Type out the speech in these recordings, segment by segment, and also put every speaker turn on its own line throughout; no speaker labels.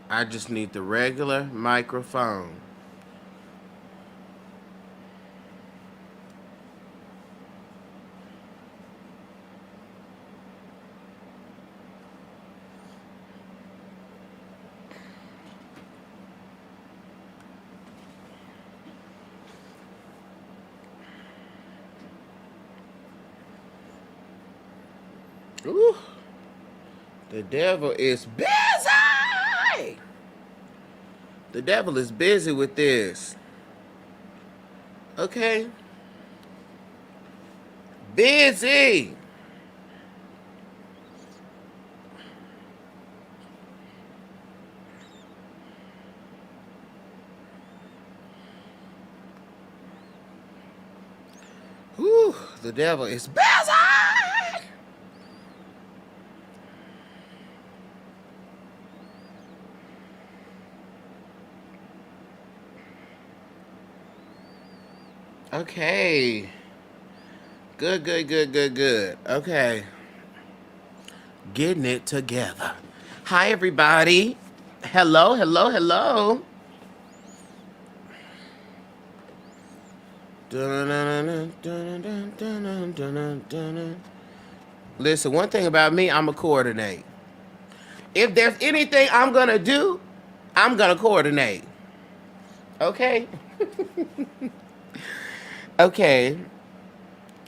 I just need the regular microphone. Ooh, the devil is busy. The devil is busy with this. Okay? Busy. Whew, the devil is busy. Okay. Good, good, good, good, good. Okay. Getting it together. Hi, everybody. Hello, hello, hello. Listen, one thing about me, I'm a coordinate. If there's anything I'm gonna do, I'm gonna coordinate. Okay? Okay.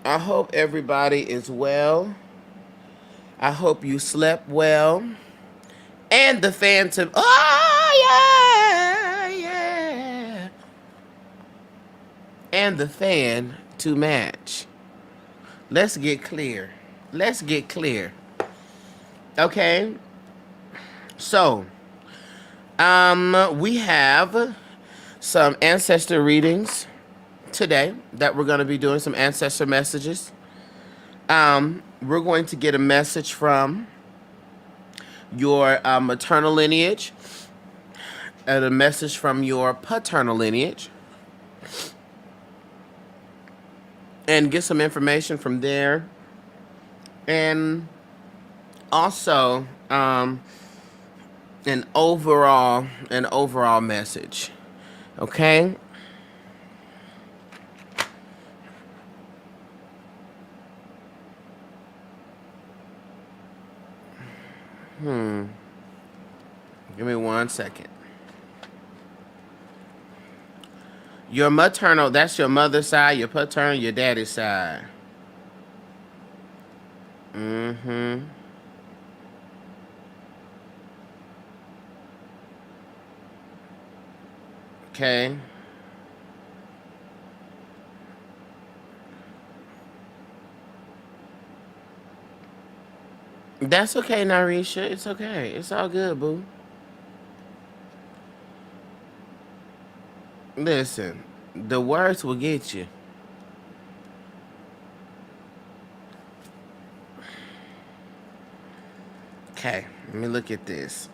I hope everybody is well. I hope you slept well. And the phantom. Oh, yeah, yeah. And the fan to match. Let's get clear. Let's get clear. Okay? So, we have some ancestor readings today that we're going to be doing, some ancestor messages. We're going to get a message from your maternal lineage and a message from your paternal lineage and get some information from there. And also an overall message. Okay? Give me 1 second. Your maternal, that's your mother's side, your paternal, your daddy's side. Mm-hmm. Okay. That's okay, Narisha. It's okay. It's all good, boo. Listen, the words will get you. Okay, let me look at this.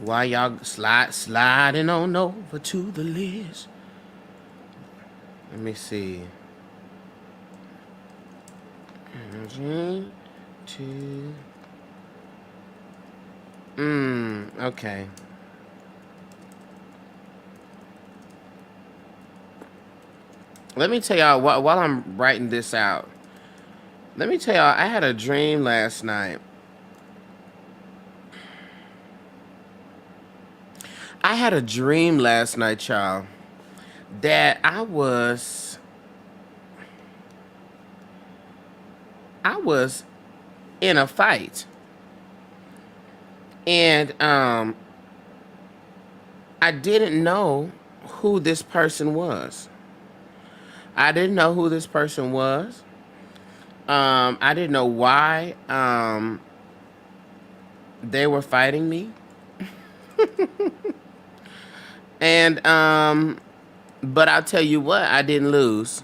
While y'all sliding on over to the list. Let me see. Two. Okay. Let me tell y'all while I'm writing this out. Let me tell y'all, I had a dream last night. I had a dream last night, y'all, that I was in a fight. And I didn't know who this person was. I didn't know who this person was. I didn't know why they were fighting me. And but I'll tell you what, I didn't lose.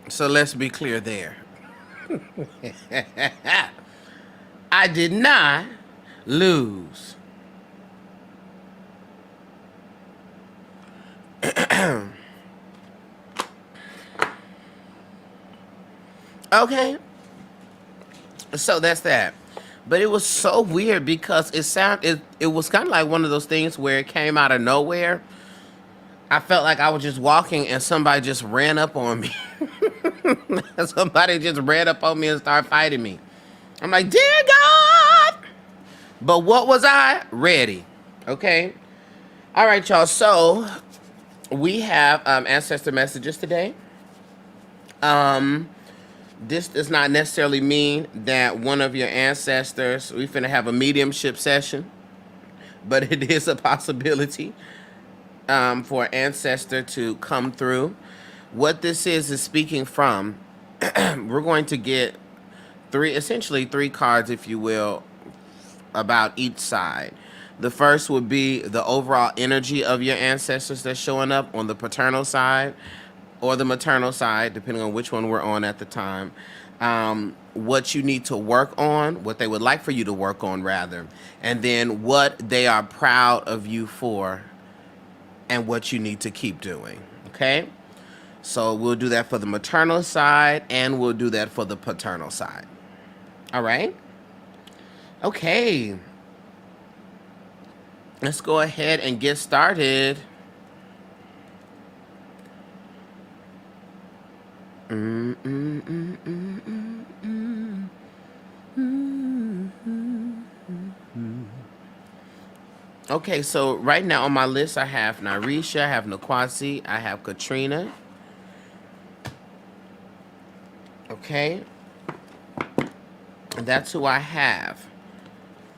So let's be clear there. I did not lose. Okay. So that's that. But it was so weird because it was kind of like one of those things where it came out of nowhere. I felt like I was just walking and somebody just ran up on me. Somebody just ran up on me and started fighting me. I'm like, dear God. But what was I? Ready. Okay. All right, y'all. So we have ancestor messages today. Um, this does not necessarily mean that one of your ancestors, we finna have a mediumship session, but it is a possibility for an ancestor to come through. What this is speaking from, we're going to get essentially three cards, if you will, about each side. The first would be the overall energy of your ancestors that's showing up on the paternal side or the maternal side, depending on which one we're on at the time. What you need to work on, what they would like for you to work on, rather, and then what they are proud of you for and what you need to keep doing. Okay? So we'll do that for the maternal side and we'll do that for the paternal side. All right? Okay. Let's go ahead and get started. Okay, so right now on my list, I have Narisha, I have Nakwasi, I have Katrina. Okay. That's who I have.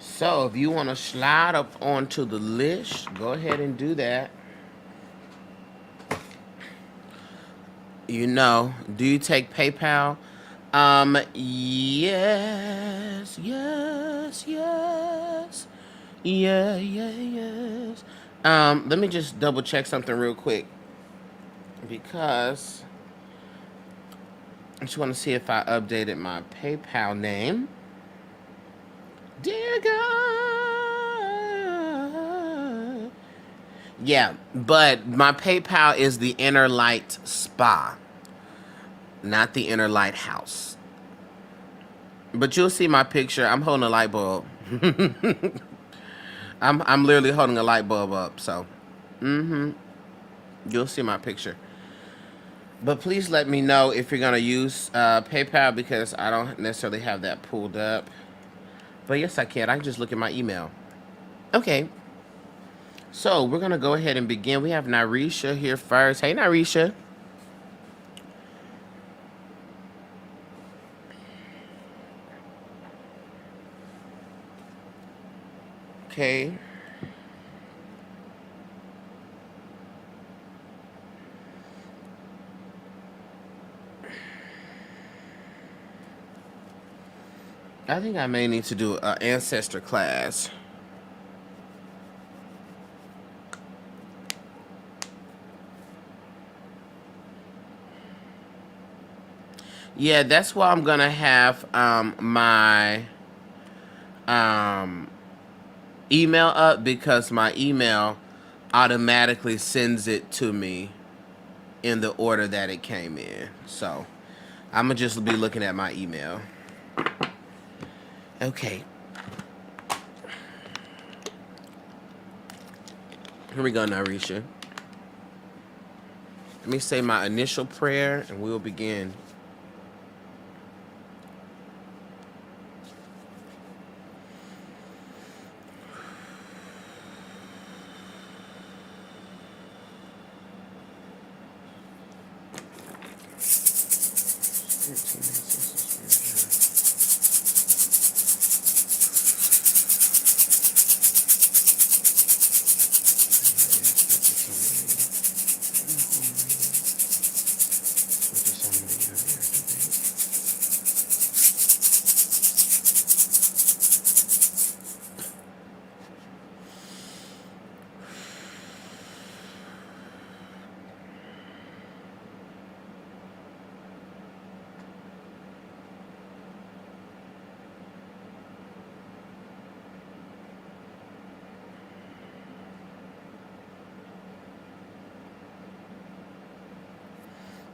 So if you want to slide up onto the list, go ahead and do that. Do you take PayPal? Yes. Yes. Let me just double check something real quick because I just want to see if I updated my PayPal name. Dear God. Yeah, but my PayPal is the Inner Light Spa, not the Inner Light House. But you'll see my picture. I'm holding a light bulb. I'm literally holding a light bulb up, so you'll see my picture. But please let me know if you're gonna use PayPal because I don't necessarily have that pulled up. But yes, I can. I can just look at my email. Okay. So we're gonna go ahead and begin. We have Narisha here first. Hey, Narisha. Okay. I think I may need to do an ancestor class. Yeah, that's why I'm gonna have my email up because my email automatically sends it to me in the order that it came in. So I'm gonna just be looking at my email. Okay. Here we go, Narisha. Let me say my initial prayer and we'll begin.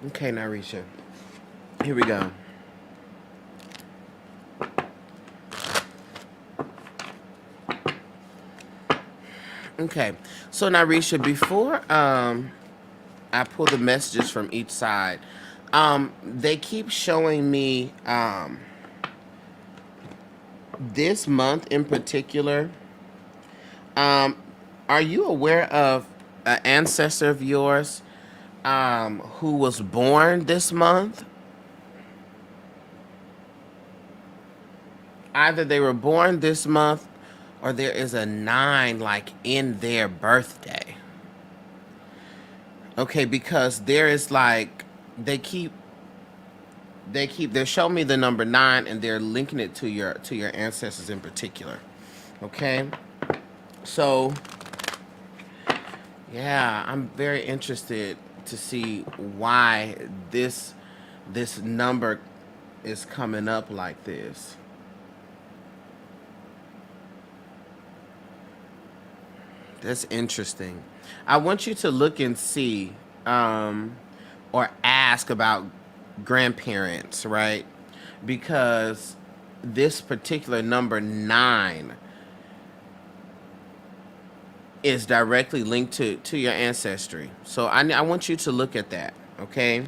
Okay, Narisha. Here we go. Okay. So Narisha, before I pull the messages from each side, they keep showing me this month in particular. Um, are you aware of an ancestor of yours who was born this month? Either they were born this month or there is a 9 like in their birthday. Okay, because there is like they keep they're showing me the number 9 and they're linking it to your ancestors in particular. Okay? So, yeah, I'm very interested to see why this number is coming up like this. That's interesting. I want you to look and see or ask about grandparents, right? Because this particular number 9 is directly linked to your ancestry. So I want you to look at that, okay?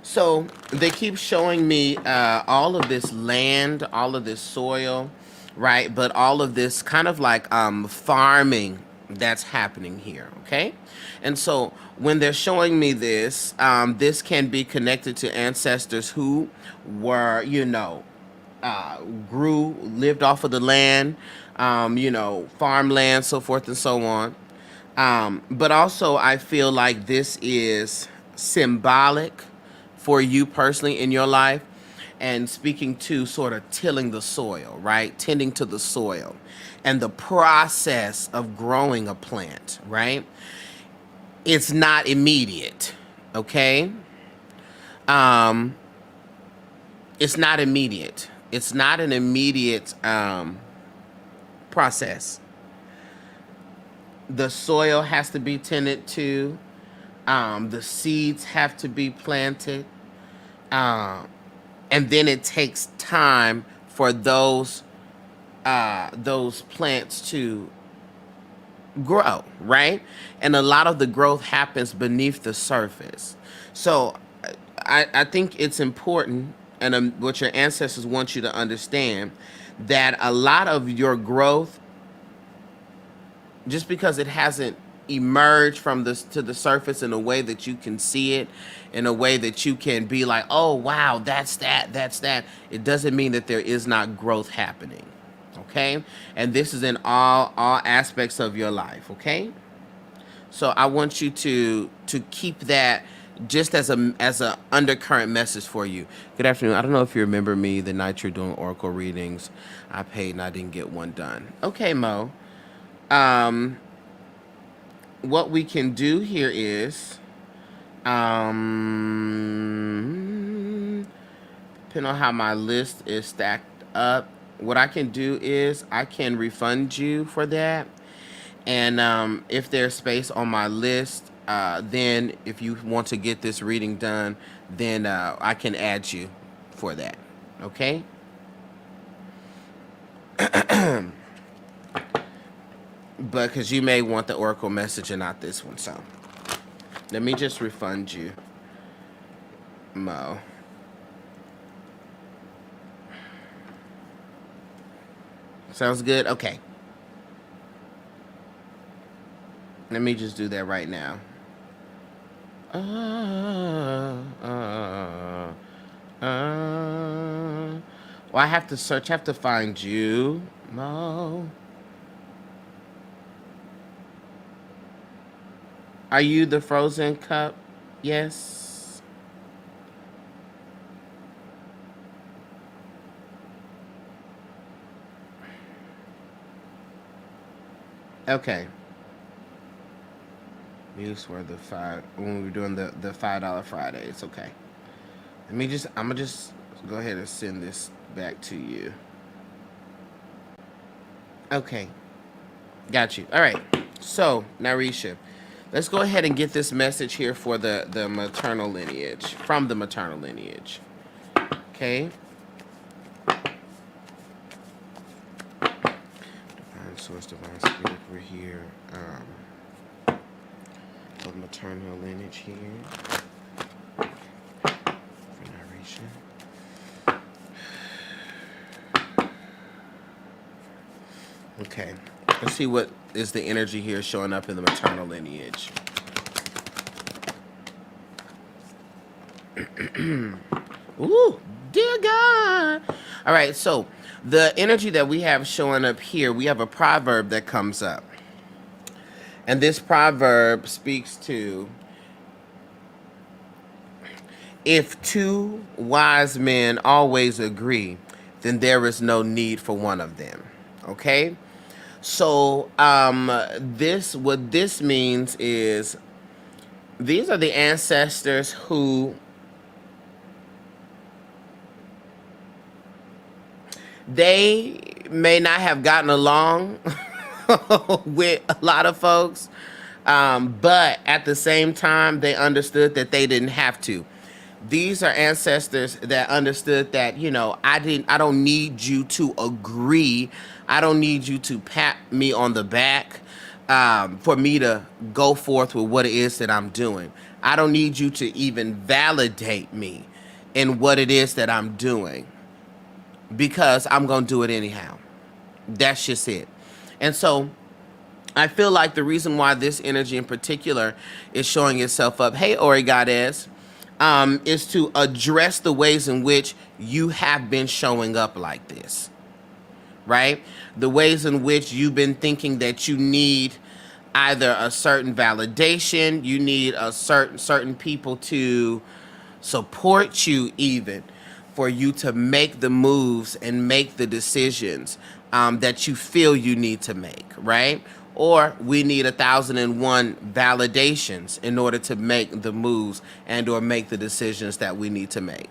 So they keep showing me all of this land, all of this soil, right? But all of this kind of like farming that's happening here, okay? And so when they're showing me this, this can be connected to ancestors who were, lived off of the land, farmland, so forth and so on. But also, I feel like this is symbolic for you personally in your life and speaking to sort of tilling the soil, right? Tending to the soil and the process of growing a plant, right? It's not immediate, okay? Um, it's not immediate. It's not an immediate process. The soil has to be tended to. The seeds have to be planted. Um, and then it takes time for those plants to grow, right? And a lot of the growth happens beneath the surface. So I think it's important, and what your ancestors want you to understand, that a lot of your growth, just because it hasn't emerged from this to the surface in a way that you can see it, in a way that you can be like, oh wow, that's that, it doesn't mean that there is not growth happening. Okay? And this is in all aspects of your life, okay? So I want you to keep that just as a undercurrent message for you. Good afternoon. I don't know if you remember me the night you're doing oracle readings. I paid and I didn't get one done. Okay, Mo. Um, what we can do here is, depending on how my list is stacked up, what I can do is I can refund you for that. And if there's space on my list, then if you want to get this reading done, then I can add you for that. Okay? But because you may want the oracle message and not this one. So let me just refund you, Mo. Sounds good? Okay. Let me just do that right now. Well, I have to search. I have to find you, Mo. Are you the frozen cup? Yes. Okay. These were the five when we were doing the $5 Fridays. Okay. I'm gonna just go ahead and send this back to you. Okay. Got you. All right. So, Narisha, Let's go ahead and get this message here for the maternal lineage, from the maternal lineage. Okay. Divine source, divine spirit, we're here. The maternal lineage here. For narration. Okay. Let's see what is the energy here showing up in the maternal lineage. Ooh, dear God. All right, so the energy that we have showing up here, we have a proverb that comes up. And this proverb speaks to, if two wise men always agree, then there is no need for one of them. Okay? So what this means is, these are the ancestors who they may not have gotten along with a lot of folks, but at the same time, they understood that they didn't have to. These are ancestors that understood that, I don't need you to agree. I don't need you to pat me on the back for me to go forth with what it is that I'm doing. I don't need you to even validate me in what it is that I'm doing, because I'm going to do it anyhow. That's just it. And so I feel like the reason why this energy in particular is showing itself up, hey, Ori Goddess, is to address the ways in which you have been showing up like this, right? The ways in which you've been thinking that you need either a certain validation, you need a certain people to support you, even for you to make the moves and make the decisions that you feel you need to make, right? Or we need 1,001 validations in order to make the moves and or make the decisions that we need to make.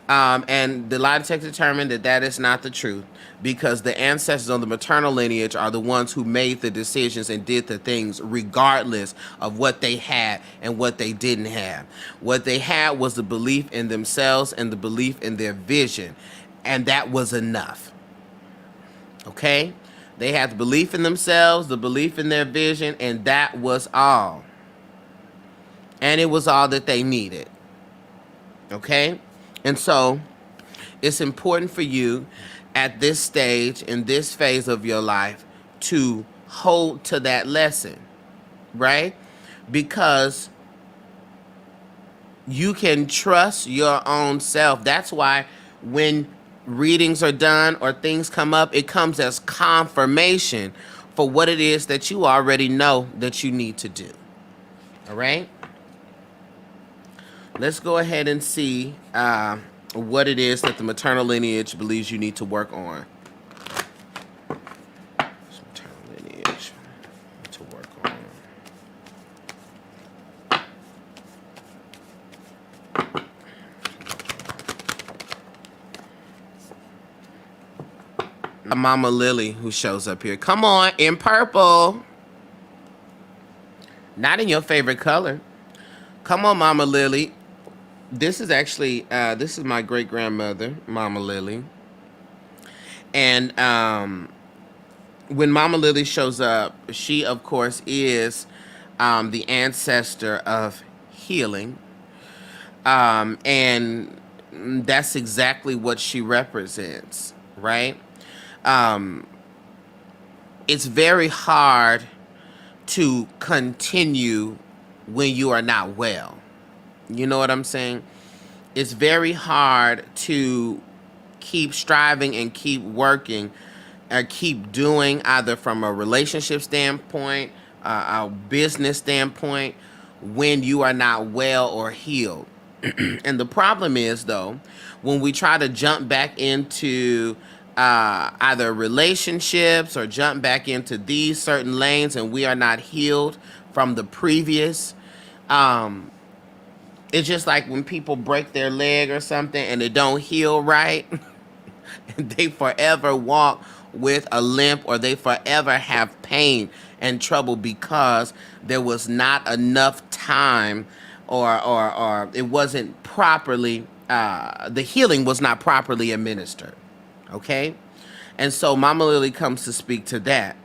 And the lie detector determined that that is not the truth, because the ancestors on the maternal lineage are the ones who made the decisions and did the things regardless of what they had and what they didn't have. What they had was the belief in themselves and the belief in their vision, and that was enough. Okay? They had the belief in themselves, the belief in their vision, and that was all. And it was all that they needed. Okay? And so it's important for you at this stage, in this phase of your life, to hold to that lesson, right? Because you can trust your own self. That's why when readings are done or things come up, it comes as confirmation for what it is that you already know that you need to do. All right? Let's go ahead and see what it is that the maternal lineage believes you need to work on. Maternal lineage to work on. Mama Lily, who shows up here. Come on, in purple. Not in your favorite color. Come on, Mama Lily. This is actually, this is my great-grandmother, Mama Lily. And when Mama Lily shows up, she, of course, is the ancestor of healing. And that's exactly what she represents, right? It's very hard to continue when you are not well. You know what I'm saying? It's very hard to keep striving and keep working or keep doing, either from a relationship standpoint, a business standpoint, when you are not well or healed. And the problem is, though, when we try to jump back into either relationships or jump back into these certain lanes and we are not healed from the previous, it's just like when people break their leg or something and it don't heal right, and they forever walk with a limp, or they forever have pain and trouble because there was not enough time, or it wasn't properly, the healing was not properly administered. Okay? And so Mama Lily comes to speak to that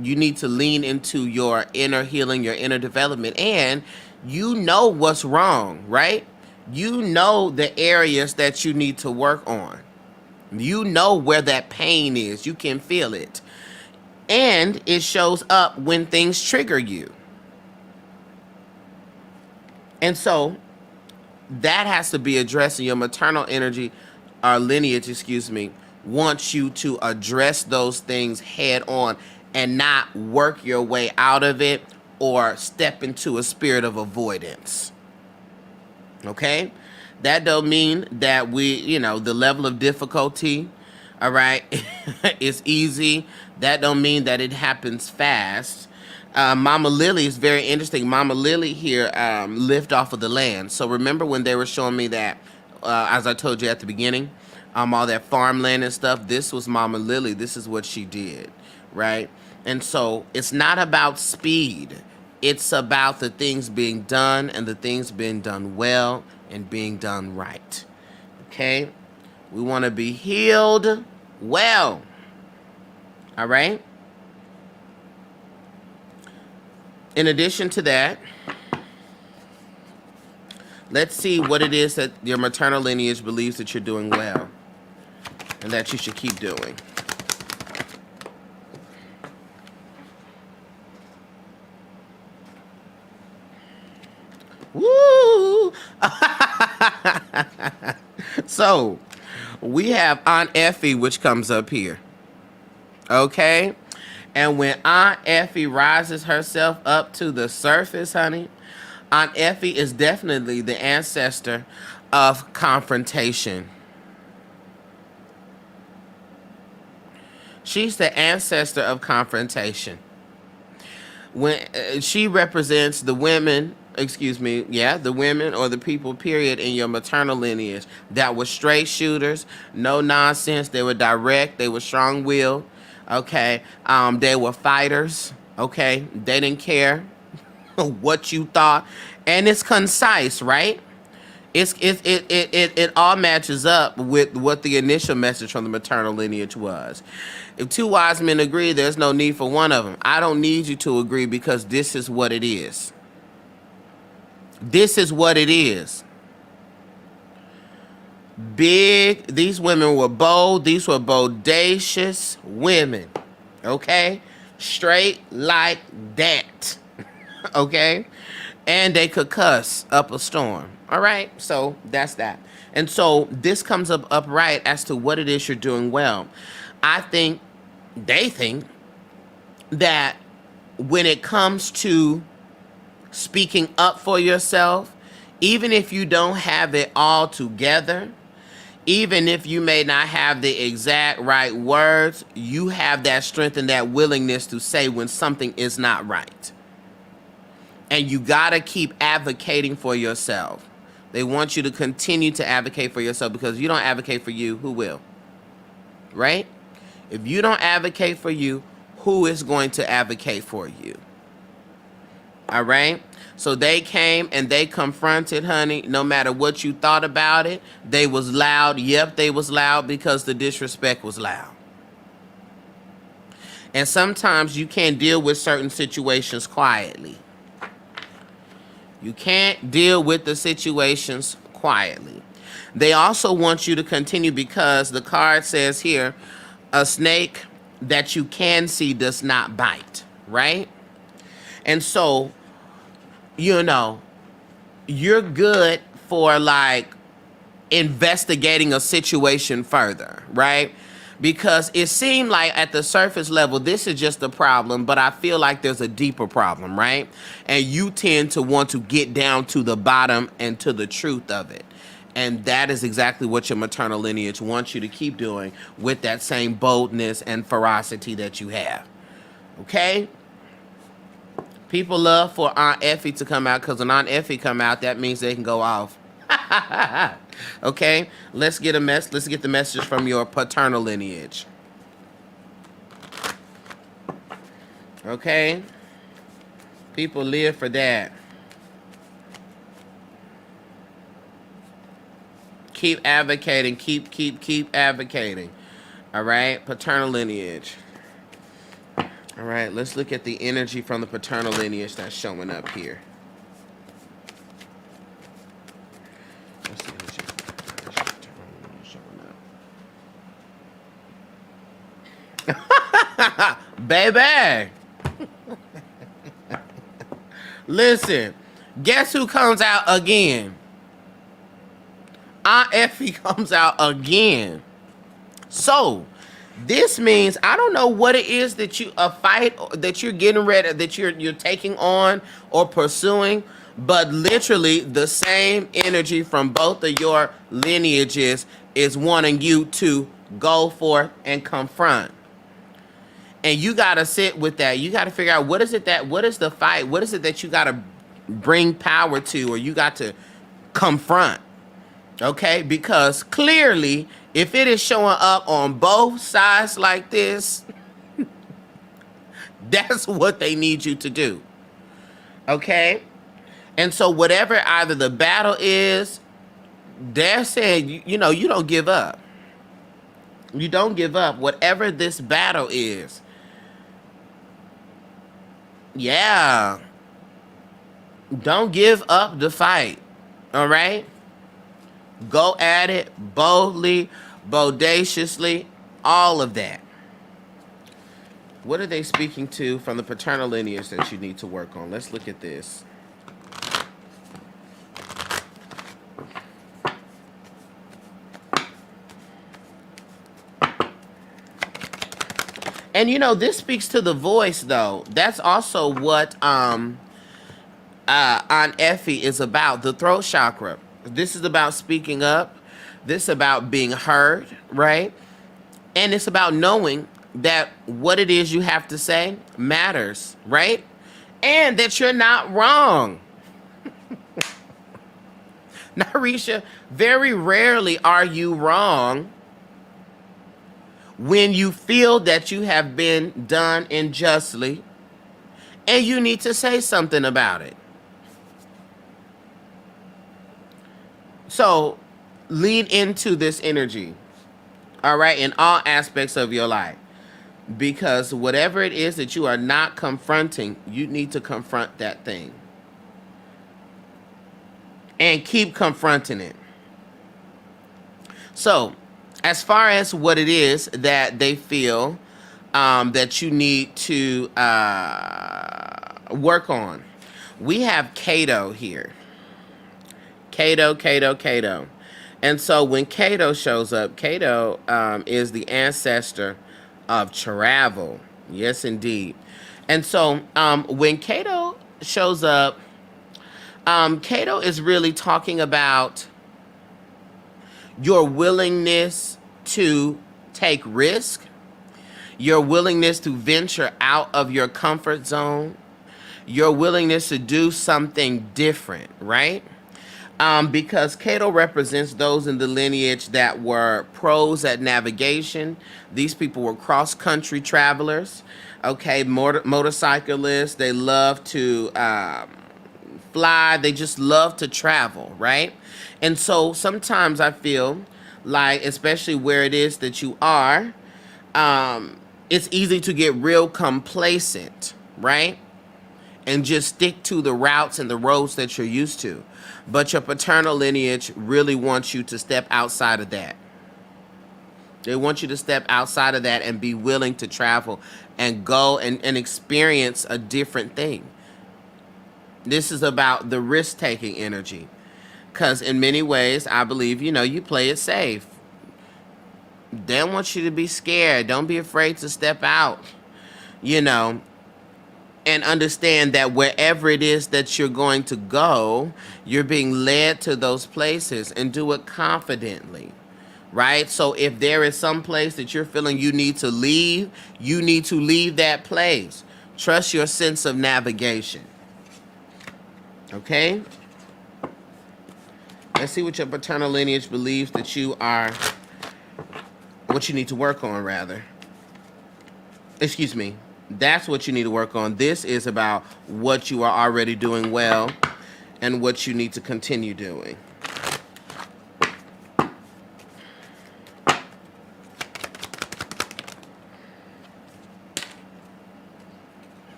you need to lean into your inner healing, your inner development, and you know what's wrong, right? You know the areas that you need to work on. You know where that pain is. You can feel it. And it shows up when things trigger you. And so that has to be addressed, in your maternal energy, or lineage, excuse me, wants you to address those things head on and not work your way out of it or step into a spirit of avoidance. Okay? That don't mean that the level of difficulty, all right, is easy. That don't mean that it happens fast. Mama Lily is very interesting. Mama Lily here lived off of the land. So remember when they were showing me that, as I told you at the beginning, all that farmland and stuff, this was Mama Lily. This is what she did, right? And so it's not about speed. It's about the things being done, and the things being done well and being done right. Okay? We want to be healed well. All right? In addition to that, let's see what it is that your maternal lineage believes that you're doing well and that you should keep doing. Woo! So, we have Aunt Effie, which comes up here. Okay? And when Aunt Effie rises herself up to the surface, honey, Aunt Effie is definitely the ancestor of confrontation. She's the ancestor of confrontation. When she represents the women, the women or the people, period, in your maternal lineage that were straight shooters, no nonsense. They were direct. They were strong-willed. Okay, they were fighters. Okay, they didn't care what you thought, and it's concise, right? It all matches up with what the initial message from the maternal lineage was. If two wise men agree, there's no need for one of them. I don't need you to agree, because this is what it is. This is what it is. Big. These women were bold. These were bodacious women. Okay? Straight like that. Okay? And they could cuss up a storm. All right? So that's that. And so this comes up right as to what it is you're doing well. They think that when it comes to speaking up for yourself, even if you don't have it all together, even if you may not have the exact right words, you have that strength and that willingness to say when something is not right. And you gotta keep advocating for yourself. They want you to continue to advocate for yourself, because if you don't advocate for you, who will? Right? If you don't advocate for you, who is going to advocate for you? All right? So they came and they confronted, honey. No matter what you thought about it, they was loud. Yep, they was loud because the disrespect was loud. And sometimes you can't deal with certain situations quietly. You can't deal with the situations quietly. They also want you to continue, because the card says here, a snake that you can see does not bite, right? And so, you're good for like investigating a situation further, right? Because it seemed like at the surface level, this is just a problem, but I feel like there's a deeper problem, right? And you tend to want to get down to the bottom and to the truth of it. And that is exactly what your maternal lineage wants you to keep doing, with that same boldness and ferocity that you have. Okay? People love for Aunt Effie to come out, because when Aunt Effie come out, that means they can go off. Okay? Let's get the message from your paternal lineage. Okay? People live for that. Keep advocating. Keep advocating. All right? Paternal lineage. All right, let's look at the energy from the paternal lineage that's showing up here. Let's see who's showing up. Baby! Listen, guess who comes out again? Aunt Effie comes out again. So, this means I don't know what it is that a fight that you're getting ready, that you're taking on or pursuing, but literally the same energy from both of your lineages is wanting you to go forth and confront. And you got to sit with that. You got to figure out what is the fight? What is it that you got to bring power to, or you got to confront? Okay? Because clearly, if it is showing up on both sides like this, that's what they need you to do. Okay? And so whatever either the battle is, they're saying, you don't give up. You don't give up. Whatever this battle is. Yeah. Don't give up the fight. All right? Go at it boldly, bodaciously, all of that. What are they speaking to from the paternal lineage that you need to work on? Let's look at this. And this speaks to the voice, though. That's also what Aunt Effie is about, the throat chakra. This is about speaking up. This is about being heard, right? And it's about knowing that what it is you have to say matters, right? And that you're not wrong. Narisha, very rarely are you wrong when you feel that you have been done unjustly and you need to say something about it. So lean into this energy, all right, in all aspects of your life. Because whatever it is that you are not confronting, you need to confront that thing. And keep confronting it. So, as far as what it is that they feel that you need to work on, we have Cato here. Cato. And so when Cato shows up, Cato is the ancestor of travel. Yes, indeed. And so when Cato shows up, Cato is really talking about your willingness to take risk, your willingness to venture out of your comfort zone, your willingness to do something different, right? Because Cato represents those in the lineage that were pros at navigation. These people were cross-country travelers, okay, motorcyclists. They love to fly. They just love to travel, right? And so sometimes I feel like, especially where it is that you are, it's easy to get real complacent, right? And just stick to the routes and the roads that you're used to. But your paternal lineage really wants you to step outside of that. They want you to step outside of that and be willing to travel and go and experience a different thing. This is about the risk-taking energy. Because in many ways, I believe, you play it safe. They don't want you to be scared. Don't be afraid to step out, and understand that wherever it is that you're going to go, you're being led to those places, and do it confidently, right? So if there is some place that you're feeling you need to leave that place. Trust your sense of navigation. Okay? Let's see what your paternal lineage believes that you are, what you need to work on, rather. Excuse me. That's what you need to work on. This is about what you are already doing well and what you need to continue doing.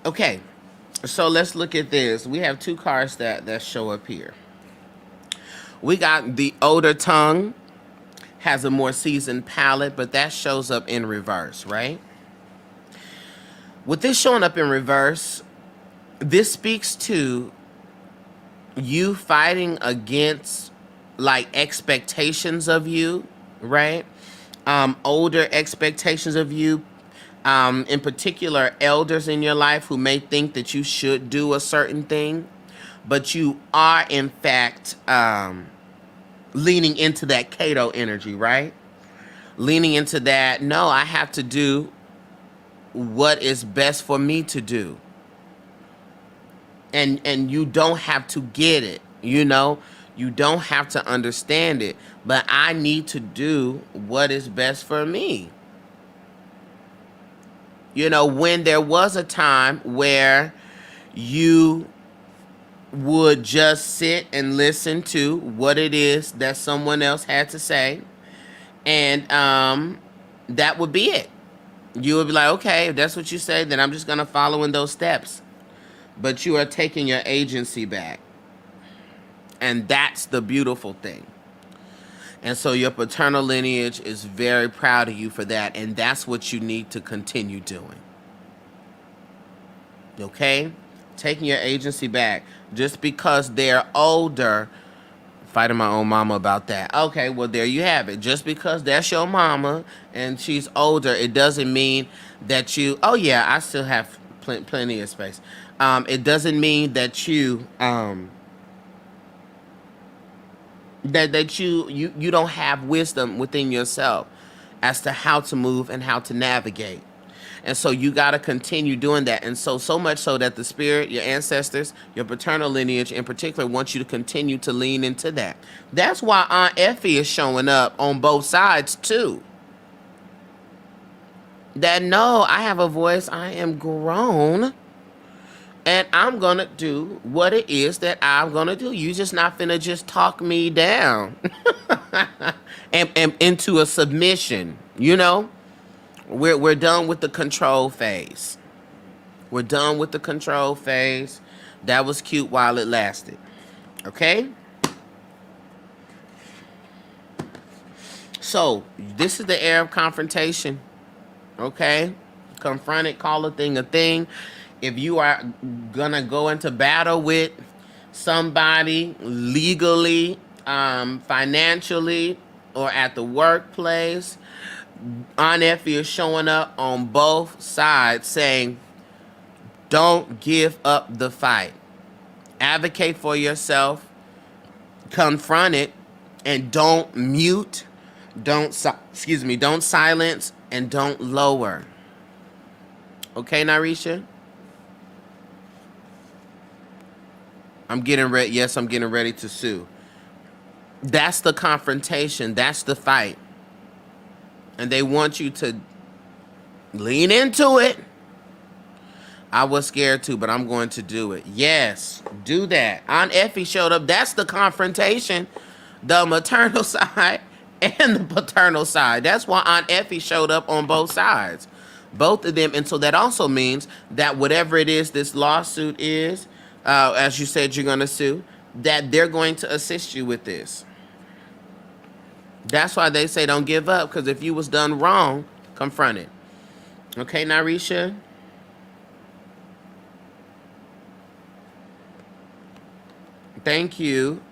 Okay, so let's look at this. We have two cards that show up here. We got the older tongue, has a more seasoned palate, but that shows up in reverse, right? With this showing up in reverse, this speaks to you fighting against like expectations of you, right? Older expectations of you, in particular elders in your life who may think that you should do a certain thing, but you are in fact leaning into that Cato energy, right? Leaning into that, no, I have to do what is best for me to do. And you don't have to get it, you know? You don't have to understand it, but I need to do what is best for me. You know, when there was a time where you would just sit and listen to what it is that someone else had to say, and that would be it. You would be like, okay, if that's what you say, then I'm just going to follow in those steps. But you are taking your agency back. And that's the beautiful thing. And so your paternal lineage is very proud of you for that. And that's what you need to continue doing. Okay? Taking your agency back. Just because they're older, fighting my own mama about that. Okay, well, there you have it. Just because that's your mama and she's older, it doesn't mean that you, oh yeah, I still have plenty of space. It doesn't mean that you, that you don't have wisdom within yourself as to how to move and how to navigate. And so you got to continue doing that. And so much so that the spirit, your ancestors, your paternal lineage in particular, wants you to continue to lean into that. That's why Aunt Effie is showing up on both sides too. That no, I have a voice, I am grown, and I'm going to do what it is that I'm going to do. You just not finna just talk me down and into a submission, you know? We're done with the control phase. We're done with the control phase. That was cute while it lasted. Okay? So, this is the era of confrontation. Okay? Confront it, call a thing a thing. If you are gonna go into battle with somebody legally, financially, or at the workplace, Aunt Effie is showing up on both sides saying, don't give up the fight. Advocate for yourself, confront it, and don't mute, don't silence, and don't lower. Okay, Narisha? I'm getting ready. Yes, I'm getting ready to sue. That's the confrontation. That's the fight. And they want you to lean into it. I was scared too, but I'm going to do it. Yes, do that. Aunt Effie showed up. That's the confrontation. The maternal side and the paternal side. That's why Aunt Effie showed up on both sides. Both of them. And so that also means that whatever it is this lawsuit is, as you said you're going to sue, that they're going to assist you with this. That's why they say don't give up, because if you was done wrong, confront it. Okay, Narisha? Thank you.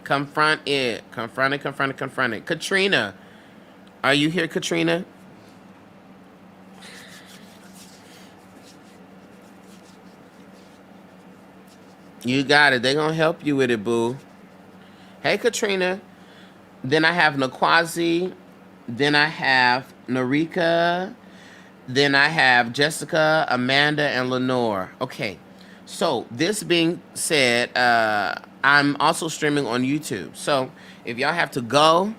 Confront it. Confront it, confront it, confront it. Katrina. Are you here, Katrina? You got it. They're going to help you with it, boo. Hey, Katrina. Then I have Nakwazi. Then I have Narika. Then I have Jessica, Amanda, and Lenore. Okay. So this being said, I'm also streaming on YouTube. So if y'all have to go,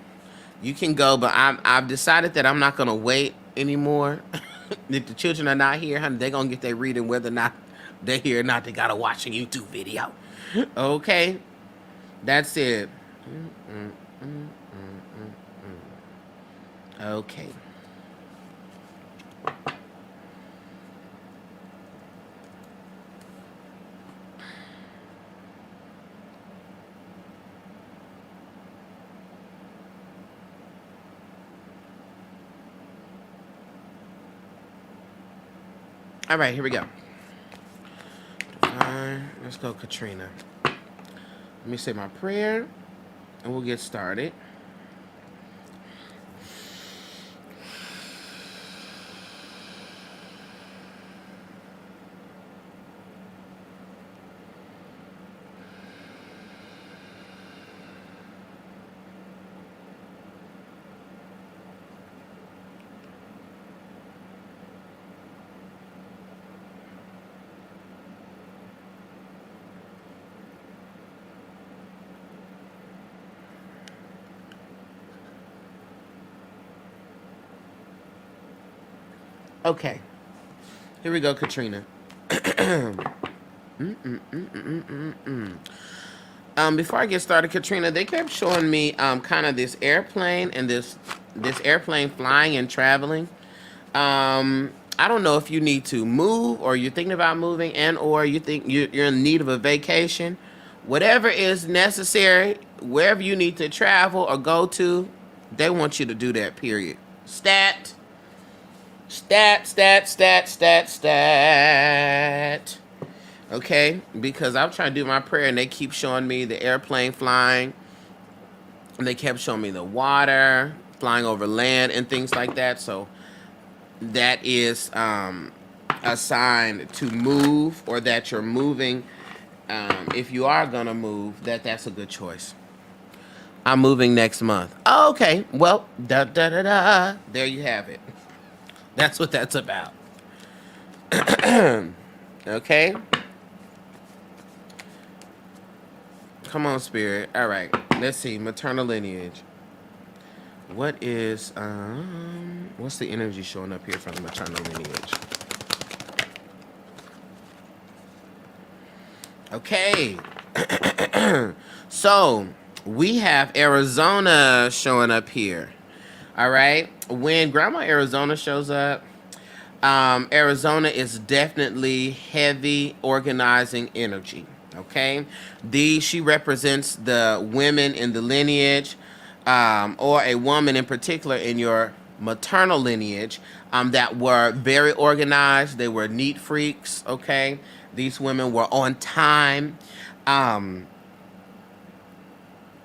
You can go, but I've decided that I'm not gonna wait anymore. If the children are not here, honey, they're gonna get their reading whether or not they're here or not. They gotta watch a YouTube video. Okay, that's it. Okay. All right, here we go. Let's go, Katrina. Let me say my prayer, and we'll get started. Okay, here we go, Katrina. Before I get started, Katrina, they kept showing me kind of this airplane and this airplane flying and traveling. I don't know if you need to move or you're thinking about moving and or you think you're in need of a vacation. Whatever is necessary, wherever you need to travel or go to, they want you to do that, period. Stat. Stat, stat, stat, stat, stat. Okay? Because I'm trying to do my prayer and they keep showing me the airplane flying. And they kept showing me the water, flying over land and things like that. So that is a sign to move or that you're moving. If you are going to move, that's a good choice. I'm moving next month. Oh, okay. Well, da da da da. There you have it. That's what that's about. Okay? Come on, Spirit. All right. Let's see. Maternal lineage. What is, what's the energy showing up here from the maternal lineage? Okay. So, we have Arizona showing up here. All right. When Grandma Arizona shows up, Arizona is definitely heavy organizing energy. Okay. She represents the women in the lineage, or a woman in particular in your maternal lineage, that were very organized. They were neat freaks. Okay. These women were on time.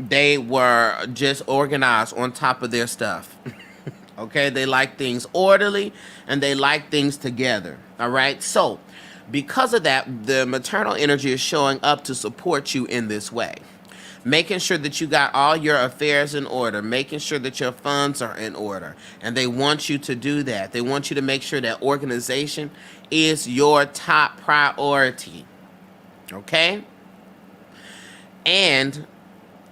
They were just organized on top of their stuff. Okay, they like things orderly and they like things together. All right, so because of that, the maternal energy is showing up to support you in this way. Making sure that you got all your affairs in order, making sure that your funds are in order. And they want you to do that. They want you to make sure that organization is your top priority. Okay? And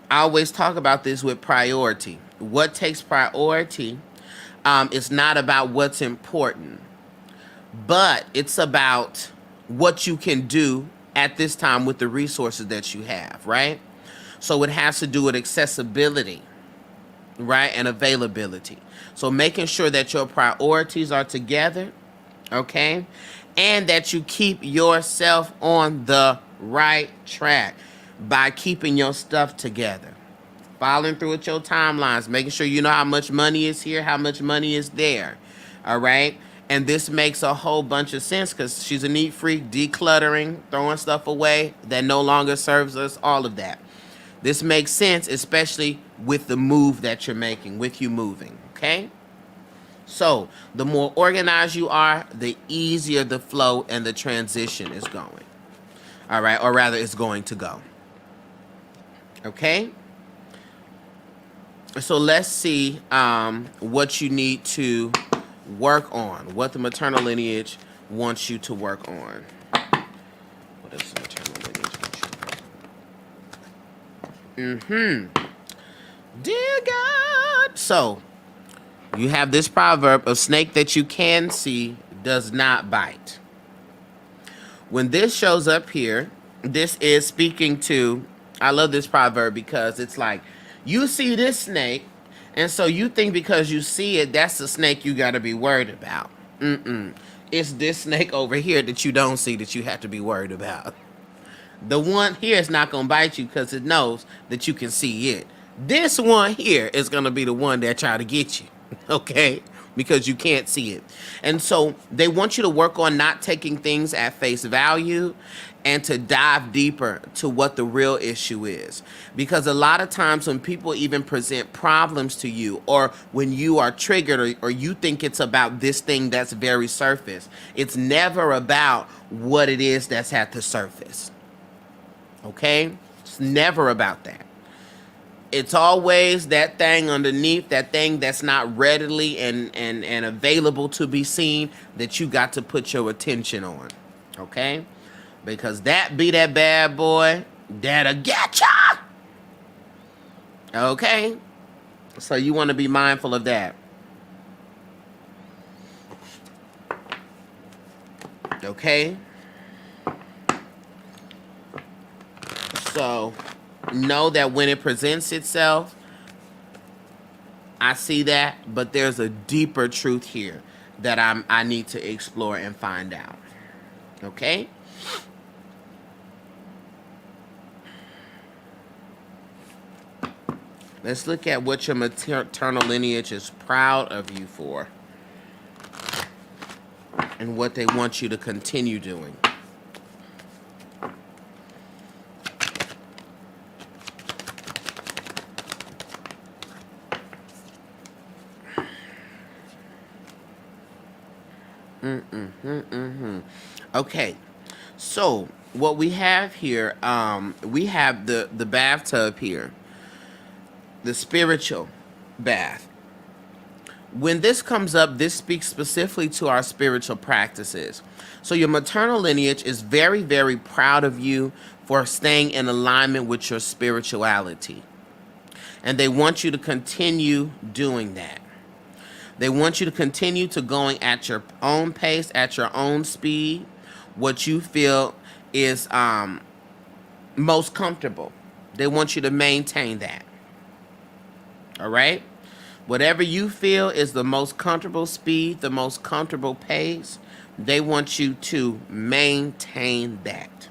I always talk about this with priority. What takes priority is not about what's important, but it's about what you can do at this time with the resources that you have, right? So it has to do with accessibility, right, and availability. So making sure that your priorities are together, okay, and that you keep yourself on the right track by keeping your stuff together. Following through with your timelines, making sure you know how much money is here, how much money is there. All right? And this makes a whole bunch of sense because she's a neat freak, decluttering, throwing stuff away that no longer serves us, all of that. This makes sense, especially with the move that you're making, with you moving. Okay? So, the more organized you are, the easier the flow and the transition is going. All right? Or rather, it's going to go. Okay? So let's see what you need to work on, what the maternal lineage wants you to work on. What does the maternal lineage want you to work on? Dear God. What? So, you have this proverb, a snake that you can see does not bite. When this shows up here, this is speaking to, I love this proverb because it's like, you see this snake, and so you think because you see it, that's the snake you got to be worried about. Mm-mm. It's this snake over here that you don't see that you have to be worried about. The one here is not going to bite you because it knows that you can see it. This one here is going to be the one that try to get you, okay? Because you can't see it. And so they want you to work on not taking things at face value and to dive deeper to what the real issue is. Because a lot of times when people even present problems to you, or when you are triggered, or you think it's about this thing that's very surface, it's never about what it is that's at the surface. Okay? It's never about that. It's always that thing underneath, that thing that's not readily and available to be seen, that you got to put your attention on. Okay? Because that be that bad boy that'll get ya. Okay? So you want to be mindful of that. Okay? So know that when it presents itself, I see that, but there's a deeper truth here that I need to explore and find out. Okay? Let's look at what your maternal lineage is proud of you for and what they want you to continue doing. Okay, so what we have here, we have the bathtub here, the spiritual bath. When this comes up, this speaks specifically to our spiritual practices. So your maternal lineage is very, very proud of you for staying in alignment with your spirituality. And they want you to continue doing that. They want you to continue to going at your own pace, at your own speed, what you feel is most comfortable. They want you to maintain that. All right? Whatever you feel is the most comfortable speed, the most comfortable pace, they want you to maintain that.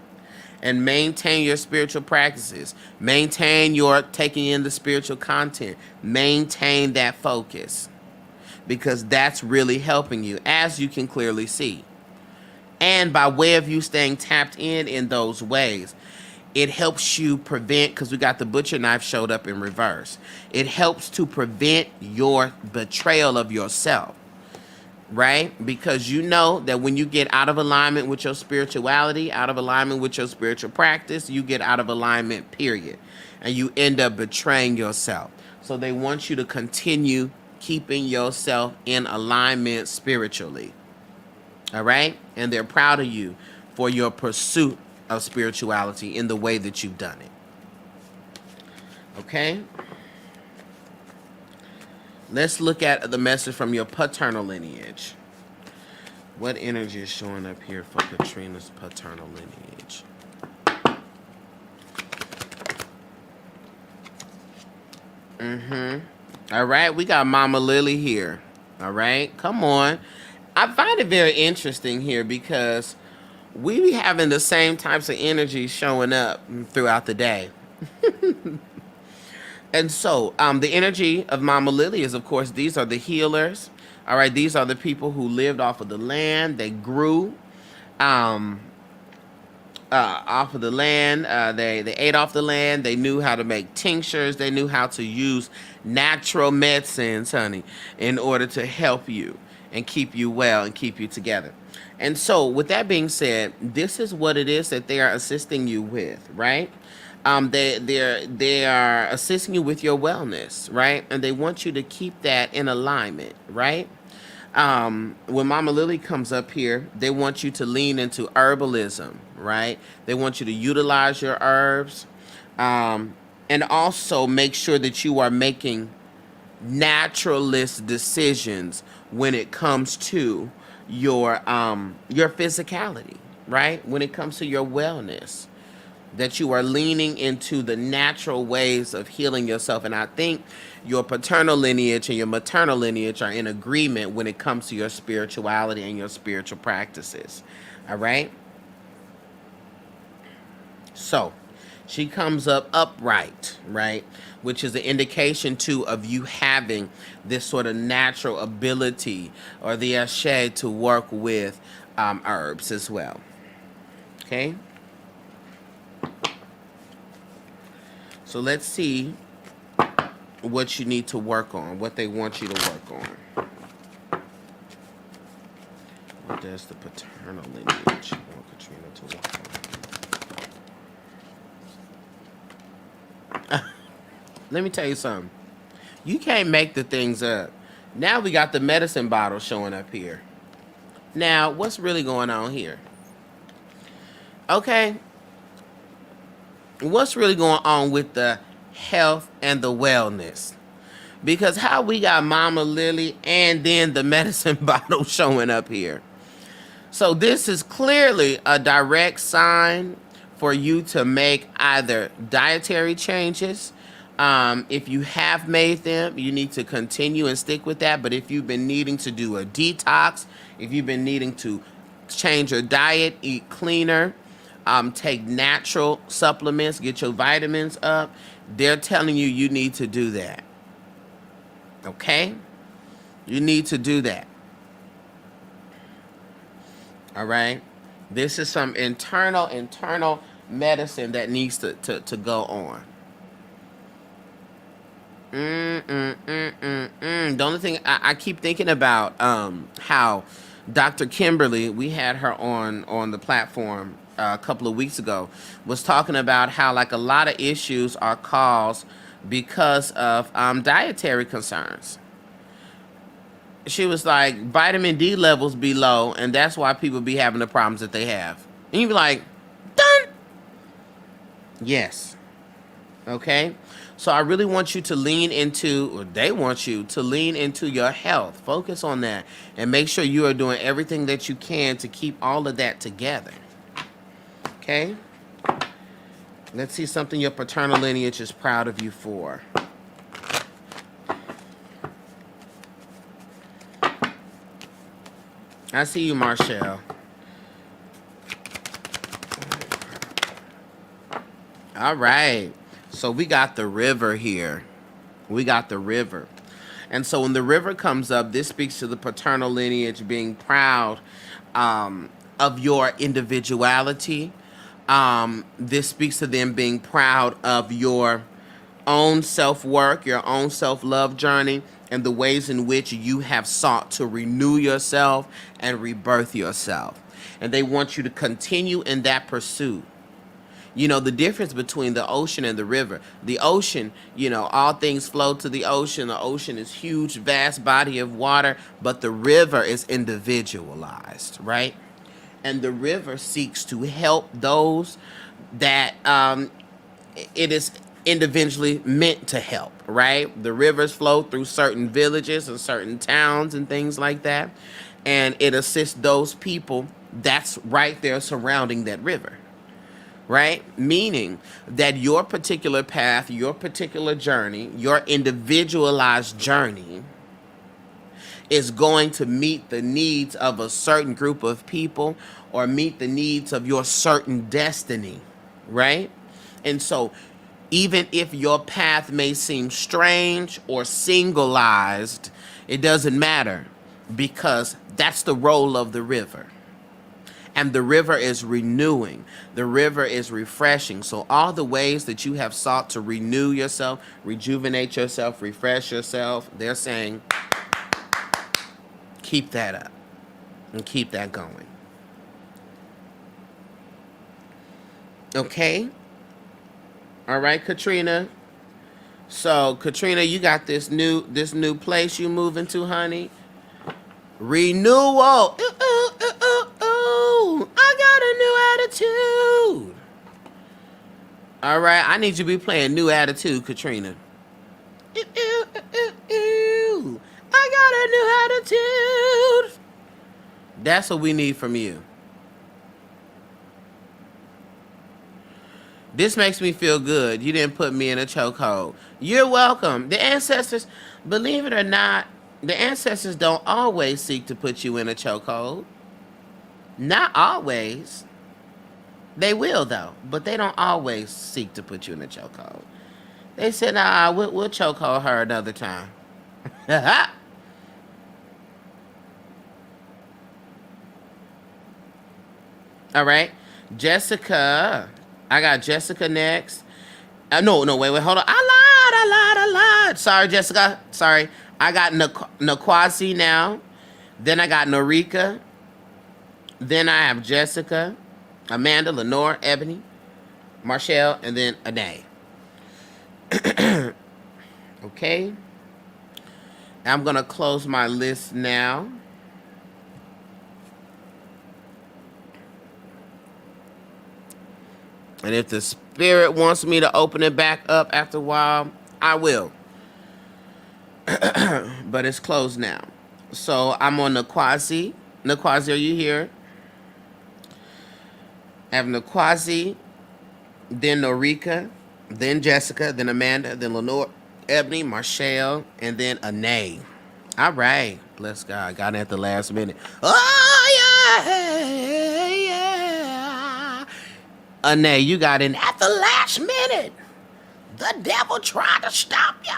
And maintain your spiritual practices. Maintain your taking in the spiritual content. Maintain that focus. Because that's really helping you, as you can clearly see. And by way of you staying tapped in those ways, it helps you prevent, because we got the butcher knife showed up in reverse. It helps to prevent your betrayal of yourself, right? Because you know that when you get out of alignment with your spirituality, out of alignment with your spiritual practice, you get out of alignment, period. And you end up betraying yourself. So they want you to continue keeping yourself in alignment spiritually. All right? And they're proud of you for your pursuit of spirituality in the way that you've done it. Okay? Let's look at the message from your paternal lineage. What energy is showing up here for Katrina's paternal lineage? All right, we got Mama Lily here. All right, come on. I find it very interesting here because we be having the same types of energy showing up throughout the day. And so the energy of Mama Lily is, of course, these are the healers. All right, these are the people who lived off of the land. They grew off of the land. They ate off the land. They knew how to make tinctures. They knew how to use natural medicines, honey, in order to help you and keep you well and keep you together. And so with that being said, this is what it is that they are assisting you with, right? They are assisting you with your wellness, right? And they want you to keep that in alignment, right? When Mama Lily comes up here, they want you to lean into herbalism, right? They want you to utilize your herbs, and also make sure that you are making naturalist decisions when it comes to your physicality, right? When it comes to your wellness, that you are leaning into the natural ways of healing yourself. And I think your paternal lineage and your maternal lineage are in agreement when it comes to your spirituality and your spiritual practices. All right? So, she comes up upright, right? Which is an indication, too, of you having this sort of natural ability or the ashe to work with herbs as well. Okay? So let's see what you need to work on, what they want you to work on. What does the paternal lineage want Katrina to work on? Let me tell you something. You can't make the things up. Now we got the medicine bottle showing up here. Now, what's really going on here? Okay. What's really going on with the health and the wellness? Because how we got Mama Lily and then the medicine bottle showing up here. So this is clearly a direct sign for you to make either dietary changes. If you have made them, you need to continue and stick with that. But if you've been needing to do a detox, if you've been needing to change your diet, eat cleaner, take natural supplements, get your vitamins up, they're telling you you need to do that. Okay? You need to do that. All right? This is some internal medicine that needs to go on. The only thing I keep thinking about how Dr. Kimberly, we had her on the platform a couple of weeks ago, was talking about how like a lot of issues are caused because of dietary concerns. She was like, vitamin D levels be low, and that's why people be having the problems that they have. And you be like, done. Yes. Okay? So I really want you to lean into, or they want you to lean into your health. Focus on that and make sure you are doing everything that you can to keep all of that together. Okay? Let's see something your paternal lineage is proud of you for. I see you, Marshall. All right. So we got the river here. We got the river. And so when the river comes up, this speaks to the paternal lineage being proud of your individuality. This speaks to them being proud of your own self-work, your own self-love journey, and the ways in which you have sought to renew yourself and rebirth yourself. And they want you to continue in that pursuit. You know, the difference between the ocean and the river. The ocean, you know, all things flow to the ocean. The ocean is huge, vast body of water, but the river is individualized, right? And the river seeks to help those that it is individually meant to help, right? The rivers flow through certain villages and certain towns and things like that. And it assists those people that's right there surrounding that river. Right? Meaning that your particular path, your particular journey, your individualized journey is going to meet the needs of a certain group of people or meet the needs of your certain destiny. Right? And so even if your path may seem strange or singleized, it doesn't matter because that's the role of the river. And the river is renewing. The river is refreshing. So all the ways that you have sought to renew yourself, rejuvenate yourself, refresh yourself, they're saying, keep that up and keep that going. Okay? All right, Katrina. So, Katrina, you got this new place you moving to, honey. Renewal. I got a new attitude. All right, I need you to be playing New Attitude, Katrina. attitude. That's what we need from you. This makes me feel good. You didn't put me in a chokehold. You're welcome. The ancestors, believe it or not, the ancestors don't always seek to put you in a chokehold. Not always. They will, though, but they don't always seek to put you in a chokehold. They said, nah, we'll chokehold her another time. All right. Jessica. I got Jessica next. No, wait, hold on. I lied. Sorry, Jessica. Sorry. I got Nakwasi now. Then I got Norika. Then I have Jessica, Amanda, Lenore, Ebony, Marshall, and then Ade. Okay. I'm going to close my list now. And if the spirit wants me to open it back up after a while, I will. But it's closed now. So I'm on Nakwasi. Nakwasi, are you here? I have Nakwasi, then Norika, then Jessica, then Amanda, then Lenore, Ebony, Marshall, and then Ane. All right. Bless God. Got it at the last minute. Oh, yeah. Ane, you got in at the last minute. The devil tried to stop you.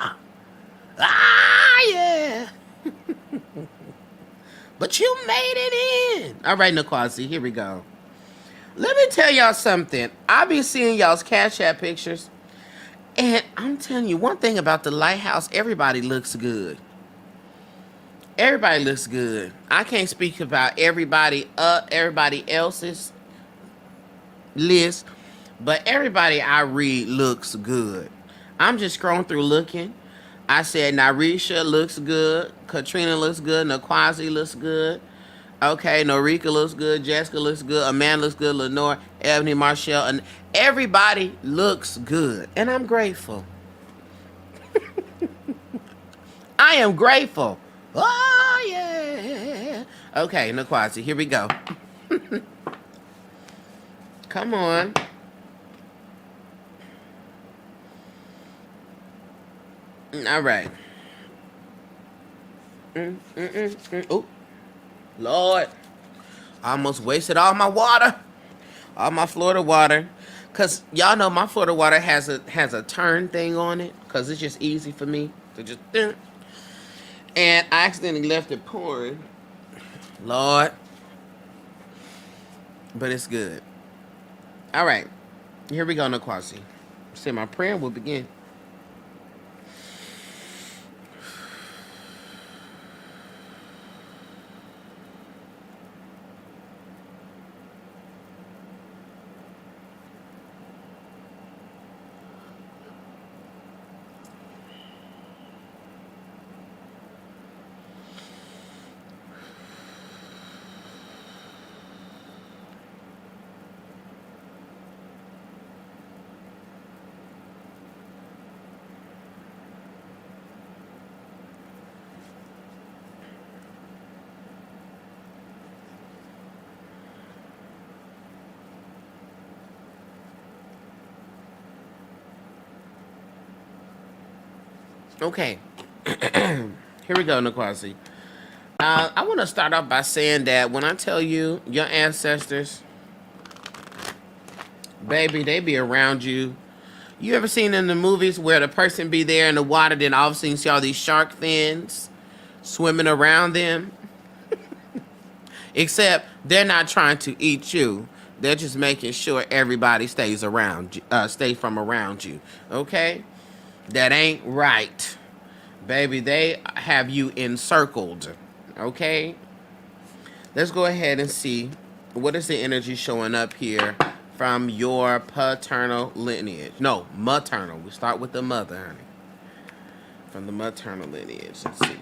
Ah, yeah. But you made it in. All right, Nakwasi, here we go. Let me tell y'all something. I be seeing y'all's Cash App pictures. And I'm telling you one thing about the lighthouse. Everybody looks good. Everybody looks good. I can't speak about everybody else's list. But everybody I read looks good. I'm just scrolling through looking. I said Narisha looks good. Katrina looks good. Nakwasi looks good. Okay, Norika looks good. Jessica looks good. Amanda looks good. Lenore, Ebony, Marshall, and everybody looks good. And I'm grateful. I am grateful. Oh, yeah. Okay, Nakwasi, here we go. Come on. All right. Oh, Lord. I almost wasted all my water. All my Florida water. Because y'all know my Florida water has a turn thing on it. Because it's just easy for me to just... And I accidentally left it pouring. Lord. But it's good. All right. Here we go, Nakwasi. Say my prayer will begin. Okay. Here we go, Nakwasi. I want to start off by saying that when I tell you your ancestors, baby, they be around you. You ever seen in the movies where the person be there in the water, then all of a sudden you see all these shark fins swimming around them? Except they're not trying to eat you. They're just making sure everybody stays around, stays from around you. Okay? That ain't right. Baby, they have you encircled. Okay? Let's go ahead and see what is the energy showing up here from your paternal lineage. No, maternal. We start with the mother, honey. From the maternal lineage. Let's see.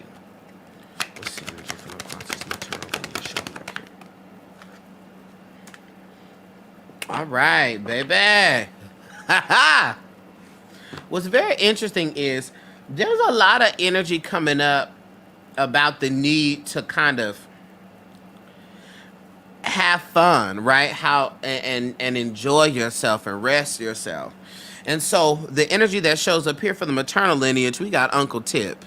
What's the energy from the maternal lineage showing up here? All right, baby. Ha ha. What's very interesting is there's a lot of energy coming up about the need to kind of have fun, right? And enjoy yourself and rest yourself. And so the energy that shows up here for the maternal lineage, we got Uncle Tip.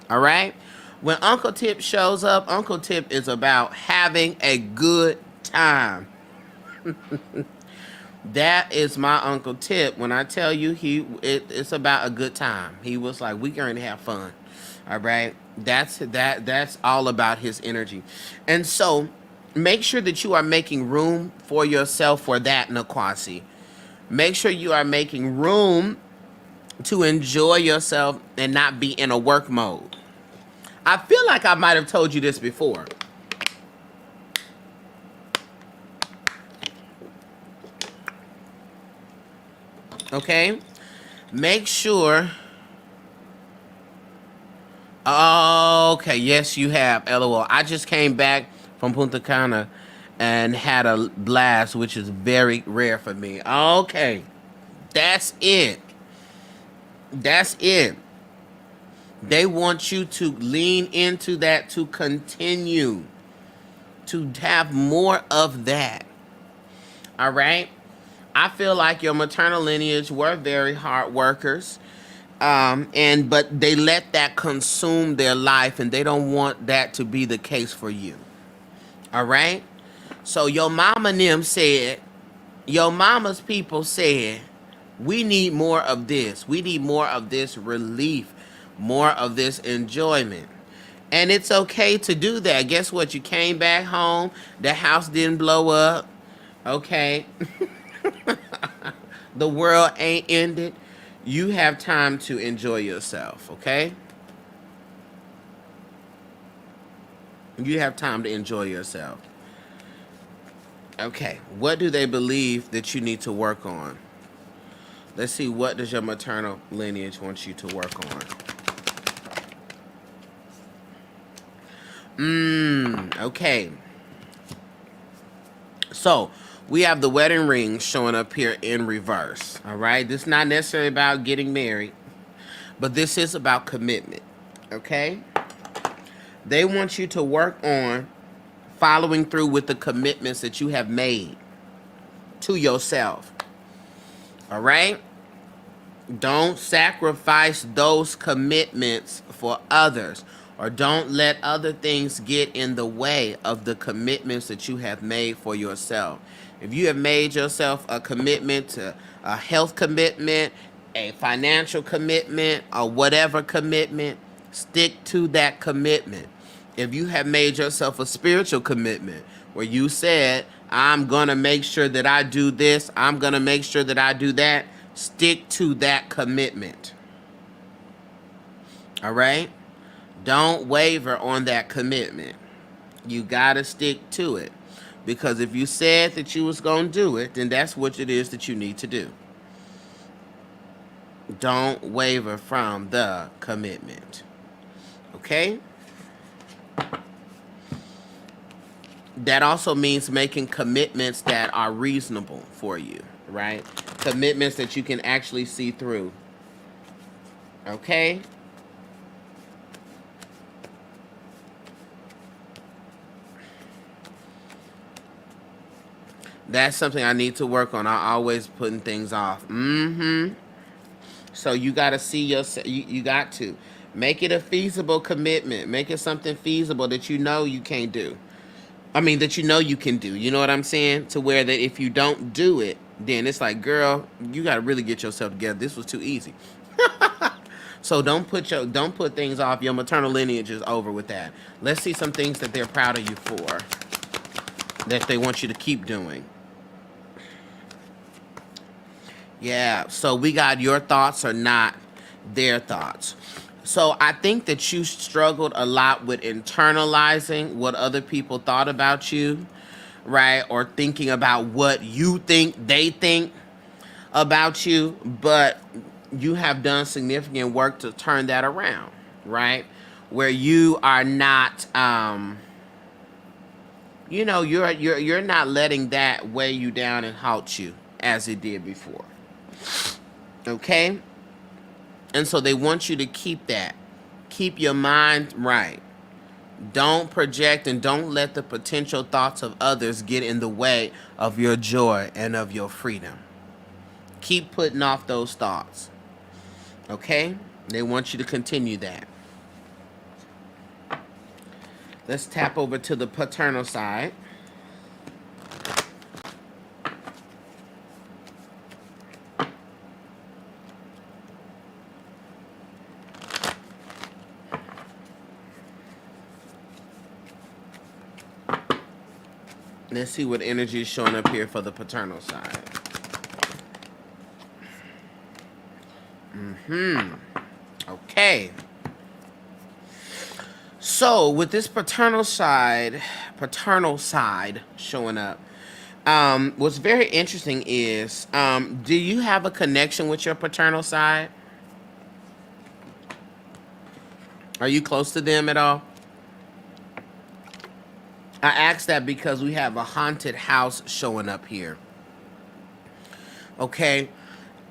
All right? When Uncle Tip shows up, Uncle Tip is about having a good time. That is my Uncle Tip. When I tell you it's about a good time. He was like, we going to have fun. All right? That's all about his energy. And so make sure that you are making room for yourself for that, Nakwasi. Make sure you are making room to enjoy yourself and not be in a work mode. I feel like I might have told you this before. Okay? Make sure. Okay, yes, you have. LOL. I just came back from Punta Cana and had a blast, which is very rare for me. Okay. That's it. That's it. They want you to lean into that, to continue to have more of that. All right? I feel like your maternal lineage were very hard workers. But they let that consume their life, and they don't want that to be the case for you. All right? So your mama's people said, we need more of this. We need more of this relief, more of this enjoyment. And it's okay to do that. Guess what? You came back home. The house didn't blow up. Okay? The world ain't ended. You have time to enjoy yourself, okay? You have time to enjoy yourself. Okay, what do they believe that you need to work on? Let's see, what does your maternal lineage want you to work on? Okay. So, we have the wedding ring showing up here in reverse, all right? This is not necessarily about getting married, but this is about commitment, okay? They want you to work on following through with the commitments that you have made to yourself, all right? Don't sacrifice those commitments for others, or don't let other things get in the way of the commitments that you have made for yourself. If you have made yourself a commitment to a health commitment, a financial commitment, or whatever commitment, stick to that commitment. If you have made yourself a spiritual commitment where you said, I'm going to make sure that I do this, I'm going to make sure that I do that, stick to that commitment. All right? Don't waver on that commitment. You got to stick to it. Because if you said that you was going to do it, then that's what it is that you need to do. Don't waver from the commitment. Okay? That also means making commitments that are reasonable for you, right? Commitments that you can actually see through. Okay? That's something I need to work on. I always putting things off. So you got to see yourself. You got to make it a feasible commitment. Make it something feasible that you know you can't do. I mean, that you know you can do. You know what I'm saying? To where that if you don't do it, then it's like, girl, you got to really get yourself together. This was too easy. So don't put things off. Your maternal lineage is over with that. Let's see some things that they're proud of you for, that they want you to keep doing. Yeah, so we got your thoughts are not their thoughts. So I think that you struggled a lot with internalizing what other people thought about you, right? Or thinking about what you think they think about you, but you have done significant work to turn that around, right? Where you are not you're not letting that weigh you down and halt you as it did before. Okay? And so they want you to keep that. Keep your mind right. Don't project and don't let the potential thoughts of others get in the way of your joy and of your freedom. Keep putting off those thoughts. Okay? They want you to continue that. Let's tap over to the paternal side. Let's see what energy is showing up here for the paternal side. Okay. So with this paternal side showing up, what's very interesting is, do you have a connection with your paternal side? Are you close to them at all? I asked that because we have a haunted house showing up here. Okay,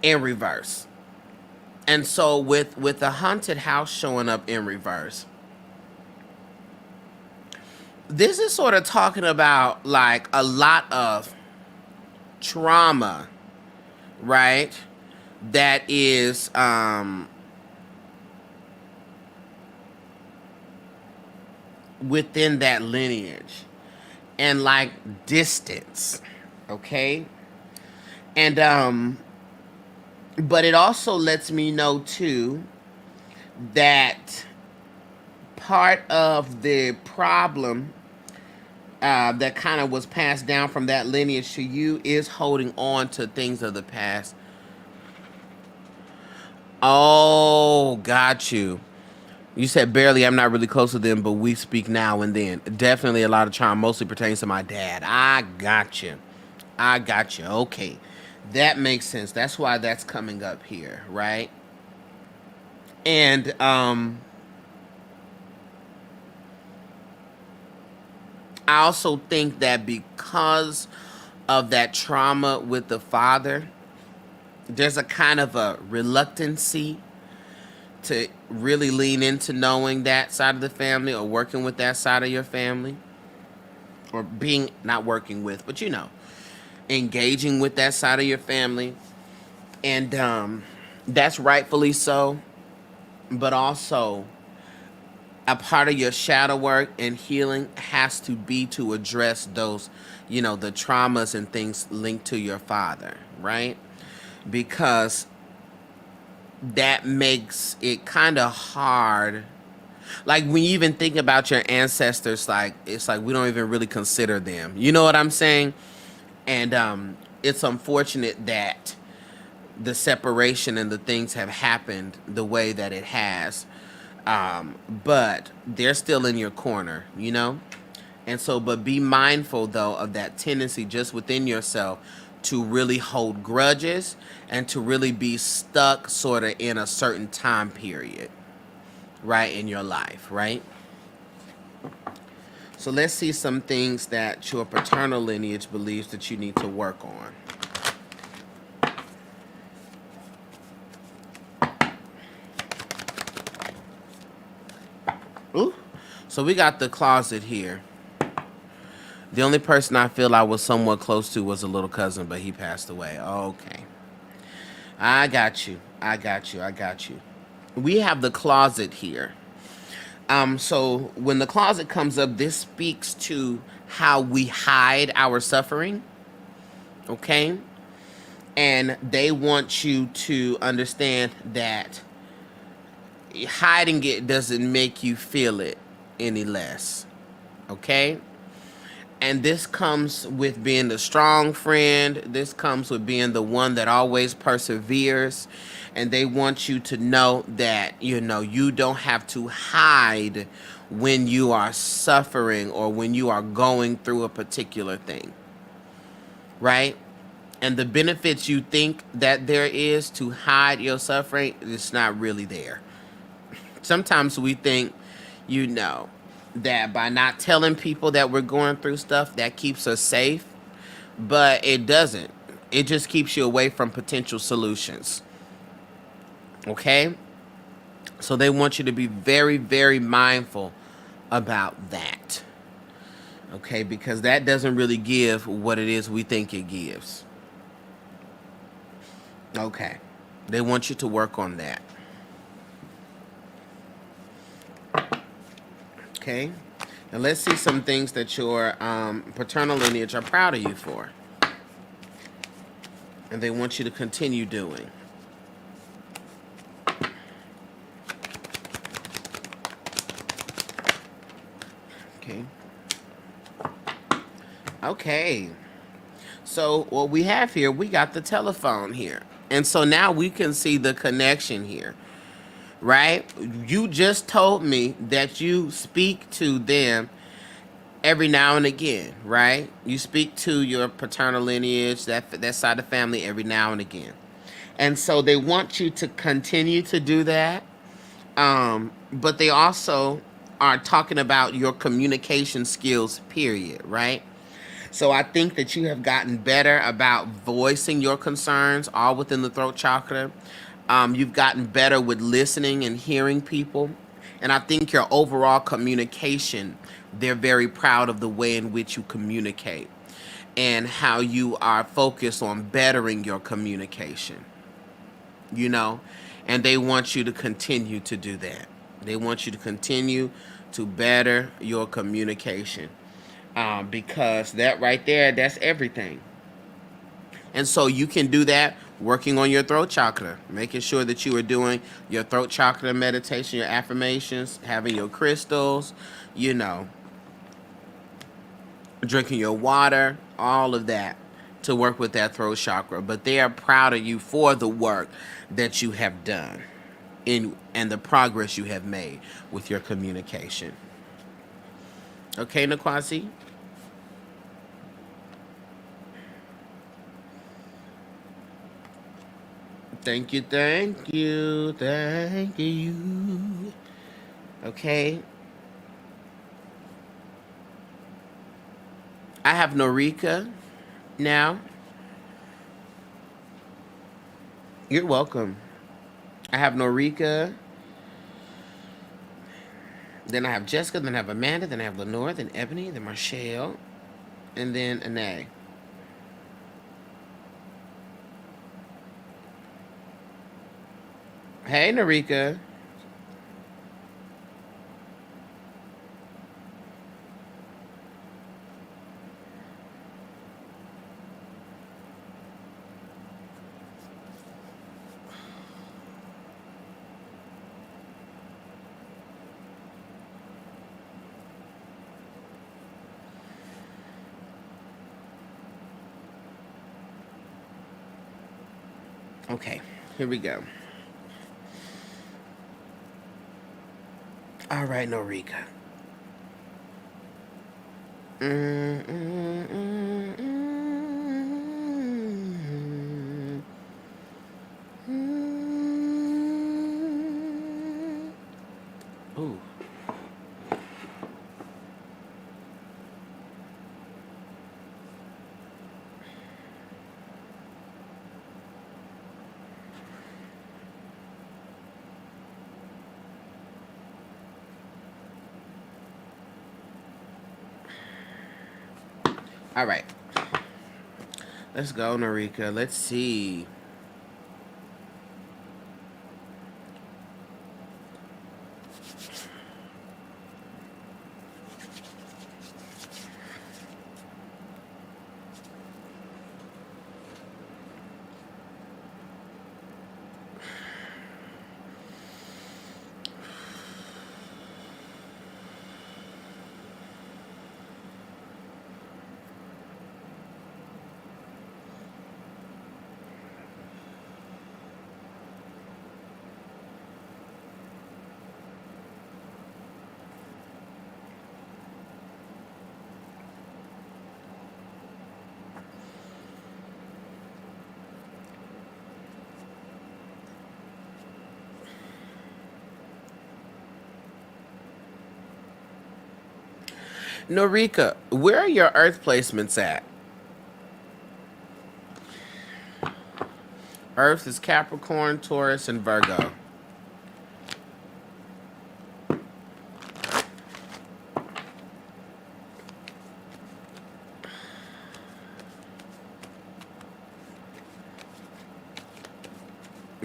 in reverse. And so with the haunted house showing up in reverse, this is sort of talking about like a lot of trauma, right? That is within that lineage, and like distance, okay? And but it also lets me know too that part of the problem that kind of was passed down from that lineage to you is holding on to things of the past. Oh, got you. You said barely, I'm not really close to them, but we speak now and then. Definitely a lot of charm, mostly pertains to my dad. I got you. I got you. Okay. That makes sense. That's why that's coming up here, right? And I also think that because of that trauma with the father, there's a kind of a reluctancy to really lean into knowing that side of the family or working with that side of your family, or being, not working with, but engaging with that side of your family. And that's rightfully so, but also a part of your shadow work and healing has to be to address those, the traumas and things linked to your father, right? Because that makes it kind of hard. Like when you even think about your ancestors, like it's like we don't even really consider them. You know what I'm saying? And it's unfortunate that the separation and the things have happened the way that it has. But they're still in your corner, And so, but be mindful though of that tendency just within yourself to really hold grudges and to really be stuck sort of in a certain time period, right, in your life, right? So let's see some things that your paternal lineage believes that you need to work on. Ooh. So we got the closet here. The only person I feel I was somewhat close to was a little cousin, but he passed away. Okay. I got you. We have the closet here. So when the closet comes up, this speaks to how we hide our suffering. Okay? And they want you to understand that hiding it doesn't make you feel it any less. Okay? And this comes with being the strong friend. This comes with being the one that always perseveres. And they want you to know that, you don't have to hide when you are suffering or when you are going through a particular thing. Right? And the benefits you think that there is to hide your suffering, it's not really there. Sometimes we think, that by not telling people that we're going through stuff, that keeps us safe, but it doesn't. It just keeps you away from potential solutions. Okay? So they want you to be very, very mindful about that. Okay, because that doesn't really give what it is we think it gives. Okay, they want you to work on that. Okay, now let's see some things that your paternal lineage are proud of you for, and they want you to continue doing. Okay. Okay. So what we have here, we got the telephone here. And so now we can see the connection here, right? You just told me that you speak to them every now and again, right? You speak to your paternal lineage, that side of the family every now and again. And so they want you to continue to do that. But they also are talking about your communication skills, period, right? So I think that you have gotten better about voicing your concerns, all within the throat chakra. You've gotten better with listening and hearing people. And I think your overall communication, they're very proud of the way in which you communicate and how you are focused on bettering your communication, you know, and they want you to continue to do that. They want you to continue to better your communication, because that right there, that's everything. And so you can do that working on your throat chakra, making sure that you are doing your throat chakra meditation, your affirmations, having your crystals, you know, drinking your water, all of that to work with that throat chakra. But they are proud of you for the work that you have done and the progress you have made with your communication. Okay, Nakwasi? Thank you, thank you, thank you. Okay. I have Norika now. You're welcome. I have Norika. Then I have Jessica. Then I have Amanda. Then I have Lenore. Then Ebony. Then Marshall. And then Anae. Hey, Norika. Okay, here we go. All right, Norika. Mm, mm, mm, mm, mm. Ooh. All right. Let's go, Norika. Let's see. Norika, where are your earth placements at? Earth is Capricorn, Taurus, and Virgo.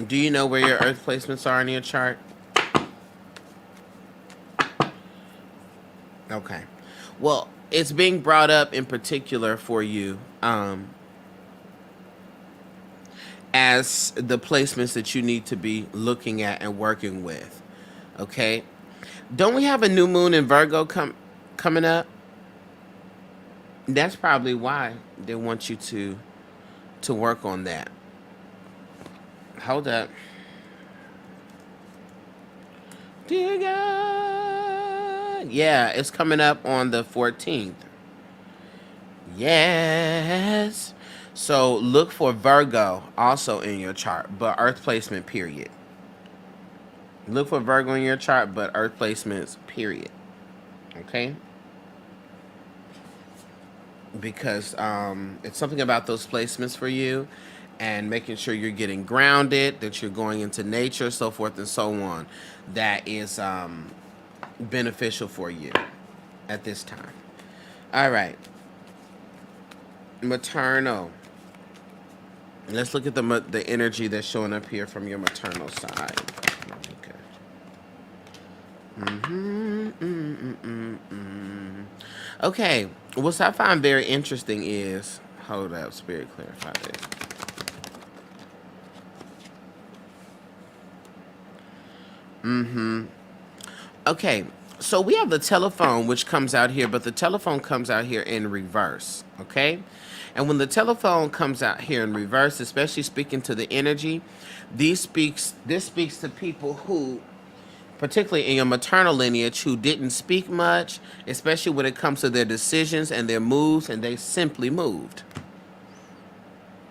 Do you know where your earth placements are in your chart? Okay. Well, it's being brought up in particular for you as the placements that you need to be looking at and working with. Okay. Don't we have a new moon in Virgo coming up? That's probably why they want you to work on that. Hold up. Dear God. Yeah, it's coming up on the 14th. Yes. So look for Virgo also in your chart, but earth placement, period. Look for Virgo in your chart, but earth placements, period. Okay? Because it's something about those placements for you and making sure you're getting grounded, that you're going into nature, so forth and so on. That is beneficial for you at this time. All right. Maternal. Let's look at the energy that's showing up here from your maternal side. Okay. What I find very interesting is, hold up, Spirit, clarify this. Okay, so we have the telephone, which comes out here, but the telephone comes out here in reverse, okay? And when the telephone comes out here in reverse, especially speaking to the energy, this speaks to people who, particularly in your maternal lineage, who didn't speak much, especially when it comes to their decisions and their moves, and they simply moved,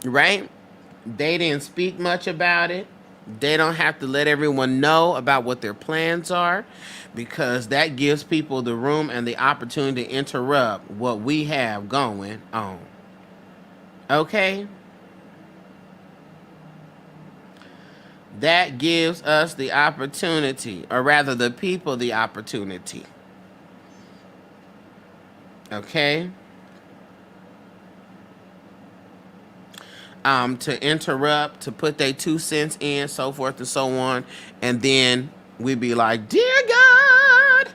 right? They didn't speak much about it. They don't have to let everyone know about what their plans are, because that gives people the room and the opportunity to interrupt what we have going on. Okay? That gives us the opportunity, or rather the people the opportunity. Okay? To interrupt, to put their 2 cents in, so forth and so on, and then we be like, dear God.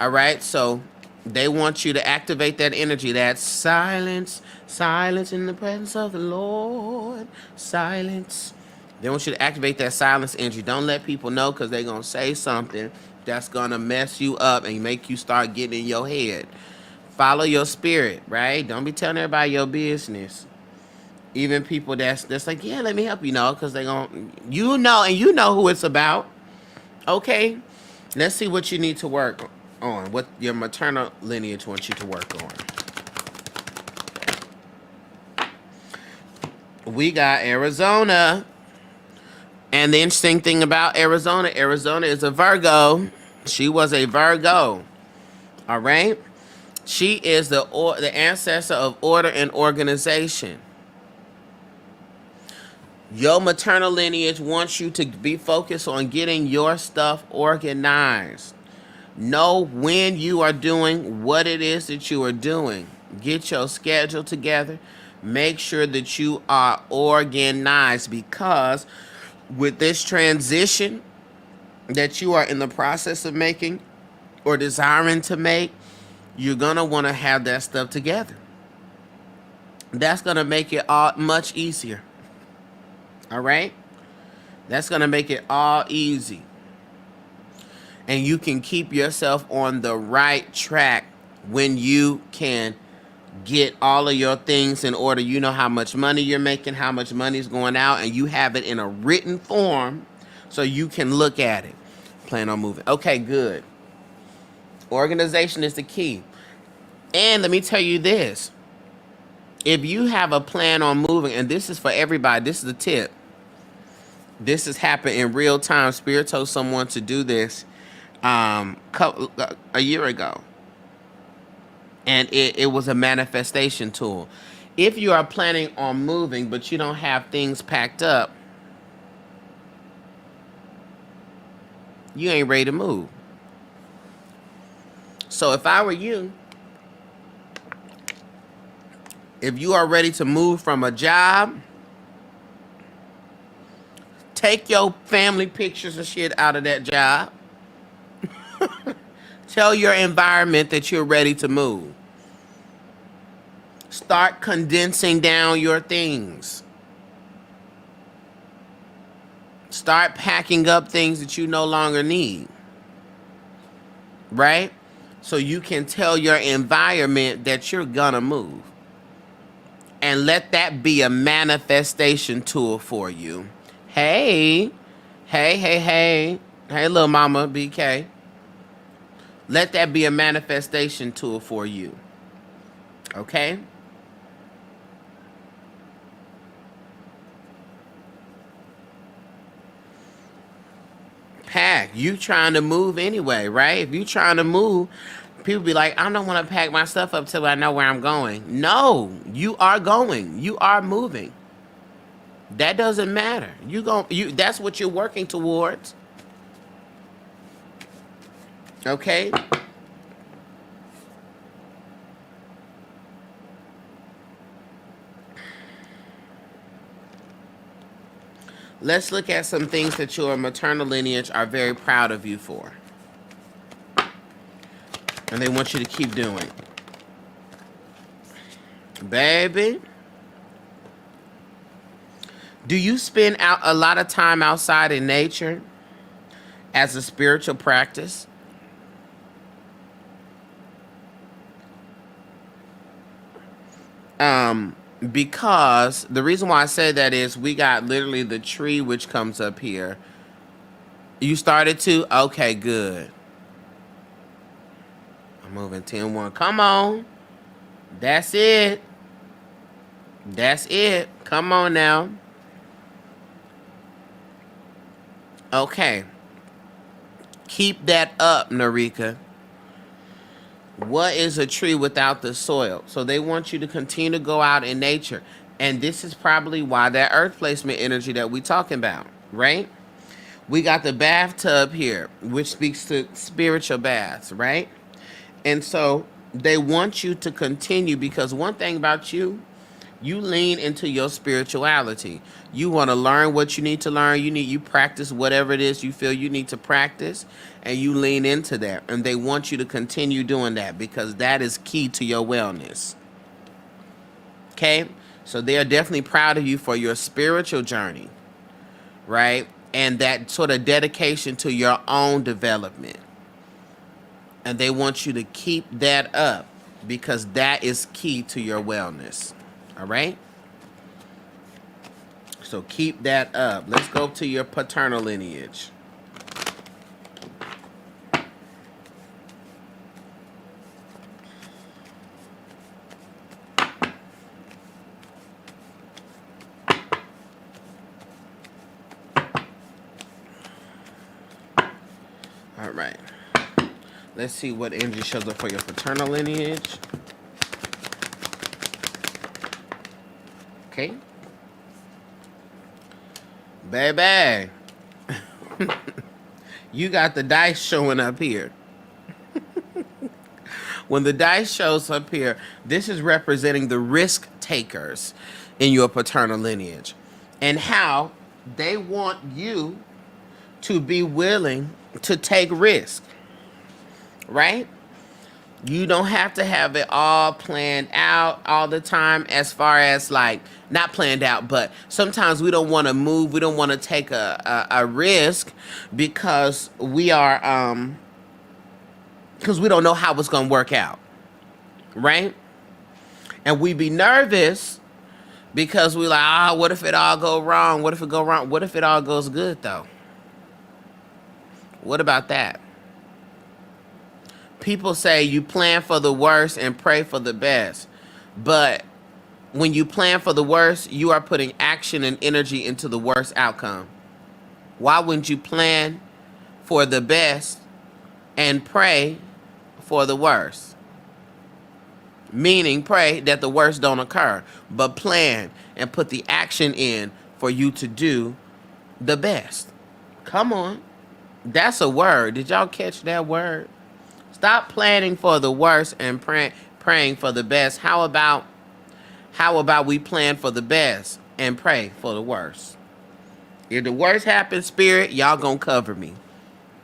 All right, so they want you to activate that energy, that silence in the presence of the Lord, silence. They want you to activate that silence energy. Don't let people know, because they're going to say something that's going to mess you up and make you start getting in your head. Follow your spirit, right? Don't be telling everybody your business. Even people that's like, yeah, let me help you, know, because they gon' you know who it's about. Okay, let's see what you need to work on, what your maternal lineage wants you to work on. We got Arizona, and the interesting thing about Arizona is a Virgo. She was a Virgo. All right, she is the ancestor of order and organization. Your maternal lineage wants you to be focused on getting your stuff organized. Know when you are doing what it is that you are doing. Get your schedule together. Make sure that you are organized, because with this transition that you are in the process of making or desiring to make, you're going to want to have that stuff together. That's going to make it all much easier. All right? That's going to make it all easy. And you can keep yourself on the right track when you can get all of your things in order. You know how much money you're making, how much money is going out, and you have it in a written form so you can look at it. Plan on moving. Okay, good. Organization is the key. And let me tell you this. If you have a plan on moving, and this is for everybody, this is the tip. This has happened in real time. Spirit told someone to do this a year ago. And it was a manifestation tool. If you are planning on moving, but you don't have things packed up, you ain't ready to move. So if I were you, if you are ready to move from a job, Take your family pictures and shit out of that job. Tell your environment that you're ready to move. Start condensing down your things. Start packing up things that you no longer need. Right? So you can tell your environment that you're gonna move. And let that be a manifestation tool for you. Hey, hey, little mama BK. Let that be a manifestation tool for you. Okay? Pack. You trying to move anyway, right? If you trying to move, people be like, I don't want to pack my stuff up till I know where I'm going. No, you are going. You are moving. That doesn't matter. That's what you're working towards. Okay? Let's look at some things that your maternal lineage are very proud of you for. And they want you to keep doing. Baby, do you spend out a lot of time outside in nature as a spiritual practice? Because the reason why I say that is we got literally the tree which comes up here. You started to? Okay, good. I'm moving 10-1. Come on. That's it. That's it. Come on now. Okay. Keep that up, Narika. What is a tree without the soil? So they want you to continue to go out in nature. And this is probably why that earth placement energy that we talking about, right? We got the bathtub here, which speaks to spiritual baths, right? And so they want you to continue because one thing about you, you lean into your spirituality. You want to learn what you need to learn. You practice whatever it is you feel you need to practice, and you lean into that. And they want you to continue doing that because that is key to your wellness. Okay? So they are definitely proud of you for your spiritual journey, right? And that sort of dedication to your own development. And they want you to keep that up because that is key to your wellness. All right? So keep that up. Let's go to your paternal lineage. All right. Let's see what energy shows up for your paternal lineage. Okay. Baby. You got the dice showing up here. When the dice shows up here, this is representing the risk takers in your paternal lineage and how they want you to be willing to take risk, right? You don't have to have it all planned out all the time as far as like, not planned out, but sometimes we don't want to move. We don't want to take a risk because we are, because we don't know how it's going to work out, right? And we be nervous because we like, what if it all go wrong? What if it go wrong? What if it all goes good though? What about that? People say you plan for the worst and pray for the best. But when you plan for the worst, you are putting action and energy into the worst outcome. Why wouldn't you plan for the best and pray for the worst? Meaning pray that the worst don't occur, but plan and put the action in for you to do the best. Come on. That's a word. Did y'all catch that word? Stop planning for the worst and praying for the best. How about we plan for the best and pray for the worst? If the worst happens, Spirit, y'all gonna cover me.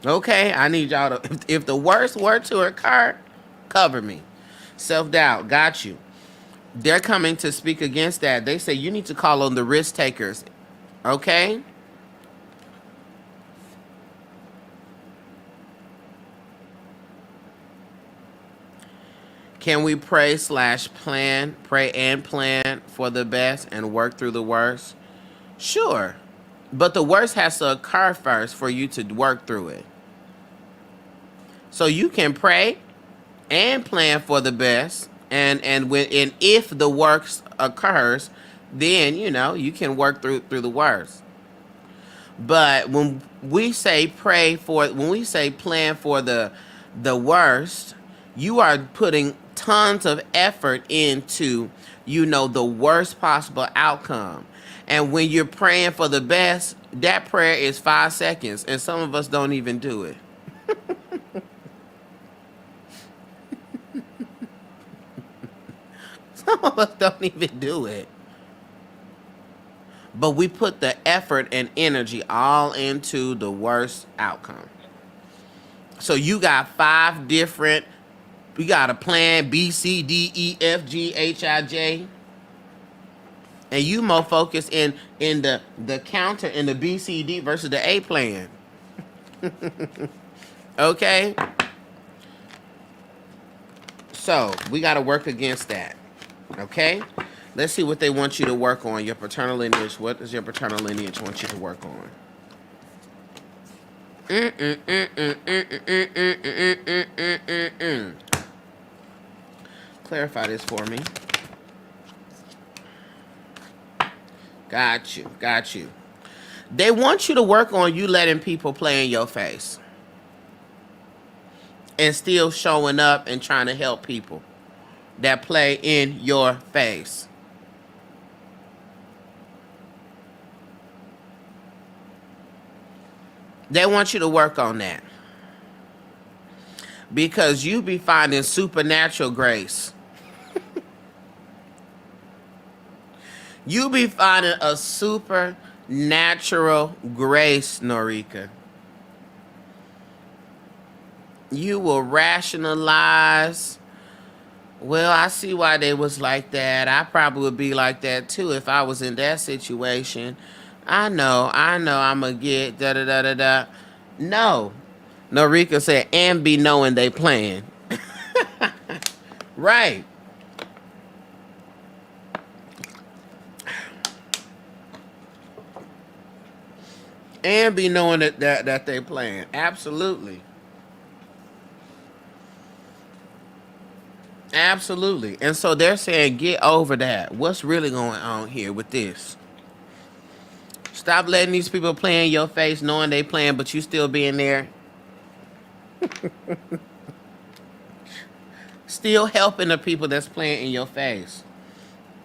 Okay? I need y'all to, if the worst were to occur, cover me. Self-doubt, got you. They're coming to speak against that. They say you need to call on the risk takers. Okay? Can we pray and plan for the best and work through the worst? Sure. But the worst has to occur first for you to work through it. So you can pray and plan for the best, and if the worst occurs, then you can work through the worst. But when we say plan for the worst, you are putting tons of effort into the worst possible outcome. And when you're praying for the best, that prayer is 5 seconds, and some of us don't even do it. Some of us don't even do it. But we put the effort and energy all into the worst outcome. So you got we got a plan B, C, D, E, F, G, H, I, J. And you more focused in the counter in the B, C, D versus the A plan. Okay? So we got to work against that. Okay? Let's see what they want you to work on. Your paternal lineage. What does your paternal lineage want you to work on? Clarify this for me. Got you. They want you to work on you letting people play in your face. And still showing up and trying to help people that play in your face. They want you to work on that. Because you be finding supernatural grace. You be finding a supernatural grace, Norika. You will rationalize. Well, I see why they was like that. I probably would be like that too if I was in that situation. I know I'm going to get da-da-da-da-da. No. Norika said, and be knowing they playing. Right. And be knowing that they playing. Absolutely. Absolutely. And so they're saying, get over that. What's really going on here with this? Stop letting these people play in your face, knowing they playing, but you still being there. Still helping the people that's playing in your face.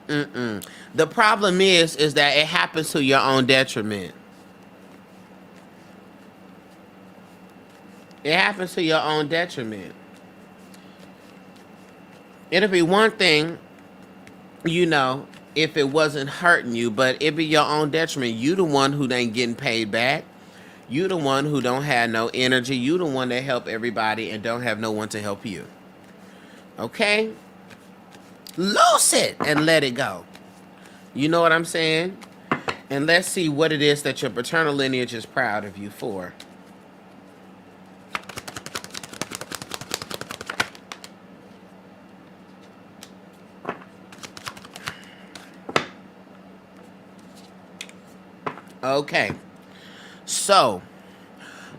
The problem is that it happens to your own detriment. It happens to your own detriment. It'll be one thing, if it wasn't hurting you, but it'd be your own detriment. You the one who ain't getting paid back. You the one who don't have no energy. You the one that help everybody and don't have no one to help you. Okay? Lose it and let it go. You know what I'm saying? And let's see what it is that your paternal lineage is proud of you for. Okay. So,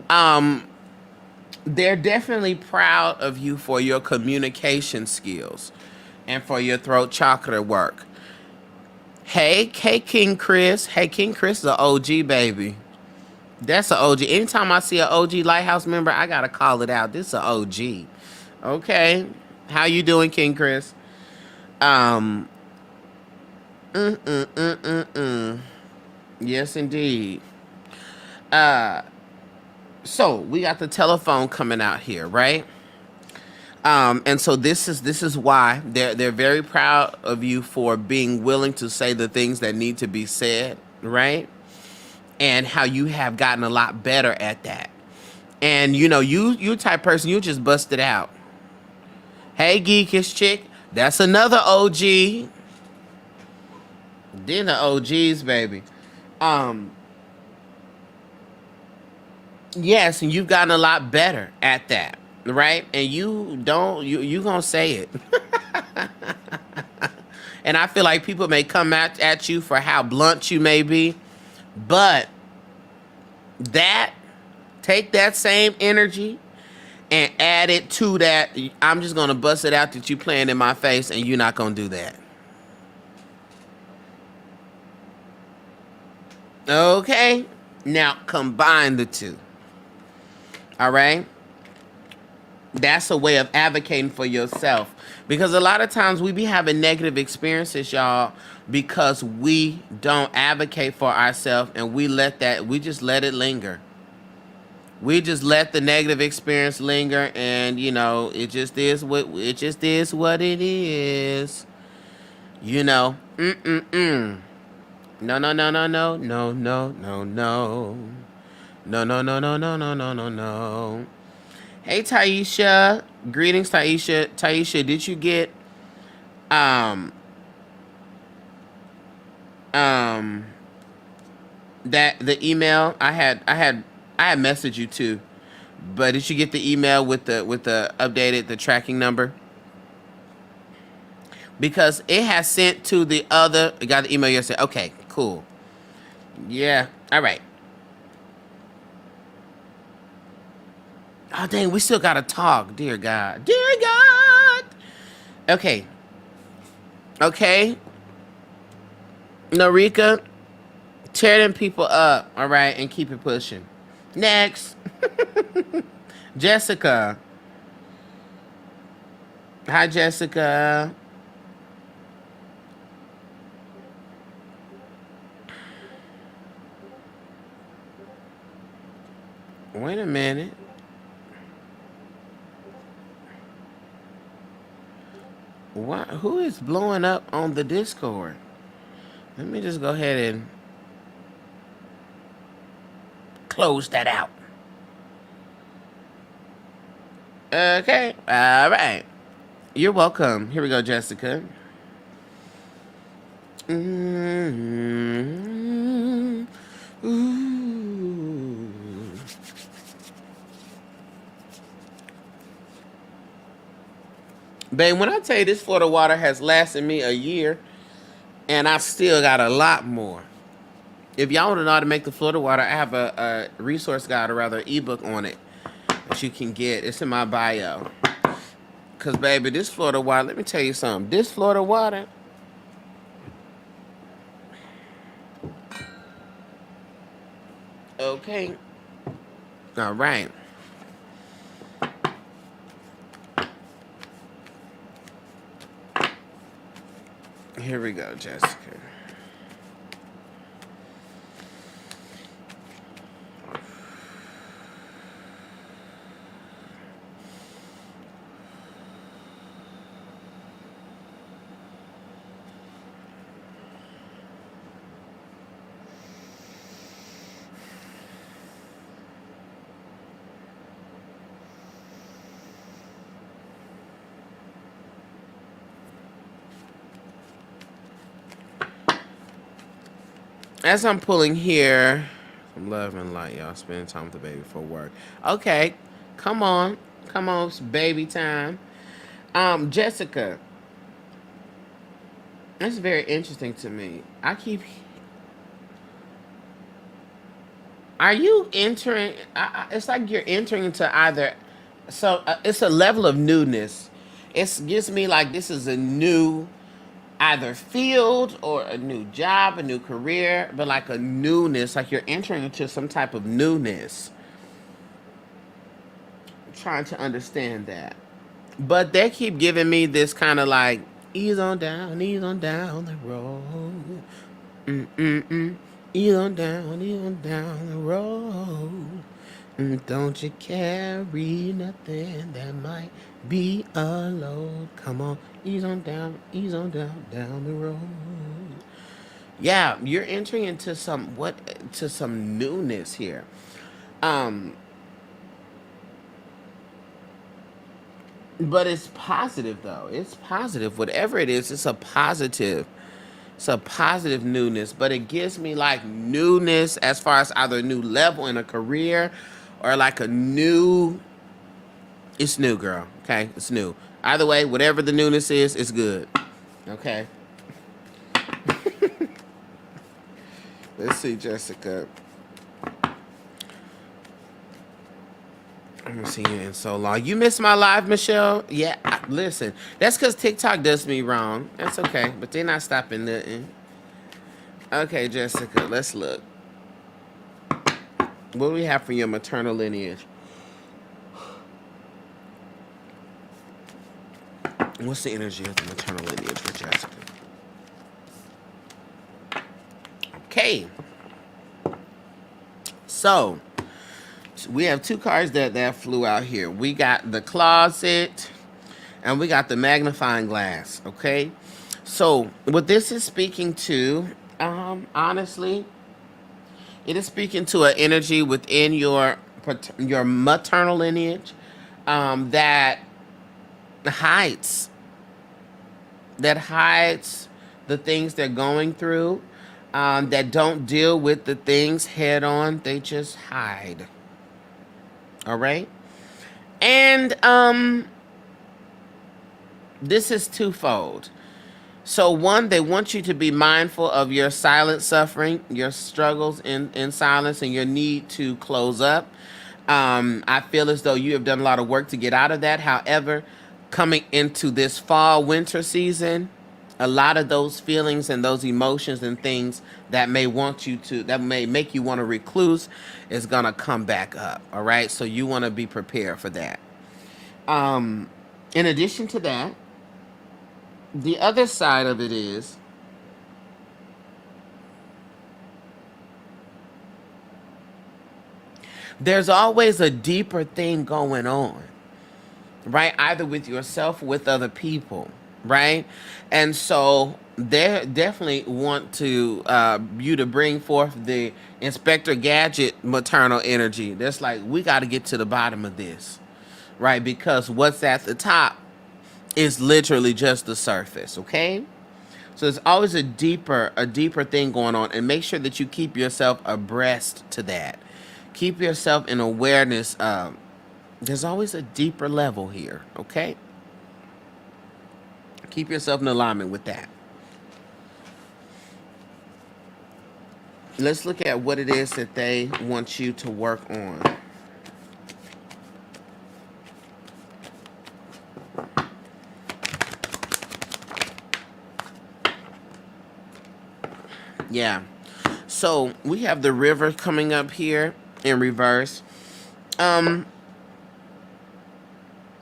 they're definitely proud of you for your communication skills and for your throat chakra work. Hey, King Chris. Hey, King Chris is an OG, baby. That's an OG. Anytime I see an OG Lighthouse member, I got to call it out. This is an OG. Okay. How you doing, King Chris? Yes, indeed. So we got the telephone coming out here, right? And so this is why they're very proud of you for being willing to say the things that need to be said, right? and how you have gotten a lot better at that. And you type person, you just bust it out. Hey, geekish chick, that's another OG. Then the OGs, baby. Um, yes, and you've gotten a lot better at that, right? And you gonna say it. And I feel like people may come at you for how blunt you may be, but that take that same energy and add it to that. I'm just gonna bust it out that you playing in my face, and you're not gonna do that. Okay, now combine the two. All right, that's a way of advocating for yourself, because a lot of times we be having negative experiences, y'all, because we don't advocate for ourselves, and we just let it linger. We just let the negative experience linger, and it just is what it is. Mm-mm-mm. No, no, no, no, no, no, no, no, no. No, no, no, no, no, no, no, no, no. Hey, Taisha. Greetings, Taisha. Taisha, did you get um um that the email I had messaged you too, but did you get the email with the updated the tracking number? Because it has sent to the other. I got the email yesterday. Okay, cool. Yeah. All right. Oh dang, we still gotta talk. Dear God. Dear God. Okay. Okay. Norika, tear them people up, all right, and keep it pushing. Next. Jessica. Hi, Jessica. Wait a minute. What? Who is blowing up on the Discord? Let me just go ahead and close that out. Okay. All right. You're welcome. Here we go, Jessica. Mm-hmm. Ooh. Babe, when I tell you this Florida water has lasted me a year, and I still got a lot more. If y'all want to know how to make the Florida water, I have a resource guide, or rather ebook on it that you can get. It's in my bio. Because, baby, this Florida water, let me tell you something. This Florida water, okay. All right. Here we go, Jessica. As I'm pulling here, some love and light, y'all. Spending time with the baby for work. Okay, come on. Come on, it's baby time. Jessica, that's very interesting to me. Are you entering? It's like you're entering into either. So it's a level of newness. It gives me like this is a new either field or a new job, a new career, but like a newness, like you're entering into some type of newness. I'm trying to understand that. But they keep giving me this kind of like, ease on down the road. Mm-mm-mm. Ease on down the road. Don't you carry nothing that might be a load. Come on, ease on down, down the road. Yeah, you're entering into some newness here. Um, but it's positive though. It's positive. Whatever it is, it's a positive. It's a positive newness, but it gives me like newness as far as either a new level in a career or like a new. It's new, girl. Okay, it's new. Either way, whatever the newness is, it's good. Okay. Let's see, Jessica. I haven't seen you in so long. You missed my live, Michelle? Yeah, listen. That's because TikTok does me wrong. That's okay, but they're not stopping nothing. Okay, Jessica, let's look. What do we have for your maternal lineage? What's the energy of the maternal lineage for Jessica? Okay. So, we have two cards that flew out here. We got the closet and we got the magnifying glass, okay? So, what this is speaking to, honestly, it is speaking to an energy within your maternal lineage that hides hides the things they're going through, that don't deal with the things head on. They just hide. All right. And this is twofold. So one, they want you to be mindful of your silent suffering, your struggles in silence, and your need to close up. I feel as though you have done a lot of work to get out of that. However, coming into this fall winter season, a lot of those feelings and those emotions and things that may make you want to recluse is gonna come back up. All right, so you want to be prepared for that. In addition to that, the other side of it is there's always a deeper thing going on, right? Either with yourself or with other people, right? And so they definitely want to you to bring forth the Inspector Gadget maternal energy. That's like, we got to get to the bottom of this, right? Because what's at the top is literally just the surface, okay? So there's always a deeper thing going on, and make sure that you keep yourself abreast to that. Keep yourself in awareness. There's always a deeper level here, okay? Keep yourself in alignment with that. Let's look at what it is that they want you to work on. Yeah. So we have the river coming up here in reverse. Um,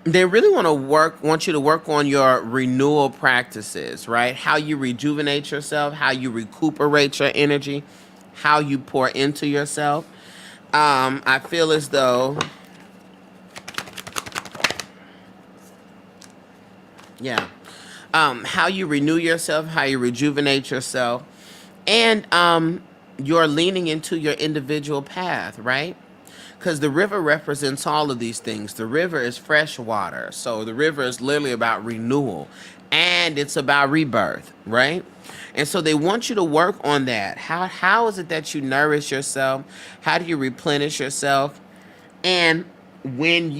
they really want you to work on your renewal practices, right? How you rejuvenate yourself, how you recuperate your energy, how you pour into yourself. I feel as though, yeah, how you renew yourself, how you rejuvenate yourself, and you're leaning into your individual path, right? Because the river represents all of these things. The river is fresh water, so the river is literally about renewal, and it's about rebirth, right? And so they want you to work on that. How is it that you nourish yourself? How do you replenish yourself? And when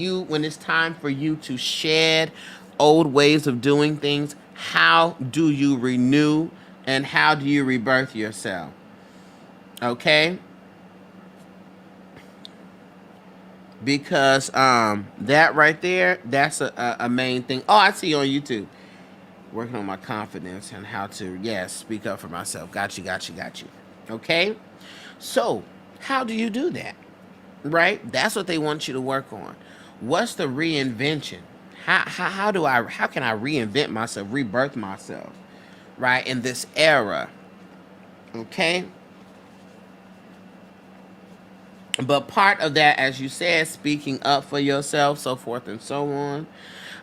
it's time for you to shed old ways of doing things, how do you renew and how do you rebirth yourself? Okay? Because that right there, that's a main thing. Oh, I see you on YouTube. Working on my confidence and how to, yes, speak up for myself. Got you, got you, got you. Okay? So, how do you do that? Right? That's what they want you to work on. What's the reinvention? How can I reinvent myself, rebirth myself, right, in this era? Okay? But part of that, as you said, speaking up for yourself, so forth and so on.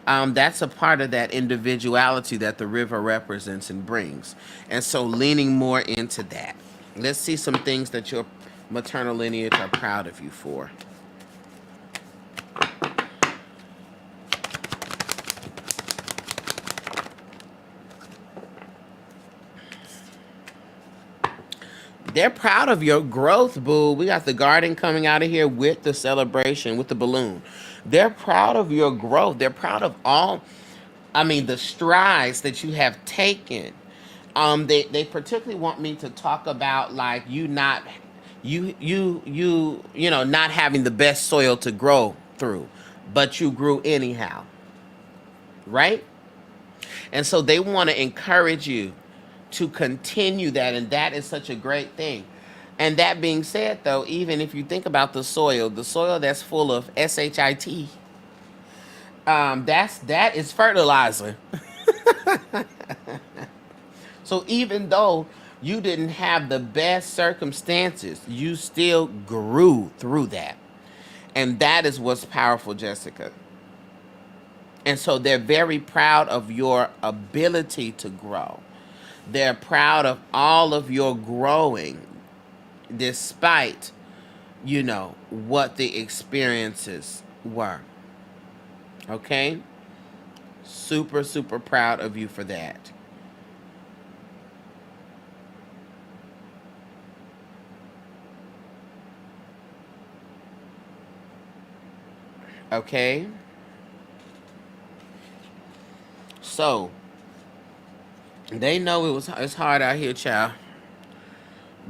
That's a part of that individuality that the river represents and brings. And so leaning more into that. Let's see some things that your maternal lineage are proud of you for. They're proud of your growth, boo. We got the garden coming out of here with the celebration, with the balloon. They're proud of your growth. They're proud of the strides that you have taken. They particularly want me to talk about like not having the best soil to grow through, but you grew anyhow, right? And so they want to encourage you to continue that, and that is such a great thing. And that being said, though, even if you think about the soil that's full of shit, that is fertilizer. So even though you didn't have the best circumstances, you still grew through that, and that is what's powerful, Jessica. And so they're very proud of your ability to grow. They're proud of all of your growing, despite, what the experiences were. Okay? Super, super proud of you for that. Okay? So, they know it's hard out here, child.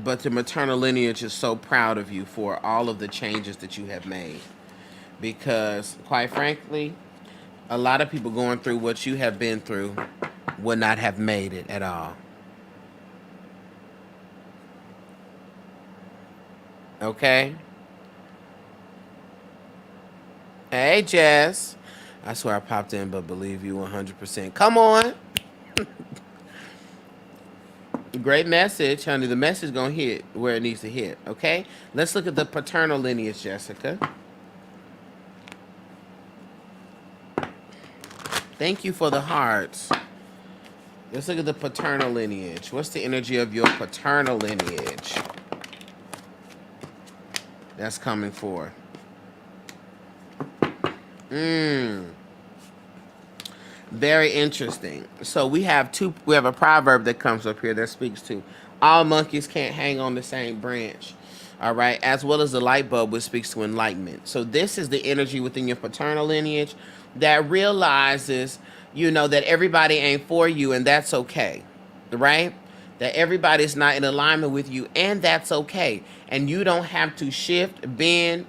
But the maternal lineage is so proud of you for all of the changes that you have made. Because, quite frankly, a lot of people going through what you have been through would not have made it at all. Okay? Hey, Jess. I swear I popped in, but believe you 100%. Come on. Great message, honey. The message gonna hit where it needs to hit, okay? Let's look at the paternal lineage, Jessica. Thank you for the hearts. Let's look at the paternal lineage. What's the energy of your paternal lineage that's coming forth? Very interesting. So we have a proverb that comes up here that speaks to all monkeys can't hang on the same branch. All right, as well as the light bulb, which speaks to enlightenment. So this is the energy within your paternal lineage that realizes, that everybody ain't for you, and that's okay, right? That everybody's not in alignment with you, and that's okay. And you don't have to shift, bend,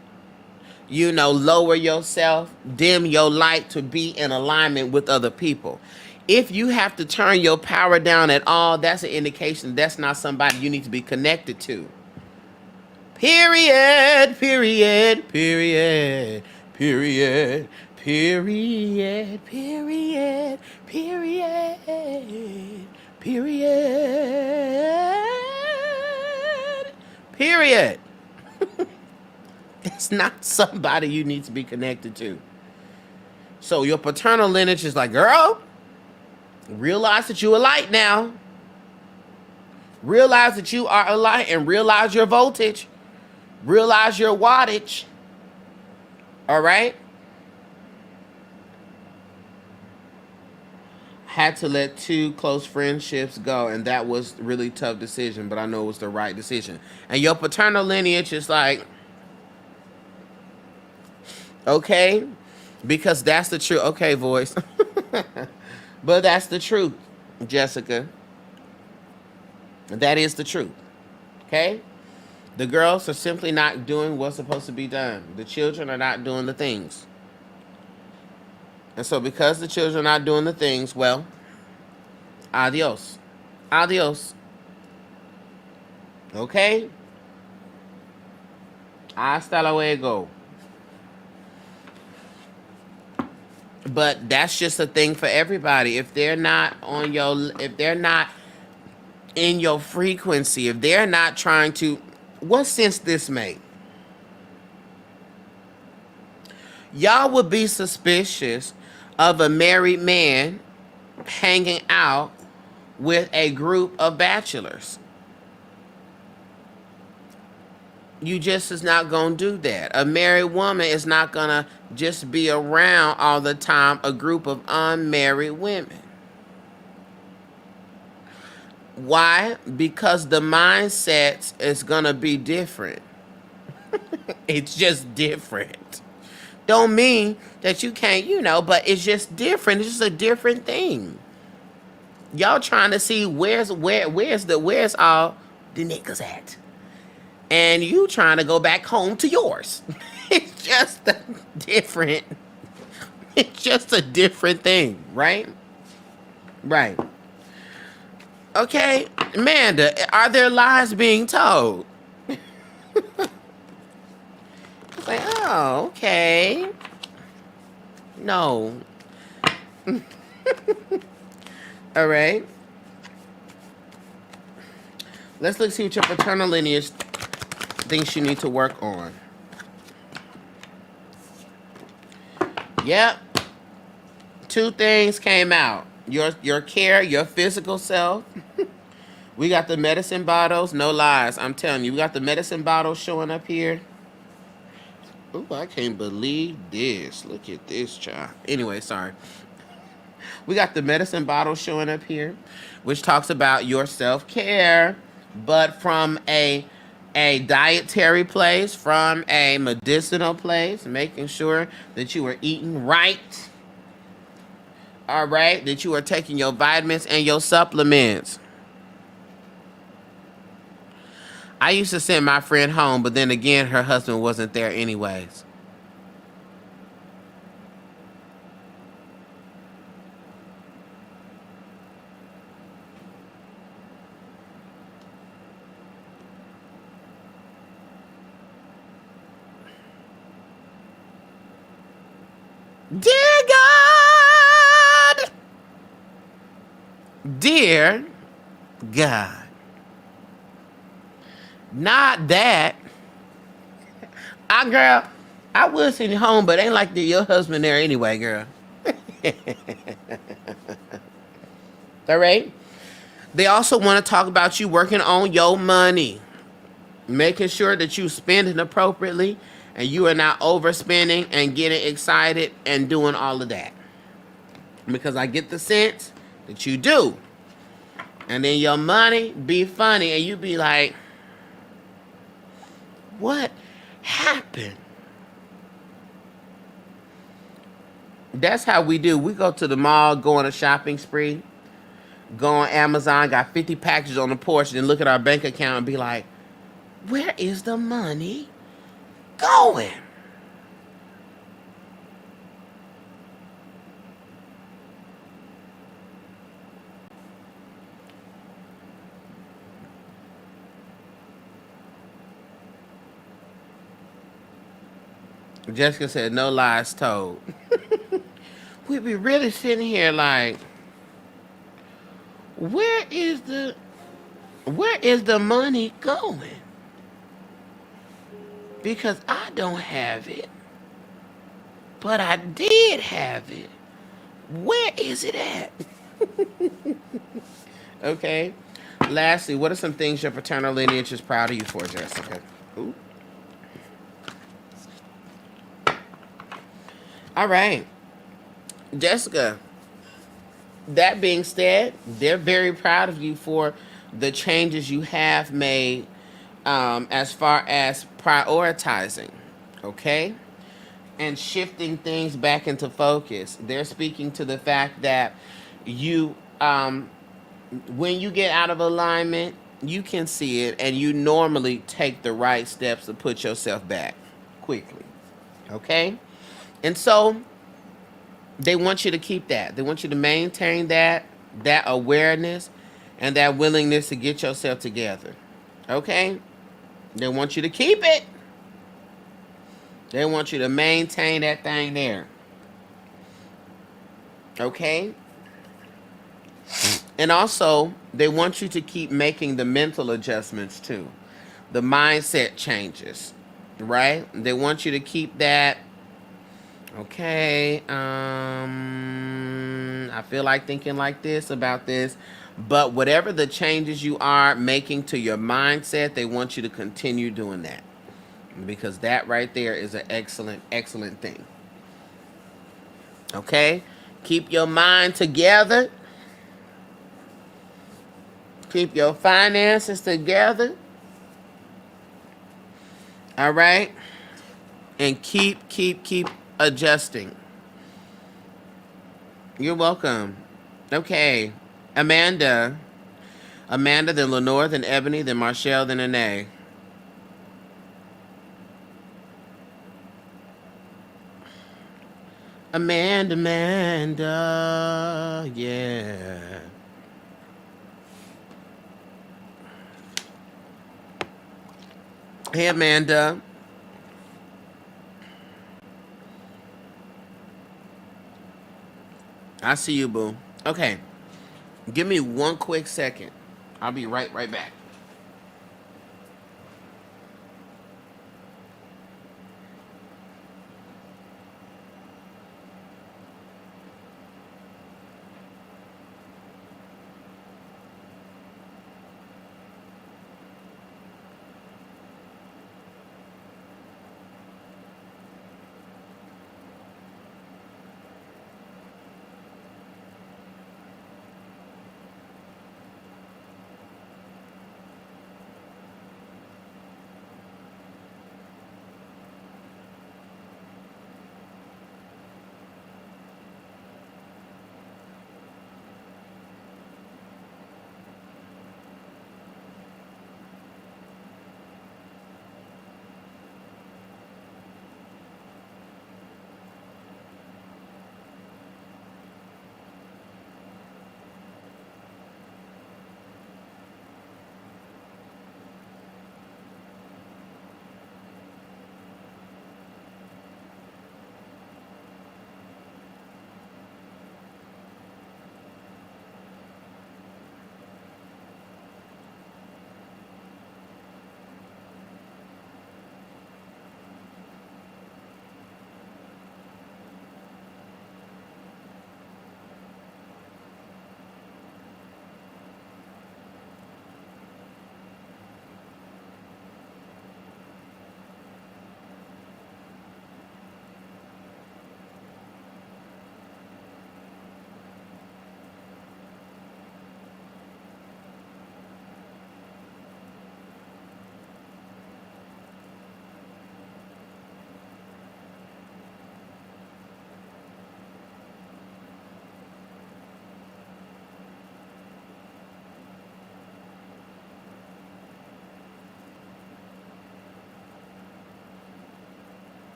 lower yourself, dim your light to be in alignment with other people. If you have to turn your power down at all, that's an indication that's not somebody you need to be connected to. Period, period, period, period, period, period, period, period, period. It's not somebody you need to be connected to. So your paternal lineage is like, girl, realize that you are light now. Realize that you are a light and realize your voltage. Realize your wattage. All right? Had to let 2 close friendships go, and that was a really tough decision, but I know it was the right decision. And your paternal lineage is like, okay, because that's the truth. Okay, voice. But that's the truth, Jessica. That is the truth. Okay? The girls are simply not doing what's supposed to be done. The children are not doing the things. And so because the children are not doing the things, well, adios. Adios. Okay? Hasta luego. But that's just a thing for everybody. If they're not in your frequency, if they're not trying to, what sense this make? Y'all would be suspicious of a married man hanging out with a group of bachelors. You just is not going to do that. A married woman is not going to just be around all the time a group of unmarried women. Why? Because the mindset is going to be different. It's just different. Don't mean that you can't, but it's just different. It's just a different thing. Y'all trying to see where's all the niggas at. And you trying to go back home to yours. It's just a different. It's just a different thing, right? Right. Okay, Amanda, are there lies being told? It's like, oh, okay. No. All right. Let's look see what your paternal lineage thinks you need to work on. Yep. Two things came out. Your care, your physical self. We got the medicine bottles, no lies. I'm telling you, we got the medicine bottles showing up here. Ooh, I can't believe this. Look at this, child. Anyway, sorry. We got the medicine bottle showing up here, which talks about your self-care, but from a dietary place, from a medicinal place, making sure that you are eating right. All right, that you are taking your vitamins and your supplements. I used to send my friend home, but then again, her husband wasn't there anyways. Dear God! Dear God. Not that. Girl, I would send you home, but ain't like your husband there anyway, girl. All right? They also want to talk about you working on your money. Making sure that you spend it appropriately and you are not overspending and getting excited and doing all of that. Because I get the sense that you do. And then your money be funny and you be like, what happened? That's how we do. We go to the mall, go on a shopping spree, go on Amazon, got 50 packages on the porch, and then look at our bank account and be like, where is the money going? Jessica said, no lies told. We be really sitting here like, where is the money going? Because I don't have it. But I did have it. Where is it at? Okay. Lastly, what are some things your paternal lineage is proud of you for, Jessica? Ooh. All right. Jessica, that being said, they're very proud of you for the changes you have made as far as prioritizing, okay? And shifting things back into focus. They're speaking to the fact that you, when you get out of alignment, you can see it and you normally take the right steps to put yourself back quickly, okay? And so they want you to keep that. They want you to maintain that awareness and that willingness to get yourself together. Okay? They want you to keep it. They want you to maintain that thing there. Okay? And also, they want you to keep making the mental adjustments too. The mindset changes, right? They want you to keep that Okay. I feel like thinking like this about this, but whatever the changes you are making to your mindset, they want you to continue doing that because that right there is an excellent, excellent thing. Okay. Keep your mind together. Keep your finances together. All right. And keep adjusting. You're welcome. Okay. Amanda. Amanda, then Lenore, then Ebony, then Marshall, then Anae. Amanda, yeah. Hey, Amanda. I see you, boo. Okay, give me one quick second. I'll be right back.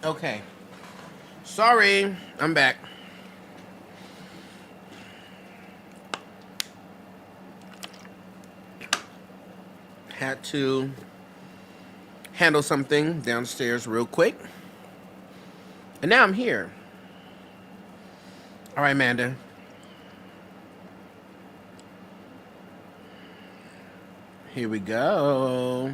Okay. Sorry, I'm back. Had to handle something downstairs real quick. And now I'm here. All right, Amanda. Here we go.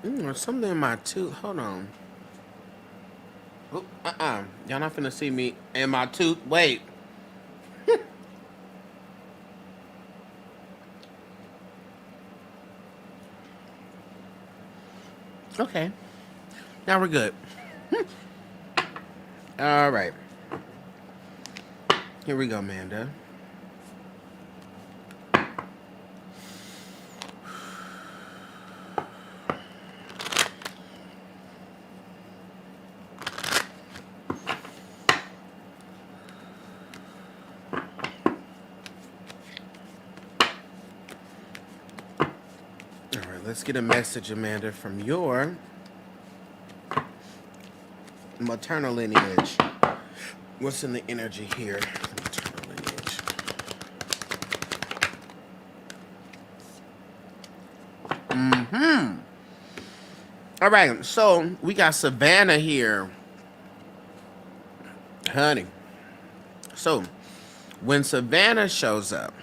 There's something in my tooth. Hold on. Oop, Y'all not finna see me in my tooth. Wait. Okay. Now we're good. All right. Here we go, Amanda. All right, let's get a message, Amanda, from your maternal lineage. What's in the energy here? Maternal lineage. All right, so we got Savannah here, honey. So when Savannah shows up,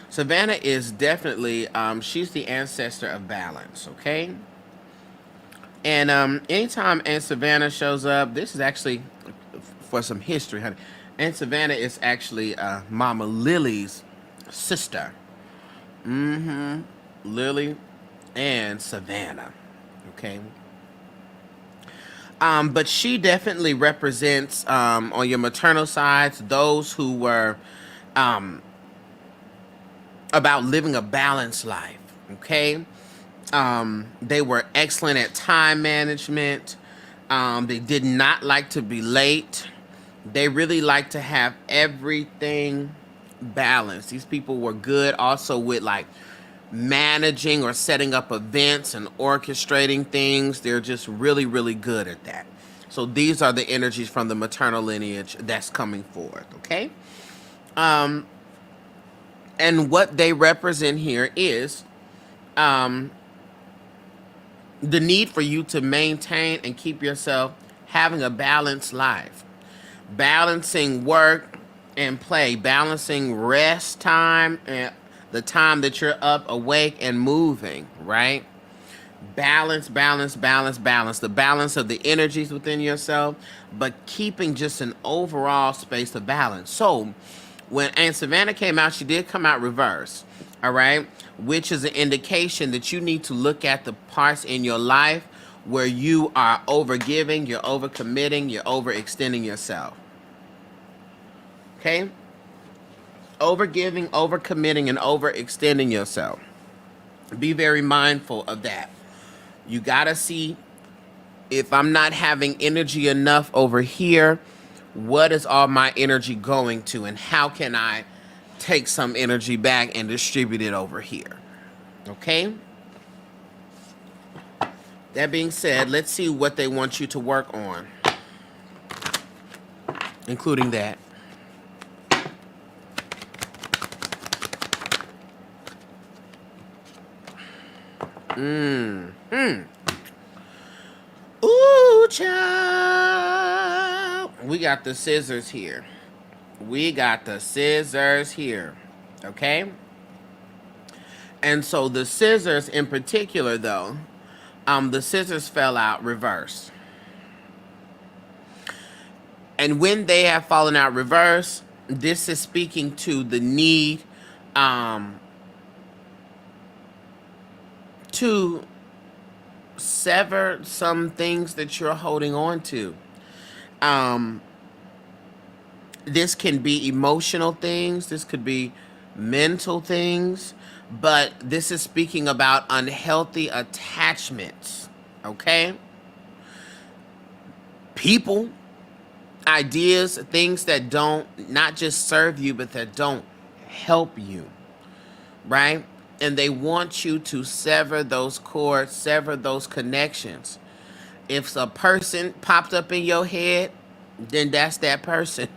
Savannah is definitely she's the ancestor of balance. Okay, and anytime Aunt Savannah shows up, this is actually for some history, honey. Aunt Savannah is actually Mama Lily's sister. Lily and Savannah. Okay. But she definitely represents on your maternal sides those who were about living a balanced life. Okay. They were excellent at time management. They did not like to be late. They really like to have everything balanced. These people were good also with like managing or setting up events and orchestrating things. They're just really, really good at that. So these are the energies from the maternal lineage that's coming forth, okay? And what they represent here is the need for you to maintain and keep yourself having a balanced life. Balancing work and play, balancing rest time and the time that you're up, awake, and moving, right? Balance, balance, balance, balance. The balance of the energies within yourself, but keeping just an overall space of balance. So when Aunt Savannah came out, she did come out reverse, all right? Which is an indication that you need to look at the parts in your life where you are overgiving, you're overcommitting, you're overextending yourself. Okay? Overgiving, overcommitting, and overextending yourself. Be very mindful of that. You gotta see if I'm not having energy enough over here, what is all my energy going to, and how can I take some energy back and distribute it over here? Okay? That being said, let's see what they want you to work on, including that. Ooh, child. We got the scissors here. We got the scissors here. Okay? And so the scissors in particular, though, the scissors fell out reverse. And when they have fallen out reverse, this is speaking to the need to sever some things that you're holding on to. This can be emotional things, this could be mental things, but this is speaking about unhealthy attachments, okay? People, ideas, things that don't not just serve you, but that don't help you, right? And they want you to sever those cords, sever those connections. If a person popped up in your head, then that's that person.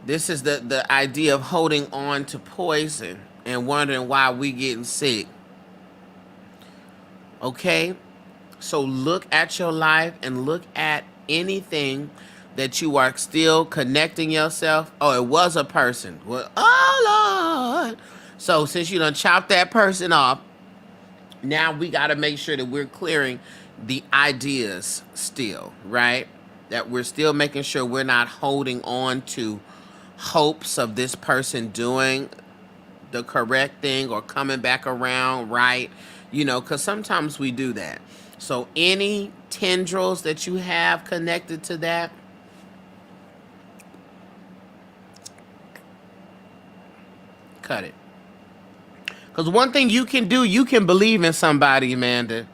This is the idea of holding on to poison and wondering why we getting sick. Okay? So look at your life and look at anything that you are still connecting yourself. Oh, it was a person. Well, oh Lord. So since you done chopped that person off, now we got to make sure that we're clearing the ideas still, right? That we're still making sure we're not holding on to hopes of this person doing the correct thing or coming back around, right? You know, because sometimes we do that. So any tendrils that you have connected to that, cut it. Because one thing you can do, you can believe in somebody, Amanda.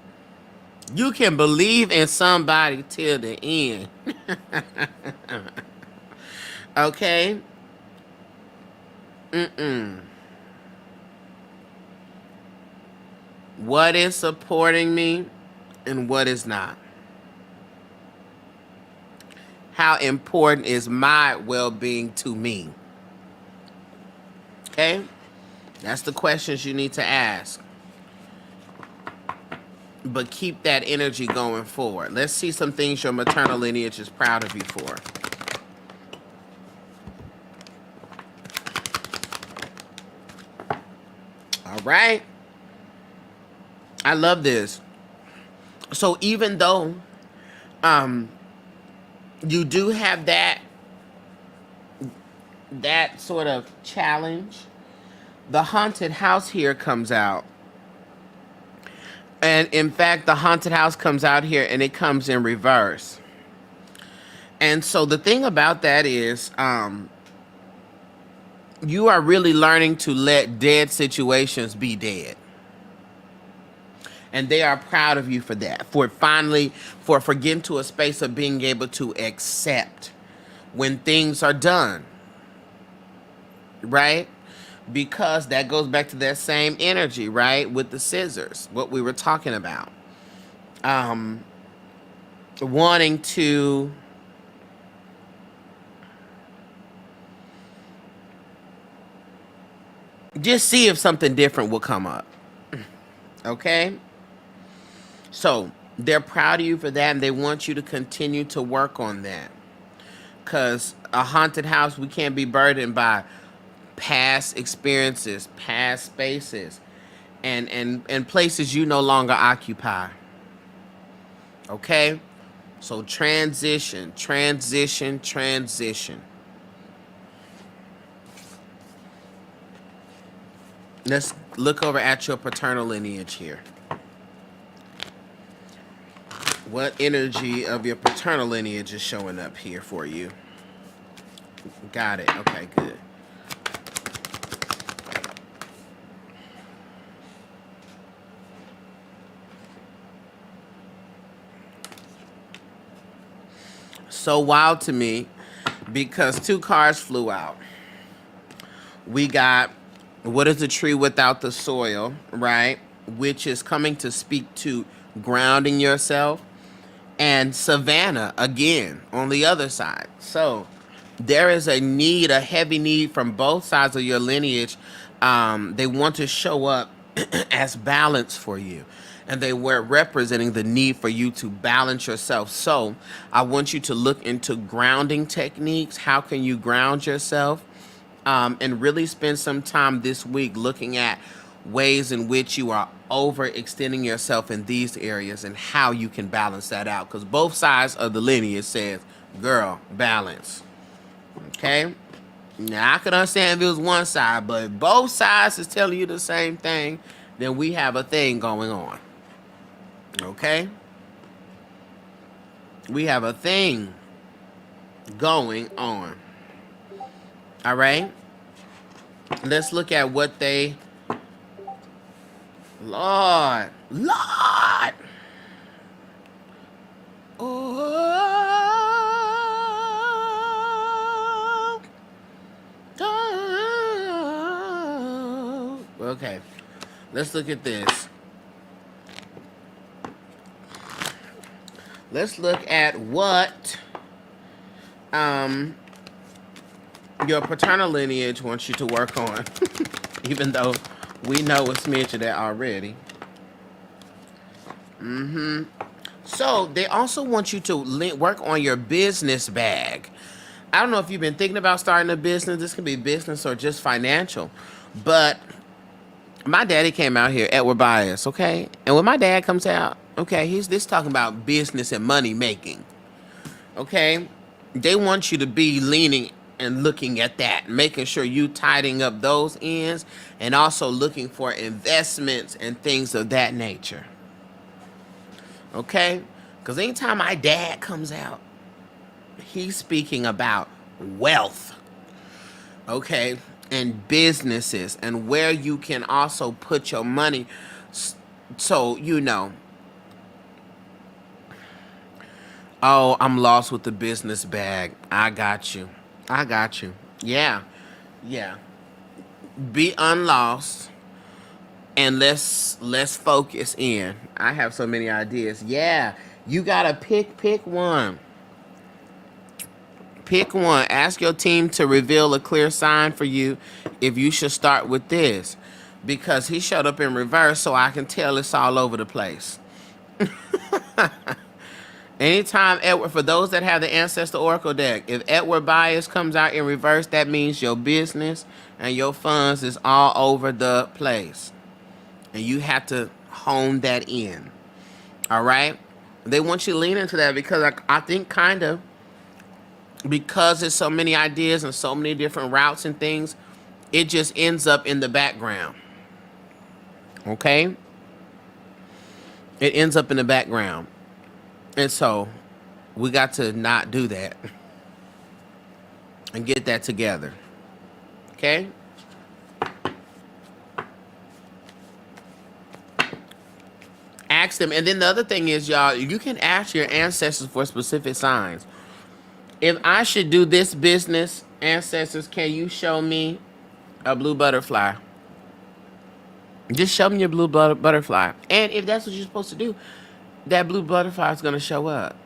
You can believe in somebody till the end. Okay? What is supporting me and what is not? How important is my well-being to me? Okay? That's the questions you need to ask. But keep that energy going forward. Let's see some things your maternal lineage is proud of you for. All right. I love this. So even though you do have that sort of challenge, the haunted house here comes out. And in fact, the haunted house comes out here and it comes in reverse. And so the thing about that is, you are really learning to let dead situations be dead. And they are proud of you for that, for getting to a space of being able to accept when things are done, right? Because that goes back to that same energy, right? With the scissors, what we were talking about. Wanting to just see if something different will come up. Okay? So they're proud of you for that, and they want you to continue to work on that. Because a haunted house, we can't be burdened by past experiences, past spaces, and places you no longer occupy. Okay? So transition, transition, transition. Let's look over at your paternal lineage here. What energy of your paternal lineage is showing up here for you? Got it. Okay, good. So wild to me because two cards flew out. We got what is a tree without the soil, right? Which is coming to speak to grounding yourself. And Savannah, again, on the other side. So there is a need, a heavy need from both sides of your lineage. They want to show up as balance for you. And they were representing the need for you to balance yourself. So I want you to look into grounding techniques. How can you ground yourself? And really spend some time this week looking at ways in which you are overextending yourself in these areas and how you can balance that out. Because both sides of the lineage says, girl, balance. Okay? Now, I could understand if it was one side, but if both sides is telling you the same thing, then we have a thing going on. Okay? We have a thing going on. All right? Let's look at what they... Lord. Lord! Oh. Okay, let's look at this. Let's look at what your paternal lineage wants you to work on. Even though we know it's mentioned that already. So they also want you to work on your business bag. I don't know if you've been thinking about starting a business. This can be business or just financial. But my daddy came out here, Edward Bias, okay? And when my dad comes out, okay, he's this talking about business and money making, okay? They want you to be leaning and looking at that, making sure you tidying up those ends and also looking for investments and things of that nature, okay? Because anytime my dad comes out, he's speaking about wealth, okay, and businesses and where you can also put your money. So, you know, oh, I'm lost with the business bag. I got you. I got you. Yeah. Yeah. Be unlost and let's focus in. I have so many ideas. Yeah. You gotta pick one. Pick one. Ask your team to reveal a clear sign for you if you should start with this. Because he showed up in reverse, so I can tell it's all over the place. Anytime Edward, for those that have the Ancestor Oracle deck, if Edward Bias comes out in reverse, that means your business and your funds is all over the place. And you have to hone that in. All right? They want you to lean into that because I think kind of, because there's so many ideas and so many different routes and things, it just ends up in the background. Okay? It ends up in the background. And so we got to not do that and get that together. Okay? Ask them. And then the other thing is, y'all, you can ask your ancestors for specific signs. If I should do this business, ancestors, can you show me a blue butterfly? Just show me your blue butterfly. And if that's what you're supposed to do, that blue butterfly is going to show up.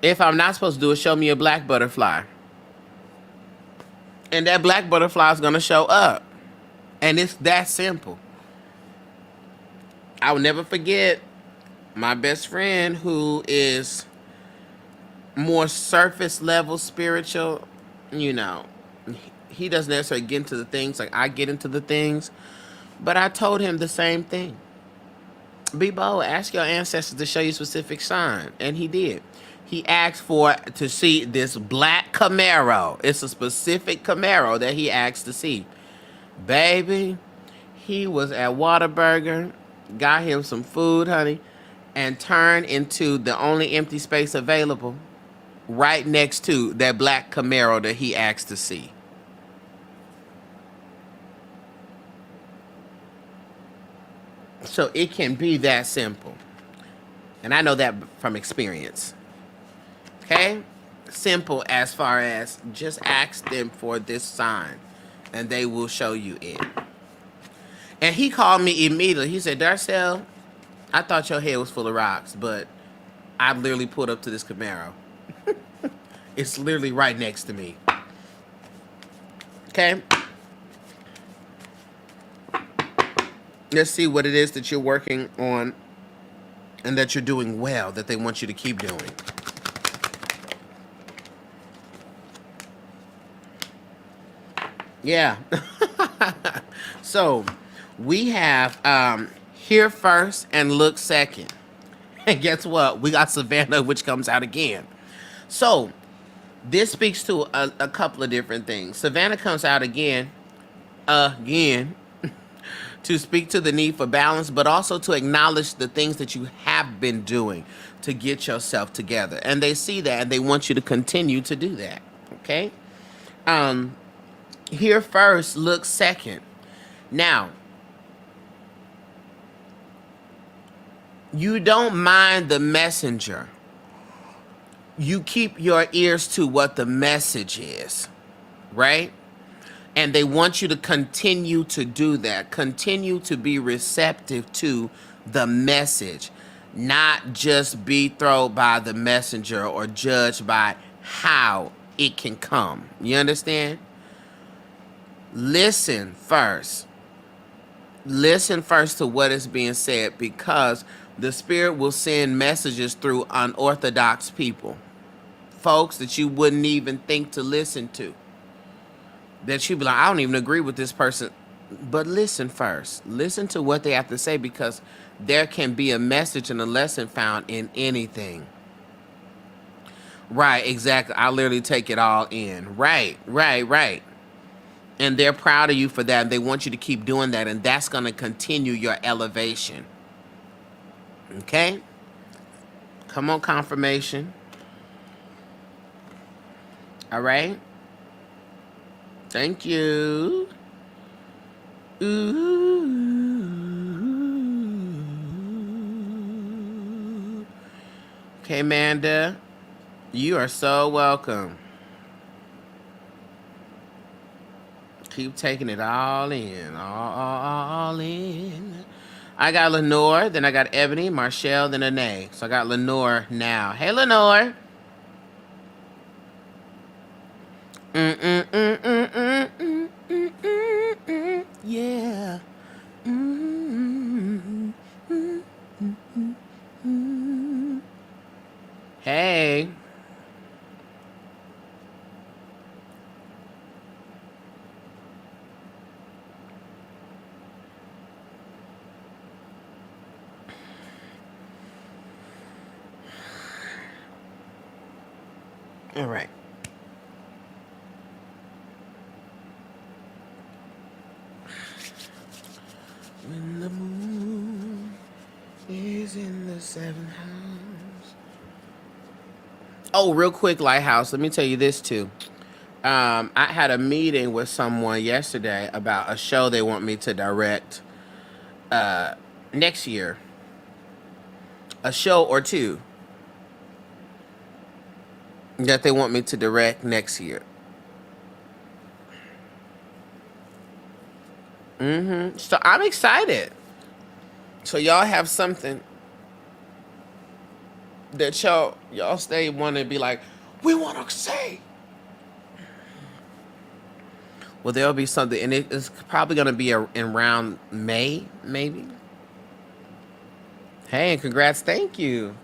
If I'm not supposed to do it, show me a black butterfly. And that black butterfly is going to show up. And it's that simple. I will never forget my best friend who is more surface level spiritual. You know, he doesn't necessarily get into the things like I get into the things. But I told him the same thing. Be bold. Ask your ancestors to show you a specific sign. And he did. He asked to see this black Camaro. It's a specific Camaro that he asked to see. Baby, he was at Whataburger, got him some food, honey, and turned into the only empty space available right next to that black Camaro that he asked to see. So it can be that simple. And I know that from experience. Okay? Simple as far as just ask them for this sign and they will show you it. And he called me immediately. He said, Darcel, I thought your head was full of rocks, but I literally pulled up to this Camaro. It's literally right next to me. Okay? Let's see what it is that you're working on and that you're doing well, that they want you to keep doing. Yeah. So we have hear first and look second. And guess what? We got Savannah, which comes out again. So this speaks to a couple of different things. Savannah comes out again, to speak to the need for balance, but also to acknowledge the things that you have been doing to get yourself together. And they see that and they want you to continue to do that. Okay? Hear first, look second. Now, you don't mind the messenger. You keep your ears to what the message is, right? And they want you to continue to do that. Continue to be receptive to the message, not just be thrown by the messenger or judged by how it can come. You understand? Listen first. Listen first to what is being said, because the Spirit will send messages through unorthodox people, folks that you wouldn't even think to listen to. That you be like, I don't even agree with this person. But listen first. Listen to what they have to say, because there can be a message and a lesson found in anything. Right, exactly. I literally take it all in. Right. And they're proud of you for that. And they want you to keep doing that. And that's going to continue your elevation. Okay? Come on, confirmation. All right? Thank you. Ooh. Okay, Amanda. You are so welcome. Keep taking it all in. All in. I got Lenore, then I got Ebony, Marshall, then Anae. So I got Lenore now. Hey, Lenore. Yeah. Hey. All right. When the moon is in the seventh house. Oh, real quick, Lighthouse. Let me tell you this too. I had a meeting with someone yesterday about a show they want me to direct next year. A show or two that they want me to direct next year. So I'm excited. So y'all have something that y'all stay want to be like, we want to say. Well, there'll be something, and it's probably going to be in around May, maybe. Hey, and congrats. Thank you.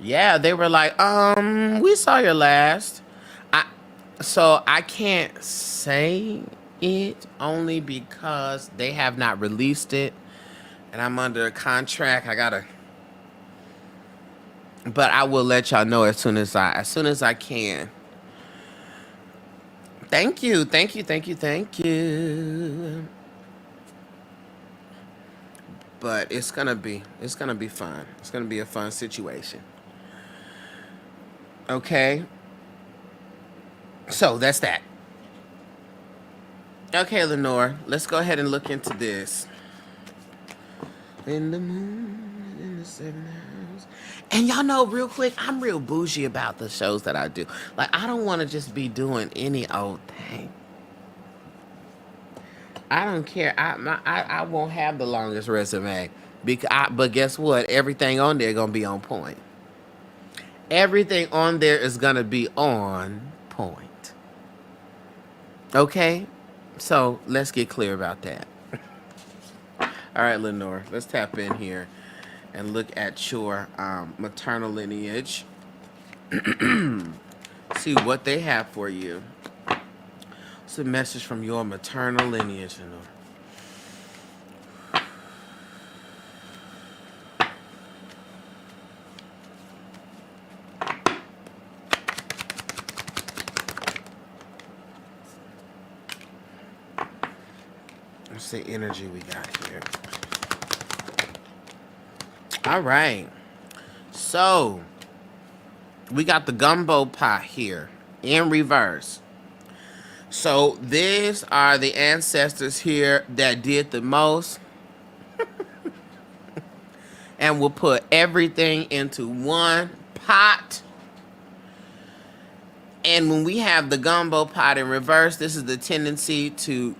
Yeah, they were like, we saw your last. So I can't say it only because they have not released it, and I'm under a contract. But I will let y'all know as soon as I can. Thank you. But it's gonna be fun. It's gonna be a fun situation. Okay. So that's that. Okay, Lenore, let's go ahead and look into this. In the moon, in the seventh house. And y'all know, real quick, I'm real bougie about the shows that I do. Like, I don't want to just be doing any old thing. I don't care. I won't have the longest resume. But guess what? Everything on there gonna be on point. Everything on there is gonna be on point. Okay? So let's get clear about that. All right, Lenore, let's tap in here and look at your maternal lineage. See what they have for you. It's a message from your maternal lineage, Lenore. What's the energy we got here? All right. So, we got the gumbo pot here in reverse. So, these are the ancestors here that did the most. And will put everything into one pot. And when we have the gumbo pot in reverse, this is the tendency to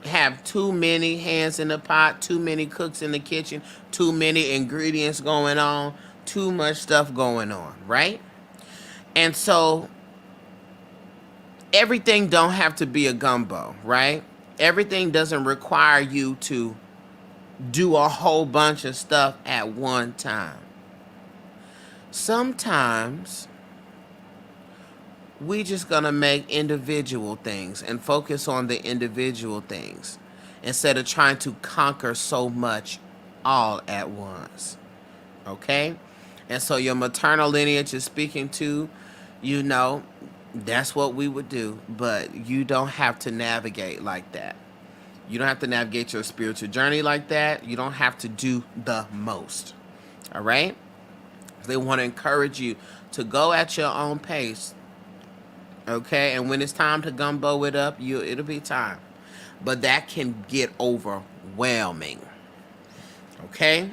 have too many hands in the pot, too many cooks in the kitchen, too many ingredients going on, too much stuff going on, right? And so everything don't have to be a gumbo, right? Everything doesn't require you to do a whole bunch of stuff at one time. Sometimes we just gonna make individual things and focus on the individual things instead of trying to conquer so much all at once. Okay? And so your maternal lineage is speaking to, you know, that's what we would do, but you don't have to navigate like that. You don't have to navigate your spiritual journey like that. You don't have to do the most. All right? They want to encourage you to go at your own pace. Okay? And when it's time to gumbo it up, it'll be time. But that can get overwhelming. Okay?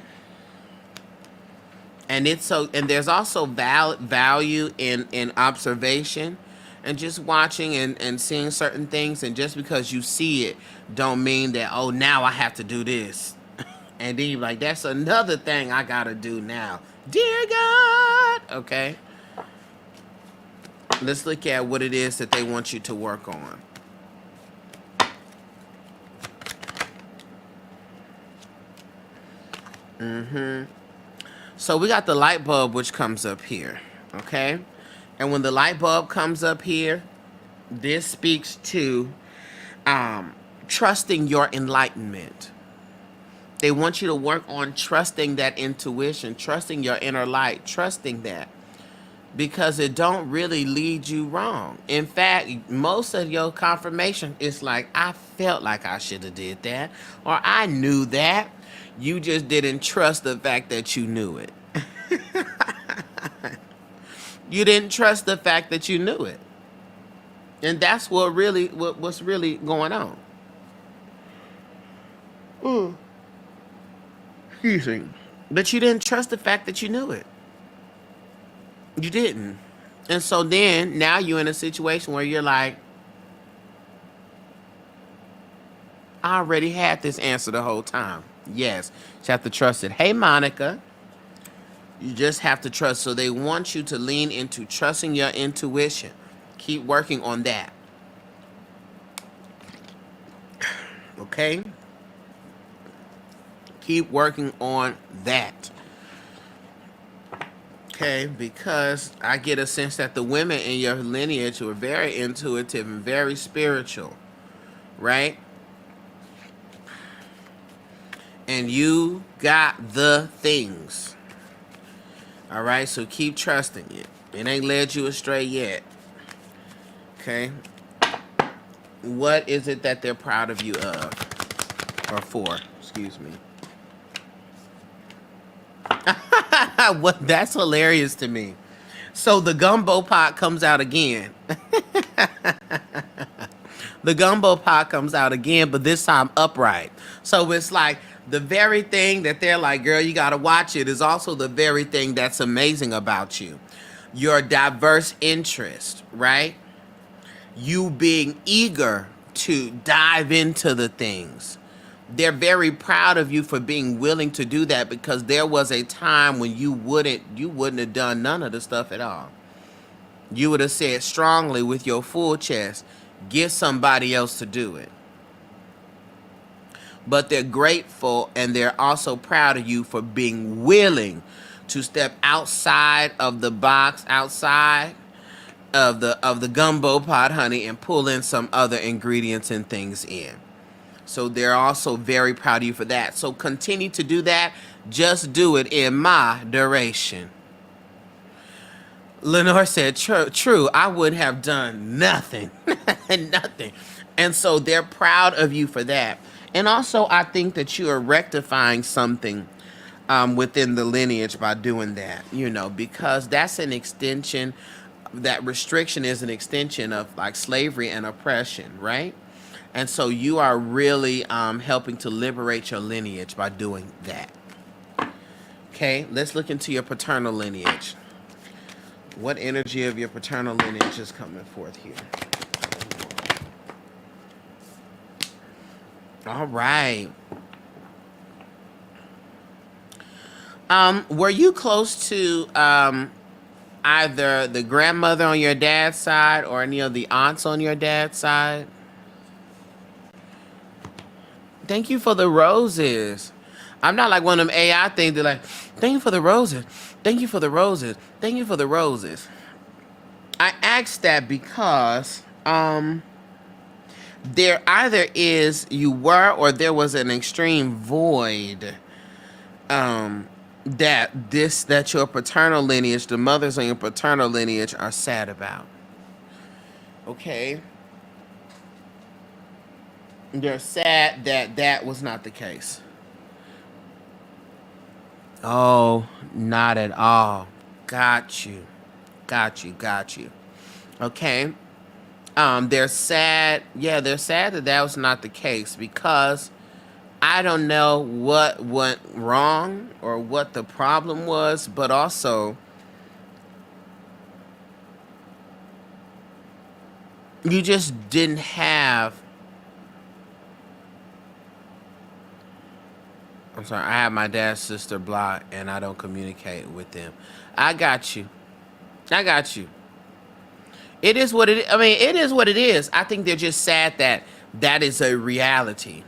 And there's also value in observation and just watching and seeing certain things. And just because you see it don't mean that, oh, now I have to do this. And then you're like, that's another thing I gotta do now. Dear God. Okay. Let's look at what it is that they want you to work on. So we got the light bulb, which comes up here, okay? And when the light bulb comes up here, this speaks to trusting your enlightenment. They want you to work on trusting that intuition, trusting your inner light, trusting that. Because it don't really lead you wrong. In fact, most of your confirmation is like, I felt like I should have did that, or I knew that. You just didn't trust the fact that you knew it. You didn't trust the fact that you knew it. And that's what's really going on. Excuse me. But you didn't trust the fact that you knew it. You didn't. And so then now you're in a situation where you're like, I already had this answer the whole time. Yes, you have to trust it. Hey, Monica, you just have to trust. So they want you to lean into trusting your intuition. Keep working on that. Okay? Keep working on that. Okay, because I get a sense that the women in your lineage were very intuitive and very spiritual, right? And you got the things. All right, so keep trusting it. It ain't led you astray yet. Okay? What is it that they're proud of you of? Or for, excuse me. What? That's hilarious to me. So the gumbo pot comes out again. The gumbo pot comes out again, but this time upright. So it's like the very thing that they're like, girl, you got to watch it, is also the very thing that's amazing about you. Your diverse interest, right? You being eager to dive into the things. They're very proud of you for being willing to do that, because there was a time when you wouldn't have done none of the stuff at all. You would have said strongly with your full chest, get somebody else to do it. But they're grateful, and they're also proud of you for being willing to step outside of the box, outside of the gumbo pot, honey, and pull in some other ingredients and things in. So they're also very proud of you for that. So continue to do that. Just do it in moderation. Lenore said, true, I would have done nothing. Nothing. And so they're proud of you for that. And also, I think that you are rectifying something within the lineage by doing that, because that's an extension. That restriction is an extension of like slavery and oppression, right? And so you are really helping to liberate your lineage by doing that. Okay, let's look into your paternal lineage. What energy of your paternal lineage is coming forth here? All right. Were you close to either the grandmother on your dad's side or any of the aunts on your dad's side? Thank you for the roses. I'm not like one of them AI things. They're like, thank you for the roses. Thank you for the roses. Thank you for the roses. I asked that because there either is you were or there was an extreme void that your paternal lineage, the mothers on your paternal lineage are sad about. Okay? They're sad that that was not the case. Oh, not at all. Got you. Got you. Got you. Okay. They're sad. Yeah, they're sad that that was not the case because I don't know what went wrong or what the problem was, but also you just didn't have. I'm sorry, I have my dad's sister blocked and I don't communicate with them. I got you. I got you. It is what it is. I mean, it is what it is. I think they're just sad that that is a reality.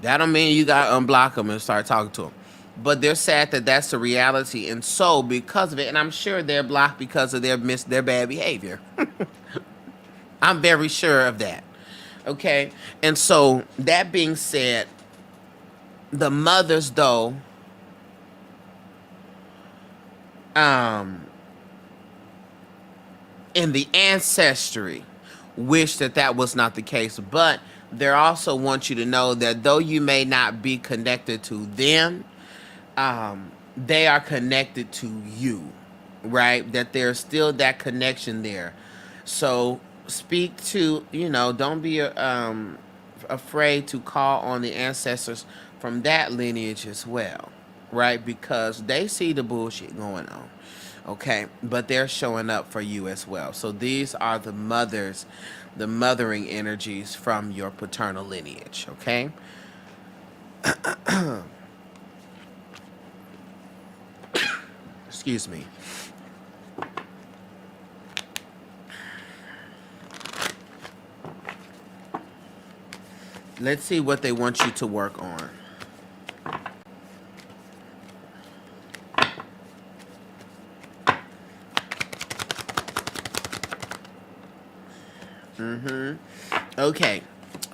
That don't mean you got to unblock them and start talking to them. But they're sad that that's the reality. And so because of it, and I'm sure they're blocked because of their bad behavior. I'm very sure of that. Okay? And so that being said, the mothers though, in the ancestry wish that that was not the case, but they also want you to know that though you may not be connected to them, they are connected to you, right? That there's still that connection there. So speak to, don't be afraid to call on the ancestors from that lineage as well, right? Because they see the bullshit going on. Okay, but they're showing up for you as well. So these are the mothers, the mothering energies from your paternal lineage, okay? Excuse me. Let's see what they want you to work on. Okay,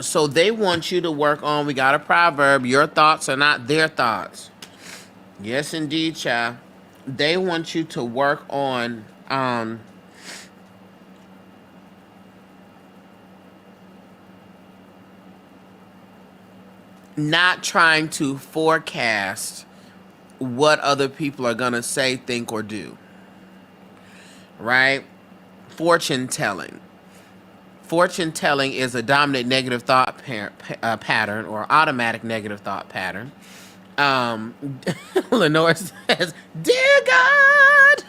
so they want you to work on, we got a proverb, your thoughts are not their thoughts. Yes, indeed, child. They want you to work on not trying to forecast what other people are going to say, think, or do. Right? Fortune telling. Fortune telling is a dominant negative thought pattern or automatic negative thought pattern. Lenore says, "Dear God,"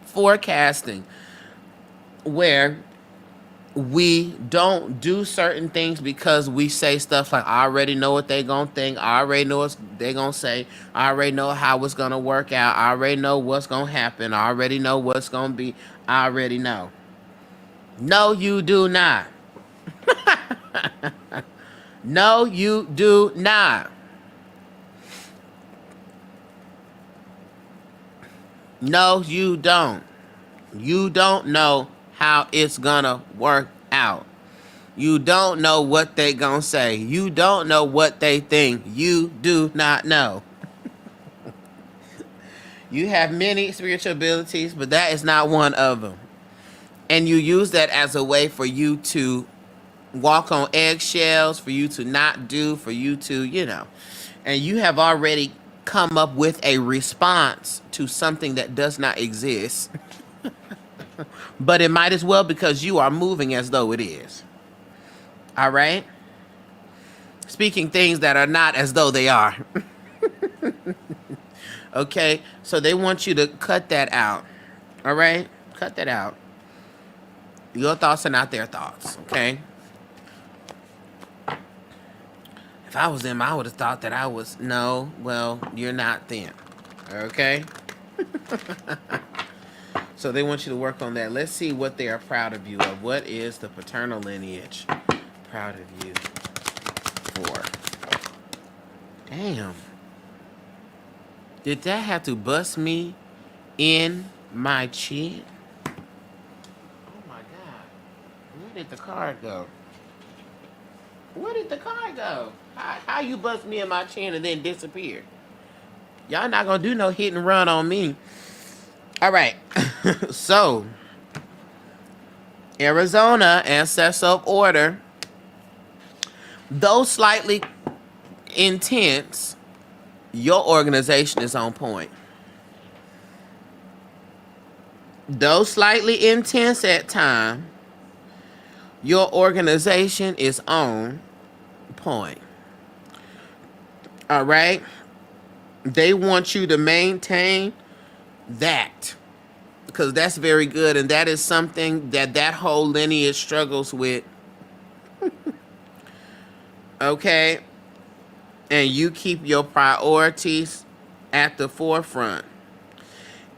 forecasting, where we don't do certain things because we say stuff like, I already know what they gonna think, I already know what they gonna say, I already know how it's gonna work out, I already know what's gonna happen, I already know what's gonna be, I already know. No, you do not. No, you do not. No, you don't. You don't know how it's gonna work out. You don't know what they gonna say. You don't know what they think. You do not know. You have many spiritual abilities, but that is not one of them. And you use that as a way for you to walk on eggshells, for you to not do, for you to, and you have already come up with a response to something that does not exist. But it might as well because you are moving as though it is. All right? Speaking things that are not as though they are. Okay? So they want you to cut that out. All right? Cut that out. Your thoughts are not their thoughts. Okay? If I was them, I would have thought that I was. No, well, you're not them. Okay? So they want you to work on that. Let's see what they are proud of you of. What is the paternal lineage proud of you for? Damn. Did that have to bust me in my chin? Oh my God. Where did the card go? Where did the card go? How you bust me in my chin and then disappear? Y'all not gonna do no hit and run on me. All right. So, Arizona, ancestor of order. Though slightly intense, your organization is on point. Though slightly intense at time, your organization is on point. All right? They want you to maintain that because that's very good, and that is something that whole lineage struggles with. Okay? And you keep your priorities at the forefront.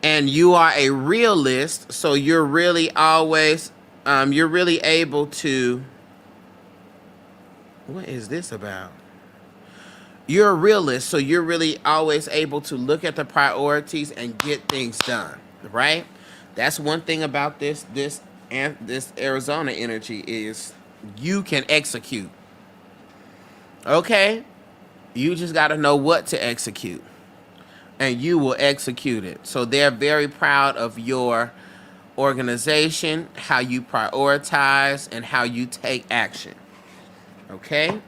And you are a realist, so you're really always, you're really able to, what is this about? You're a realist, so you're really always able to look at the priorities and get things done, right? That's one thing about this Arizona energy is you can execute. Okay? You just got to know what to execute. And you will execute it. So they're very proud of your organization, how you prioritize, and how you take action. Okay?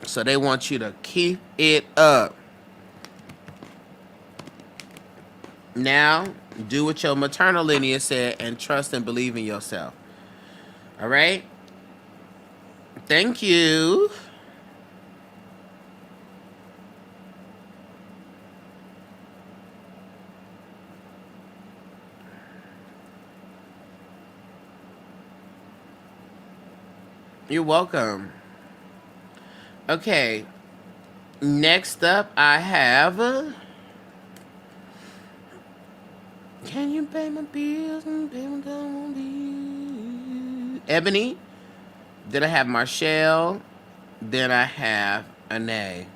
So they want you to keep it up. Now, do what your maternal lineage said and trust and believe in yourself. All right? Thank you. You're welcome. Okay. Next up, I have... can you pay my bills and pay my bills? Ebony. Then I have Marshall. Then I have Anae.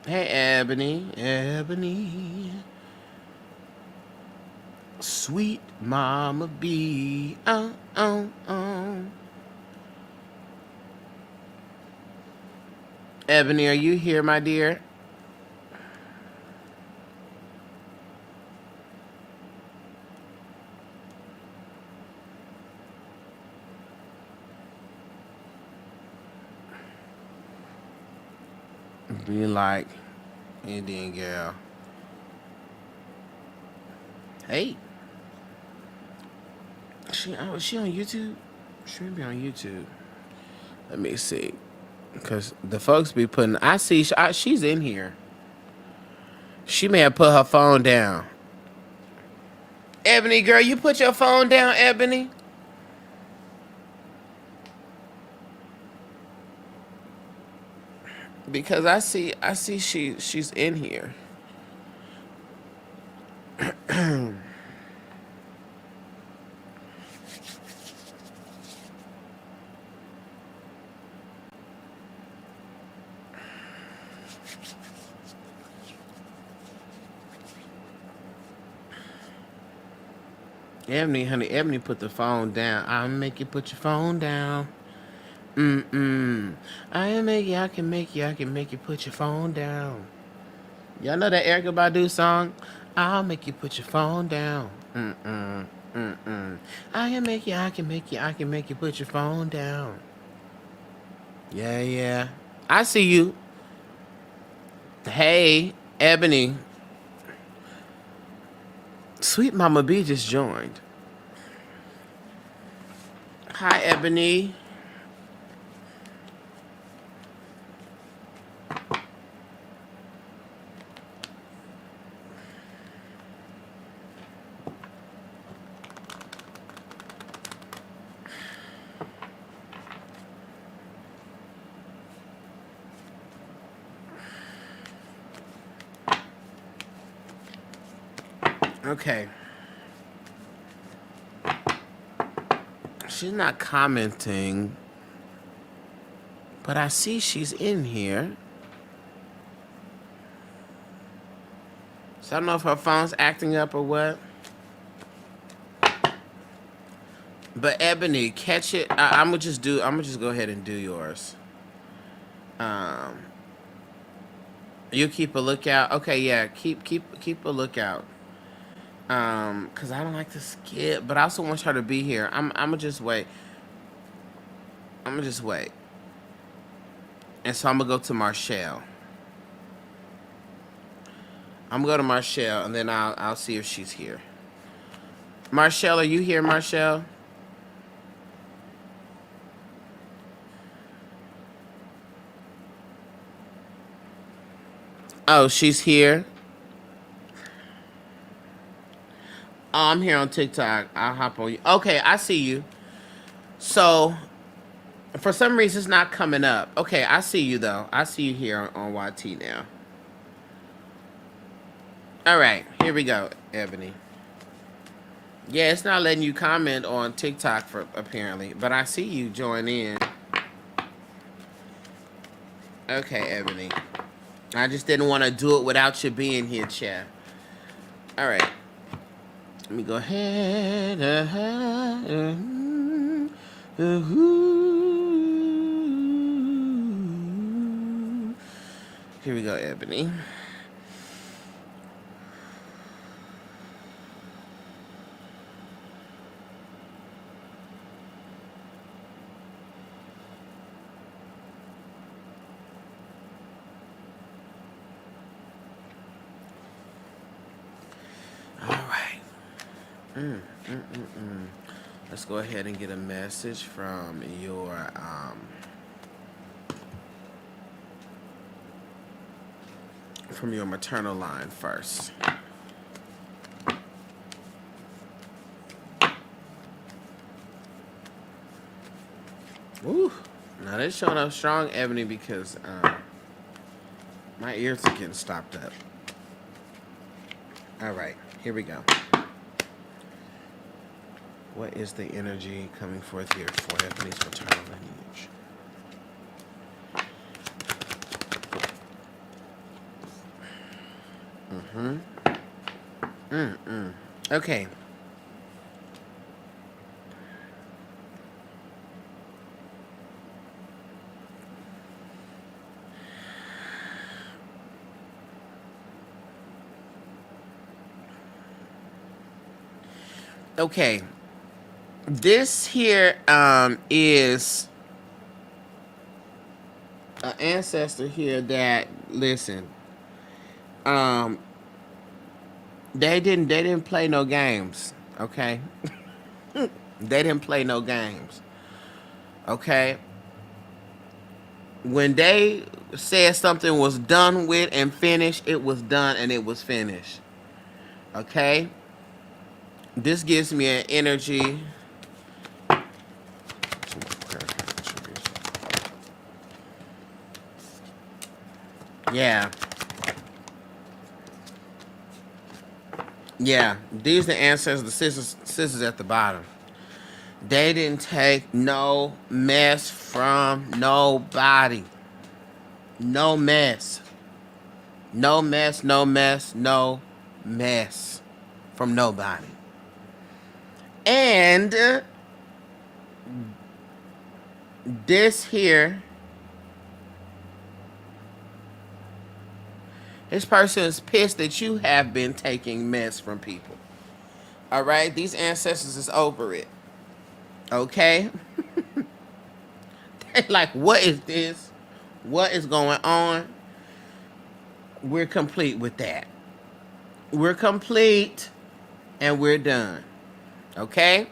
Hey, Ebony. Ebony. Sweet Mama B. Ebony, are you here, my dear? Be like Indian girl. Hey. Is she on YouTube? She may be on YouTube. Let me see. Because the folks be putting... I see she's in here. She may have put her phone down. Ebony, girl, you put your phone down, Ebony? Because I see she's in here. Ebony, honey, Ebony put the phone down. I'll make you put your phone down. I can make you put your phone down. Y'all know that Erykah Badu song? I'll make you put your phone down. I can make you put your phone down. Yeah. I see you. Hey, Ebony. Sweet Mama B just joined. Hi, Ebony. Okay. She's not commenting, but I see she's in here. So I don't know if her phone's acting up or what. But Ebony, catch it. I'm gonna just go ahead and do yours. Um, you keep a lookout. Okay, yeah, keep a lookout. Cause I don't like to skip, but I also want her to be here. I'm gonna just wait. I'm gonna just wait. And so I'm gonna go to Marshall. I'm gonna go to Marshall, and then I'll see if she's here. Marshall, are you here, Marshall? Oh, she's here. Oh, I'm here on TikTok. I'll hop on you. Okay, I see you. So, for some reason, it's not coming up. Okay, I see you, though. I see you here on YT now. All right, here we go, Ebony. Yeah, it's not letting you comment on TikTok, apparently. But I see you join in. Okay, Ebony. I just didn't want to do it without you being here, chat. All right. Let me go ahead. Here we go, Ebony. All right. Let's go ahead and get a message from your maternal line first. Ooh, now they're showing up strong, Ebony, because my ears are getting stopped up. All right, here we go. What is the energy coming forth here for Ebony's maternal lineage? Okay. Okay. This here is an ancestor here that, listen, they didn't play no games, okay? They didn't play no games. Okay? When they said something was done with and finished, it was done and it was finished. Okay? This gives me an energy. Yeah. Yeah. These are the ancestors, the sisters at the bottom. They didn't take no mess from nobody. No mess. No mess, no mess, no mess from nobody. And this here, this person is pissed that you have been taking mess from people. All right? These ancestors is over it. Okay? They're like, what is this? What is going on? We're complete with that. We're complete and we're done. Okay?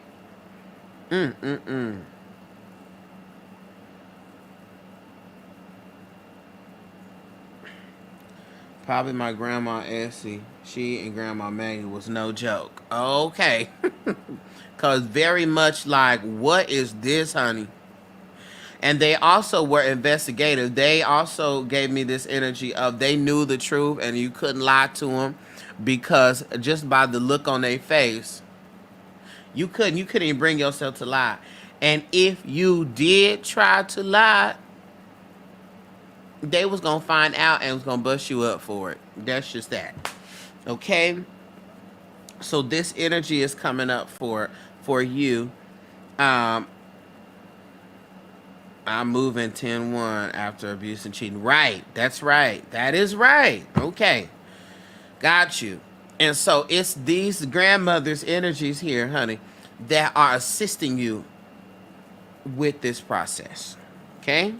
Probably my grandma Essie. She and Grandma Maggie was no joke. Okay. Because very much like, what is this, honey? And they also were investigative. They also gave me this energy of they knew the truth and you couldn't lie to them, because just by the look on their face, you couldn't even bring yourself to lie. And if you did try to lie, they was gonna find out and was gonna bust you up for it. That's just that. Okay? So this energy is coming up for you. Um, I'm moving 10-1 after abuse and cheating. Right. That's right. That is right. Okay. Got you. And so it's these grandmother's energies here, honey, that are assisting you with this process. Okay?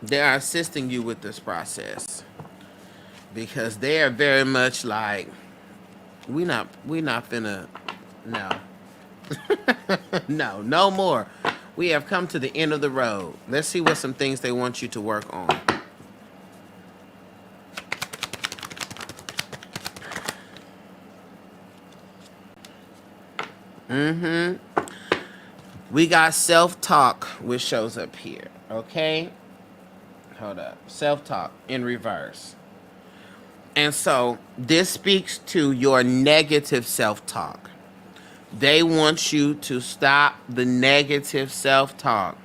They are assisting you with this process. Because they are very much like, we not finna, no. No more. We have come to the end of the road. Let's see what some things they want you to work on. We got self-talk, which shows up here. Okay? Hold up. Self-talk in reverse. And so this speaks to your negative self-talk. They want you to stop the negative self-talk.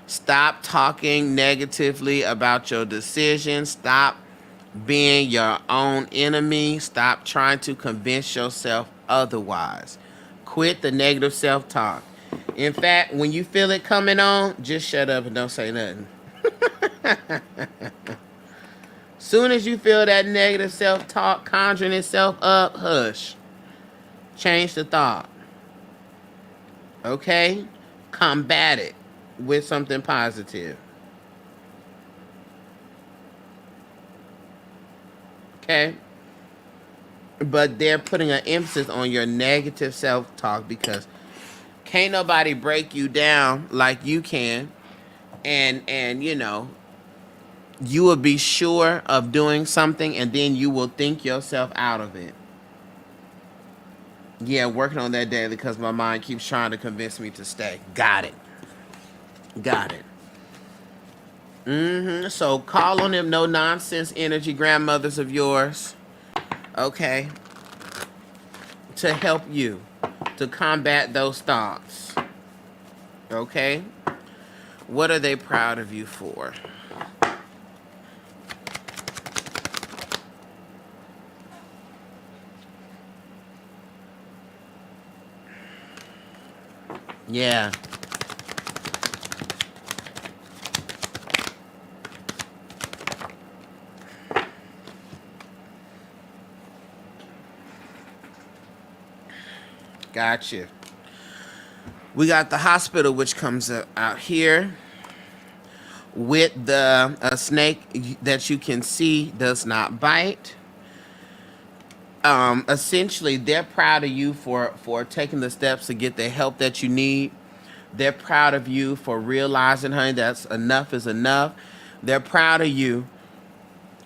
Stop talking negatively about your decisions. Stop being your own enemy. Stop trying to convince yourself otherwise. Quit the negative self-talk. In fact, when you feel it coming on, just shut up and don't say nothing. Soon as you feel that negative self-talk conjuring itself up, hush. Change the thought. Okay? Combat it with something positive. Okay? But they're putting an emphasis on your negative self-talk because can't nobody break you down like you can. And you know, you will be sure of doing something and then you will think yourself out of it. Yeah, working on that daily because my mind keeps trying to convince me to stay. Got it. Got it. So call on them no nonsense energy grandmothers of yours. Okay. To help you to combat those thoughts. Okay. What are they proud of you for? Yeah. Gotcha. We got the hospital, which comes out here with the snake that you can see does not bite. Essentially, they're proud of you for taking the steps to get the help that you need. They're proud of you for realizing, honey, that's enough is enough. They're proud of you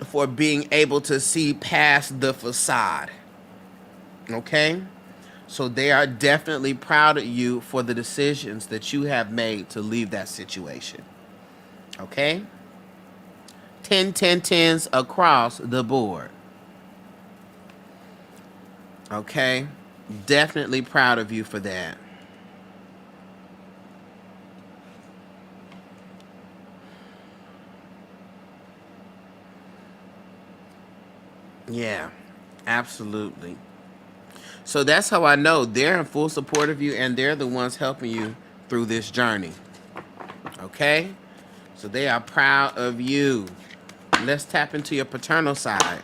for being able to see past the facade. Okay? So they are definitely proud of you for the decisions that you have made to leave that situation. Okay? 10, 10, 10s across the board. Okay? Definitely proud of you for that. Yeah, absolutely. So that's how I know they're in full support of you and they're the ones helping you through this journey. Okay? So they are proud of you. Let's tap into your paternal side.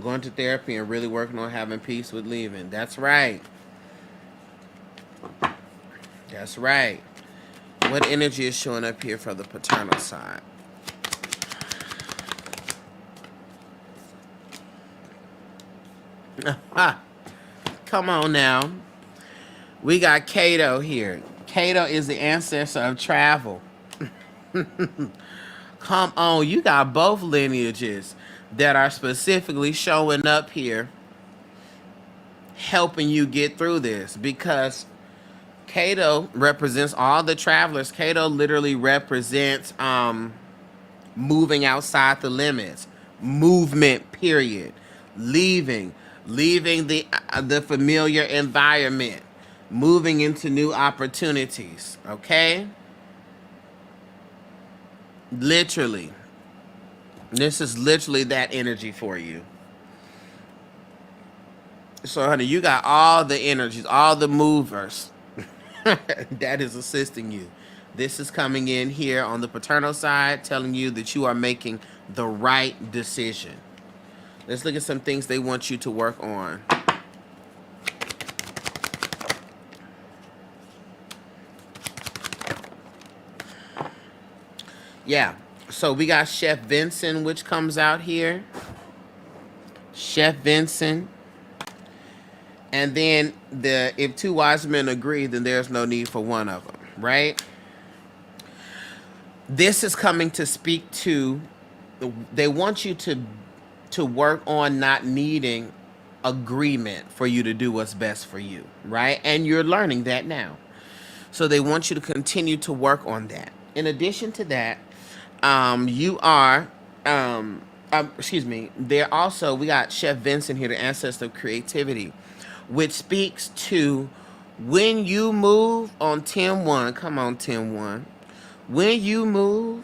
Going to therapy and really working on having peace with leaving. That's right. That's right. What energy is showing up here for the paternal side? Come on now. We got Cato here. Cato is the ancestor of travel. Come on, you got both lineages that are specifically showing up here helping you get through this, because Cato represents all the travelers. Cato literally represents moving outside the limits, movement, period, leaving, leaving the familiar environment, moving into new opportunities. Okay, literally, this is literally that energy for you. So, honey, you got all the energies, all the movers that is assisting you. This is coming in here on the paternal side, telling you that you are making the right decision. Let's look at some things they want you to work on. Yeah. So we got Chef Vincent, which comes out here. Chef Vincent. And then if two wise men agree, then there's no need for one of them, right? This is coming to speak to, they want you to work on not needing agreement for you to do what's best for you, right? And you're learning that now. So they want you to continue to work on that. In addition to that, you are, excuse me, there also, we got Chef Vincent here, the ancestor of creativity, which speaks to when you move on 10-1, come on 10-1, when you move,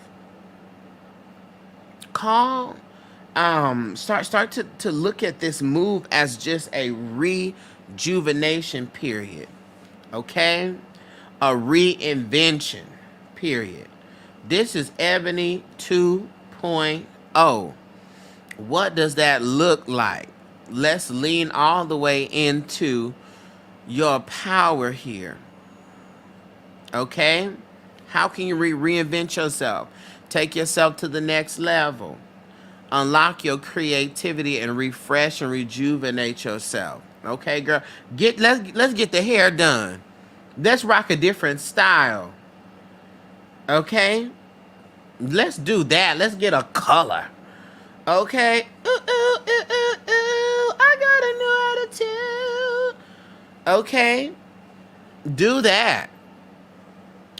start to look at this move as just a rejuvenation period, okay? A reinvention period. This is Ebony 2.0. What does that look like? Let's lean all the way into your power here. Okay? How can you reinvent yourself? Take yourself to the next level. Unlock your creativity and refresh and rejuvenate yourself. Okay, girl? Let's get the hair done. Let's rock a different style. Okay? Let's do that. Let's get a color. Okay? Ooh, ooh, ooh, ooh, ooh. I got a new attitude. Okay? Do that.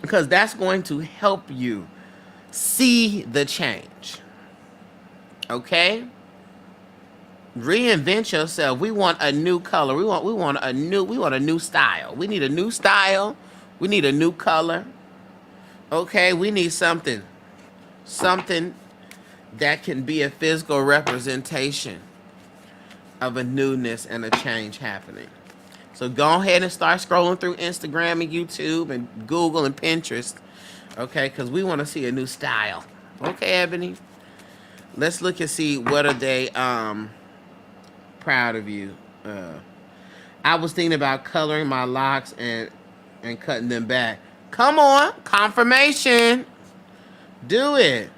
Because that's going to help you see the change. Okay? Reinvent yourself. We want a new color. We want a new style. We need a new style. We need a new color. Okay, we need something that can be a physical representation of a newness and a change happening. So go ahead and start scrolling through Instagram and YouTube and Google and Pinterest, okay, because we want to see a new style. Okay, Ebony? Let's look and see what are they proud of you. I was thinking about coloring my locks and cutting them back. Come on, confirmation. Do it.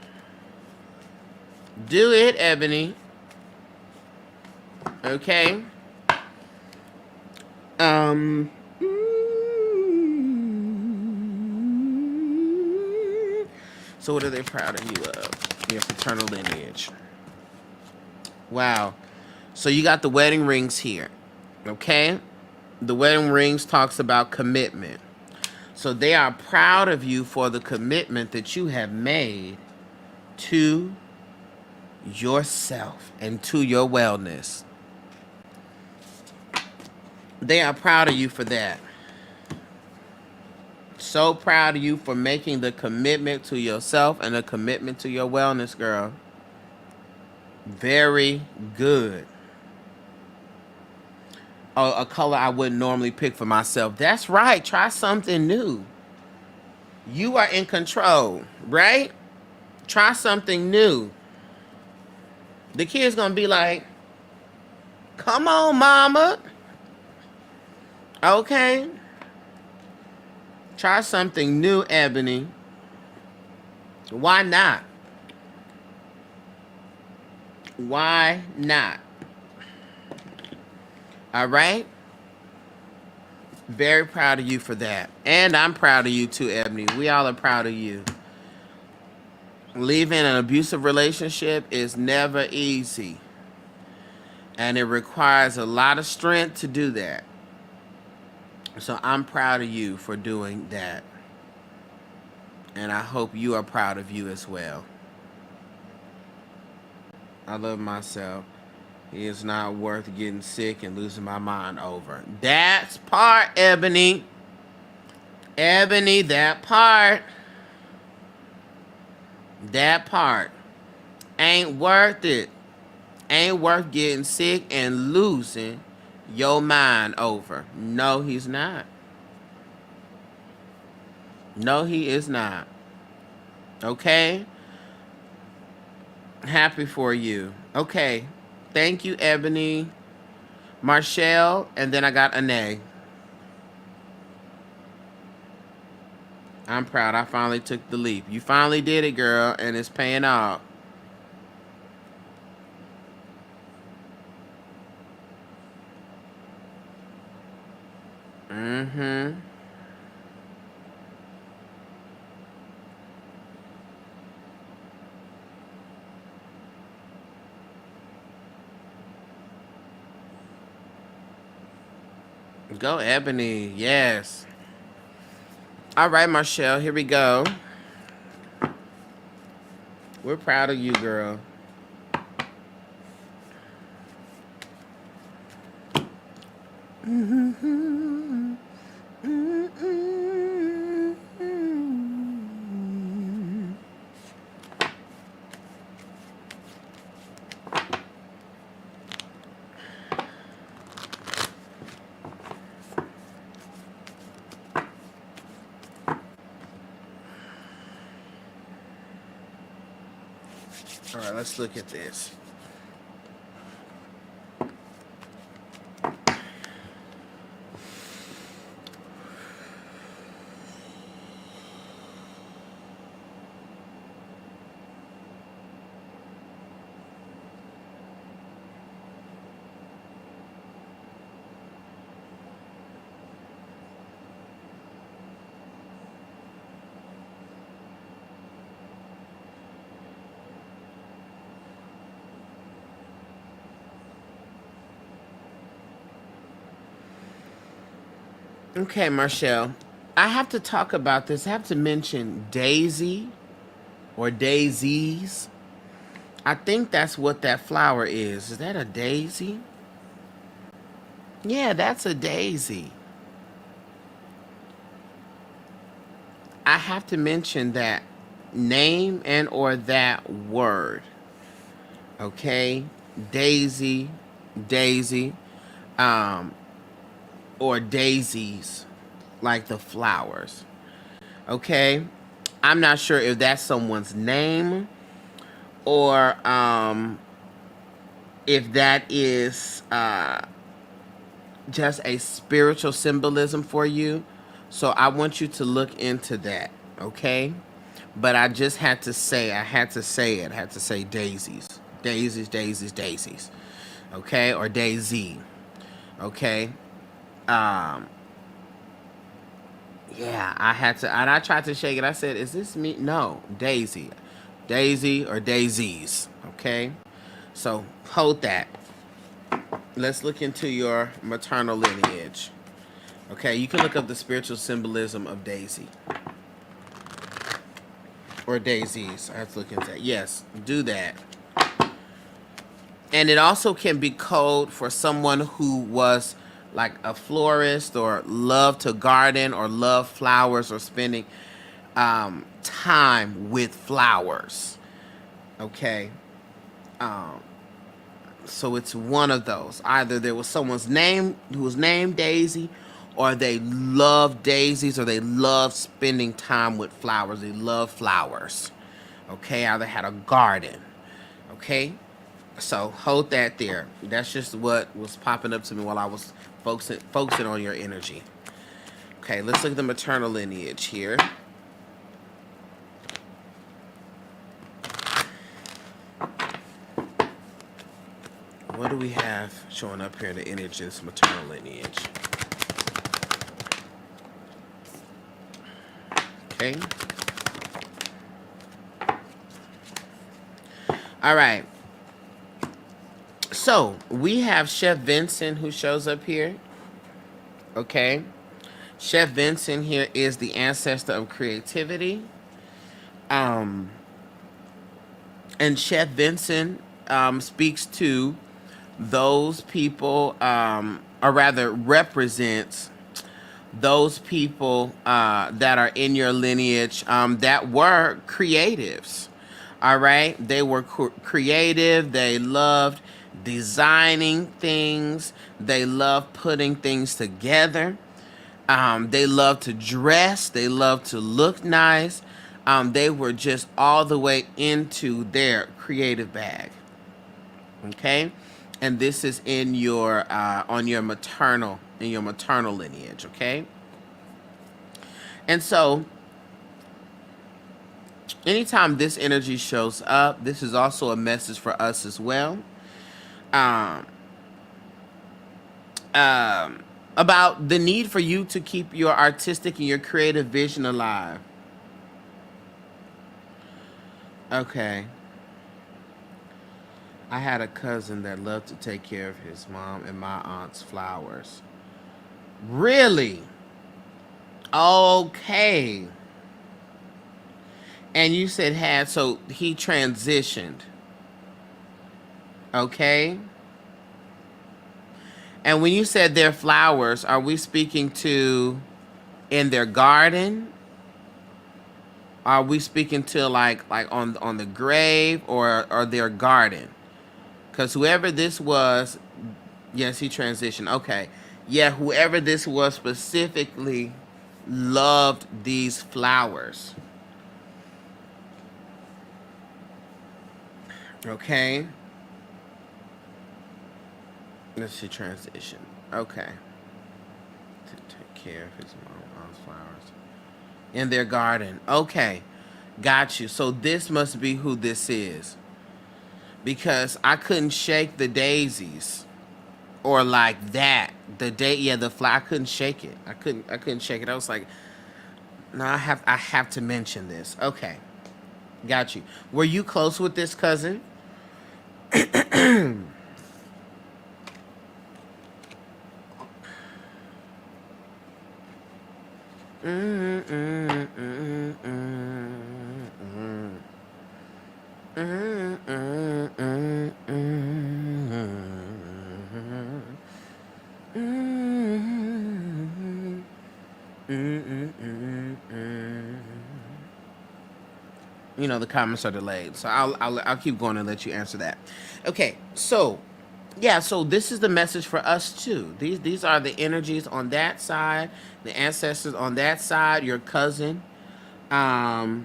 Do it, Ebony. Okay. So what are they proud of you of? Your paternal lineage. Wow. So you got the wedding rings here. Okay? The wedding rings talks about commitment. So they are proud of you for the commitment that you have made to yourself and to your wellness. They are proud of you for that. So proud of you for making the commitment to yourself and a commitment to your wellness, girl. Very good. Oh, a color I wouldn't normally pick for myself. That's right. Try something new. You are in control, right? Try something new. The kid's gonna be like, come on, mama. Okay. Try something new, Ebony. Why not? Why not? All right? Very proud of you for that. And I'm proud of you too, Ebony. We all are proud of you. Leaving an abusive relationship is never easy. And it requires a lot of strength to do that. So I'm proud of you for doing that. And I hope you are proud of you as well. I love myself. It is not worth getting sick and losing my mind over. That's part, Ebony. Ebony, that part. That part. Ain't worth it. Ain't worth getting sick and losing your mind over. No, he's not. No, he is not. Okay? Happy for you. Okay. Thank you, Ebony. Marshall, and then I got Ane. I'm proud. I finally took the leap. You finally did it, girl, and it's paying off. Mm-hmm. Go, Ebony. Yes. All right, Marshall. Here we go. We're proud of you, girl. Mm-hmm. Mm-hmm. All right, let's look at this. Okay, Marshall. I have to talk about this. I have to mention Daisy or daisies. I think that's what that flower is. Is that a daisy? Yeah, that's a daisy. I have to mention that name and or that word. Okay? Daisy, daisy, um, or daisies, like the flowers. Okay? I'm not sure if that's someone's name or if that is just a spiritual symbolism for you. So I want you to look into that, okay? But I just had to say, I had to say it. I had to say daisies. Daisies, daisies, daisies. Okay? Or daisy. Okay? Um, yeah, I had to, and I tried to shake it. I said, is this me? No, daisy. Daisy or daisies. Okay? So hold that. Let's look into your maternal lineage. Okay, you can look up the spiritual symbolism of Daisy. Or daisies. I have to look into that. Yes, do that. And it also can be code for someone who was like a florist or loved to garden or love flowers or spending time with flowers. Okay. Um, so it's one of those. Either there was someone's name who was named Daisy, or they love daisies, or they love spending time with flowers. They love flowers. Okay, either had a garden. Okay, so hold that there. That's just what was popping up to me while I was focusing on your energy. Okay, let's look at the maternal lineage here. What do we have showing up here in the images, maternal lineage? Okay. All right. So we have Chef Vincent who shows up here. Okay. Chef Vincent here is the ancestor of creativity. Um, and Chef Vincent speaks to those people, or rather represents those people that are in your lineage that were creatives. All right. They were creative. They loved designing things. They loved putting things together. They loved to dress. They loved to look nice. They were just all the way into their creative bag. Okay. And this is in your on your maternal lineage. Okay. And so anytime this energy shows up, this is also a message for us as well. Um, about the need for you to keep your artistic and your creative vision alive. Okay. I had a cousin that loved to take care of his mom and my aunt's flowers. Really? Okay. And you said so he transitioned. Okay. And when you said their flowers, are we speaking to in their garden? Are we speaking to like on the grave or their garden? Because whoever this was, yes, he transitioned. Okay. Yeah, whoever this was specifically loved these flowers. Okay. Let's see, transition. Okay. To take care of his mom's flowers. In their garden. Okay. Got you. So this must be who this is. Because I couldn't shake the daisies. Or like that. The flower, I couldn't shake it. I couldn't shake it. I was like, no, I have to mention this. Okay. Got you. Were you close with this cousin? You know, the comments are delayed, so I'll keep going and let you answer that. Okay, so yeah, so this is the message for us too. These are the energies on that side, the ancestors on that side, your cousin. Oh,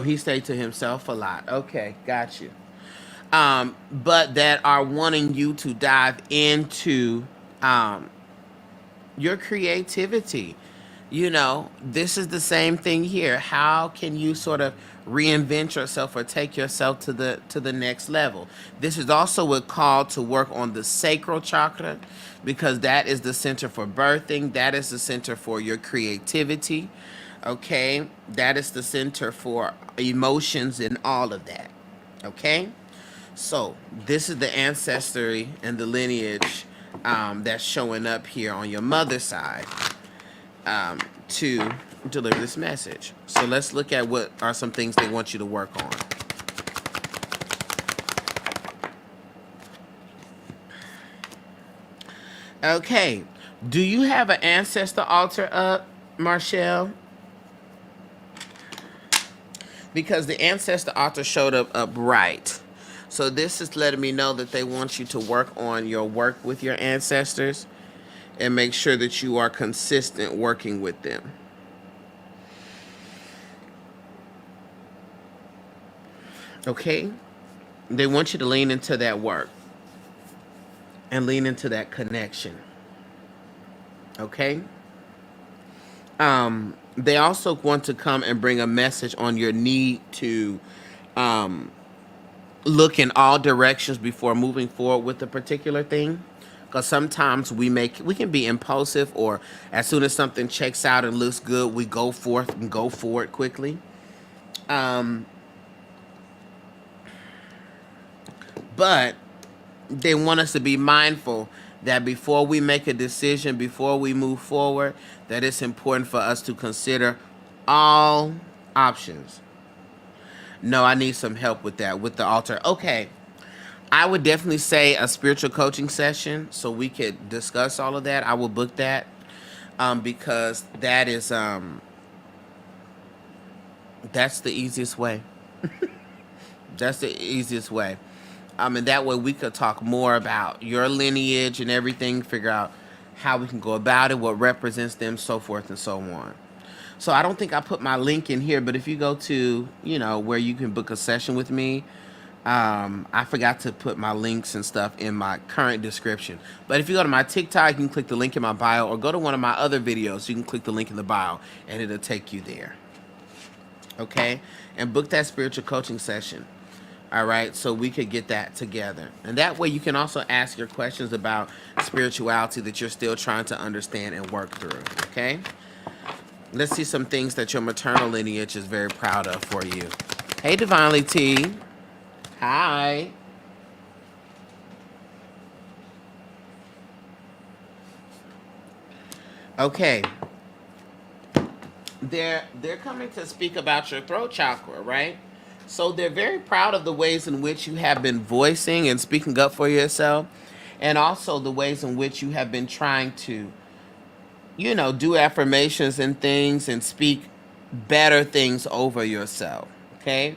he stayed to himself a lot. Okay, got you. But that are wanting you to dive into your creativity. You know, this is the same thing here. How can you sort of reinvent yourself or take yourself to the next level? This is also a call to work on the sacral chakra, because that is the center for birthing. That is the center for your creativity. Okay, that is the center for emotions and all of that. Okay, so this is the ancestry and the lineage that's showing up here on your mother's side to deliver this message. So let's look at what are some things they want you to work on. Okay, do you have an ancestor altar up, Marshall? Because the ancestor altar showed up right. So this is letting me know that they want you to work on your work with your ancestors and make sure that you are consistent working with them. Okay? They want you to lean into that work and lean into that connection. Okay? They also want to come and bring a message on your need to look in all directions before moving forward with a particular thing. Because sometimes we can be impulsive, or as soon as something checks out and looks good, we go forth and go forward quickly. But they want us to be mindful that before we make a decision, before we move forward, that it's important for us to consider all options. No, I need some help with that, with the altar. Okay. I would definitely say a spiritual coaching session so we could discuss all of that. I will book that because that's the easiest way. That's the easiest way. And that way we could talk more about your lineage and everything, figure out how we can go about it, what represents them, so forth and so on. So I don't think I put my link in here, but if you go to, where you can book a session with me, I forgot to put my links and stuff in my current description. But if you go to my TikTok, you can click the link in my bio, or go to one of my other videos, you can click the link in the bio, and it'll take you there. Okay? And book that spiritual coaching session. All right? So we could get that together. And that way you can also ask your questions about spirituality that you're still trying to understand and work through. Okay? Let's see some things that your maternal lineage is very proud of for you. Hey, Divinely T. Hi. Okay. They're coming to speak about your throat chakra, right? So they're very proud of the ways in which you have been voicing and speaking up for yourself, and also the ways in which you have been trying to, do affirmations and things and speak better things over yourself. Okay?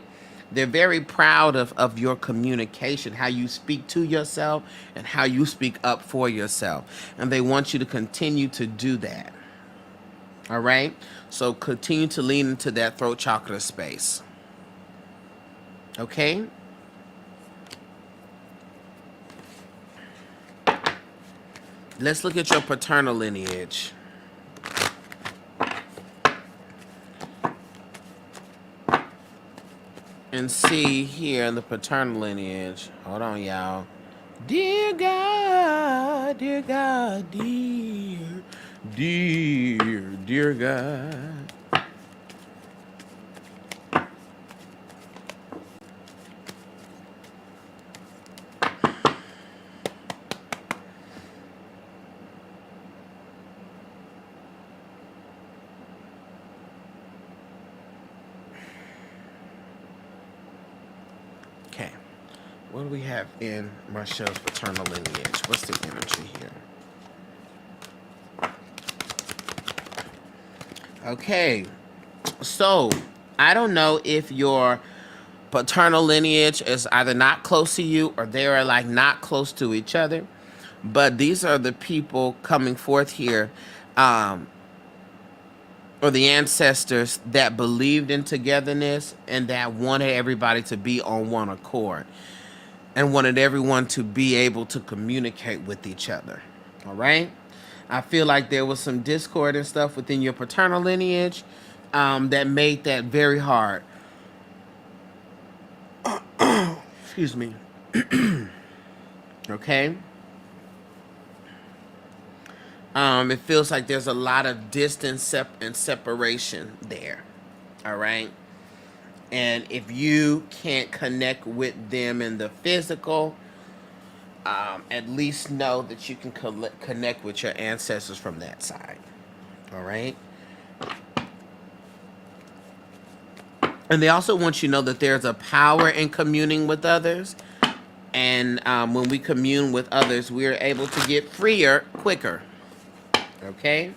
They're very proud of your communication, how you speak to yourself and how you speak up for yourself. And they want you to continue to do that. All right? So continue to lean into that throat chakra space. Okay? Let's look at your paternal lineage. And see here in the paternal lineage. Hold on, y'all. Dear God, dear God, dear God. Okay. What do we have in Michelle's paternal lineage? What's the energy here? Okay. So, I don't know if your paternal lineage is either not close to you or they are like not close to each other. But these are the people coming forth here, or the ancestors that believed in togetherness and that wanted everybody to be on one accord and wanted everyone to be able to communicate with each other. All right? I feel like there was some discord and stuff within your paternal lineage that made that very hard. Excuse me. Okay? It feels like there's a lot of distance and separation there. All right? And if you can't connect with them in the physical, at least know that you can connect with your ancestors from that side. All right? And they also want you to know that there's a power in communing with others. And when we commune with others, we're able to get freer quicker. Okay?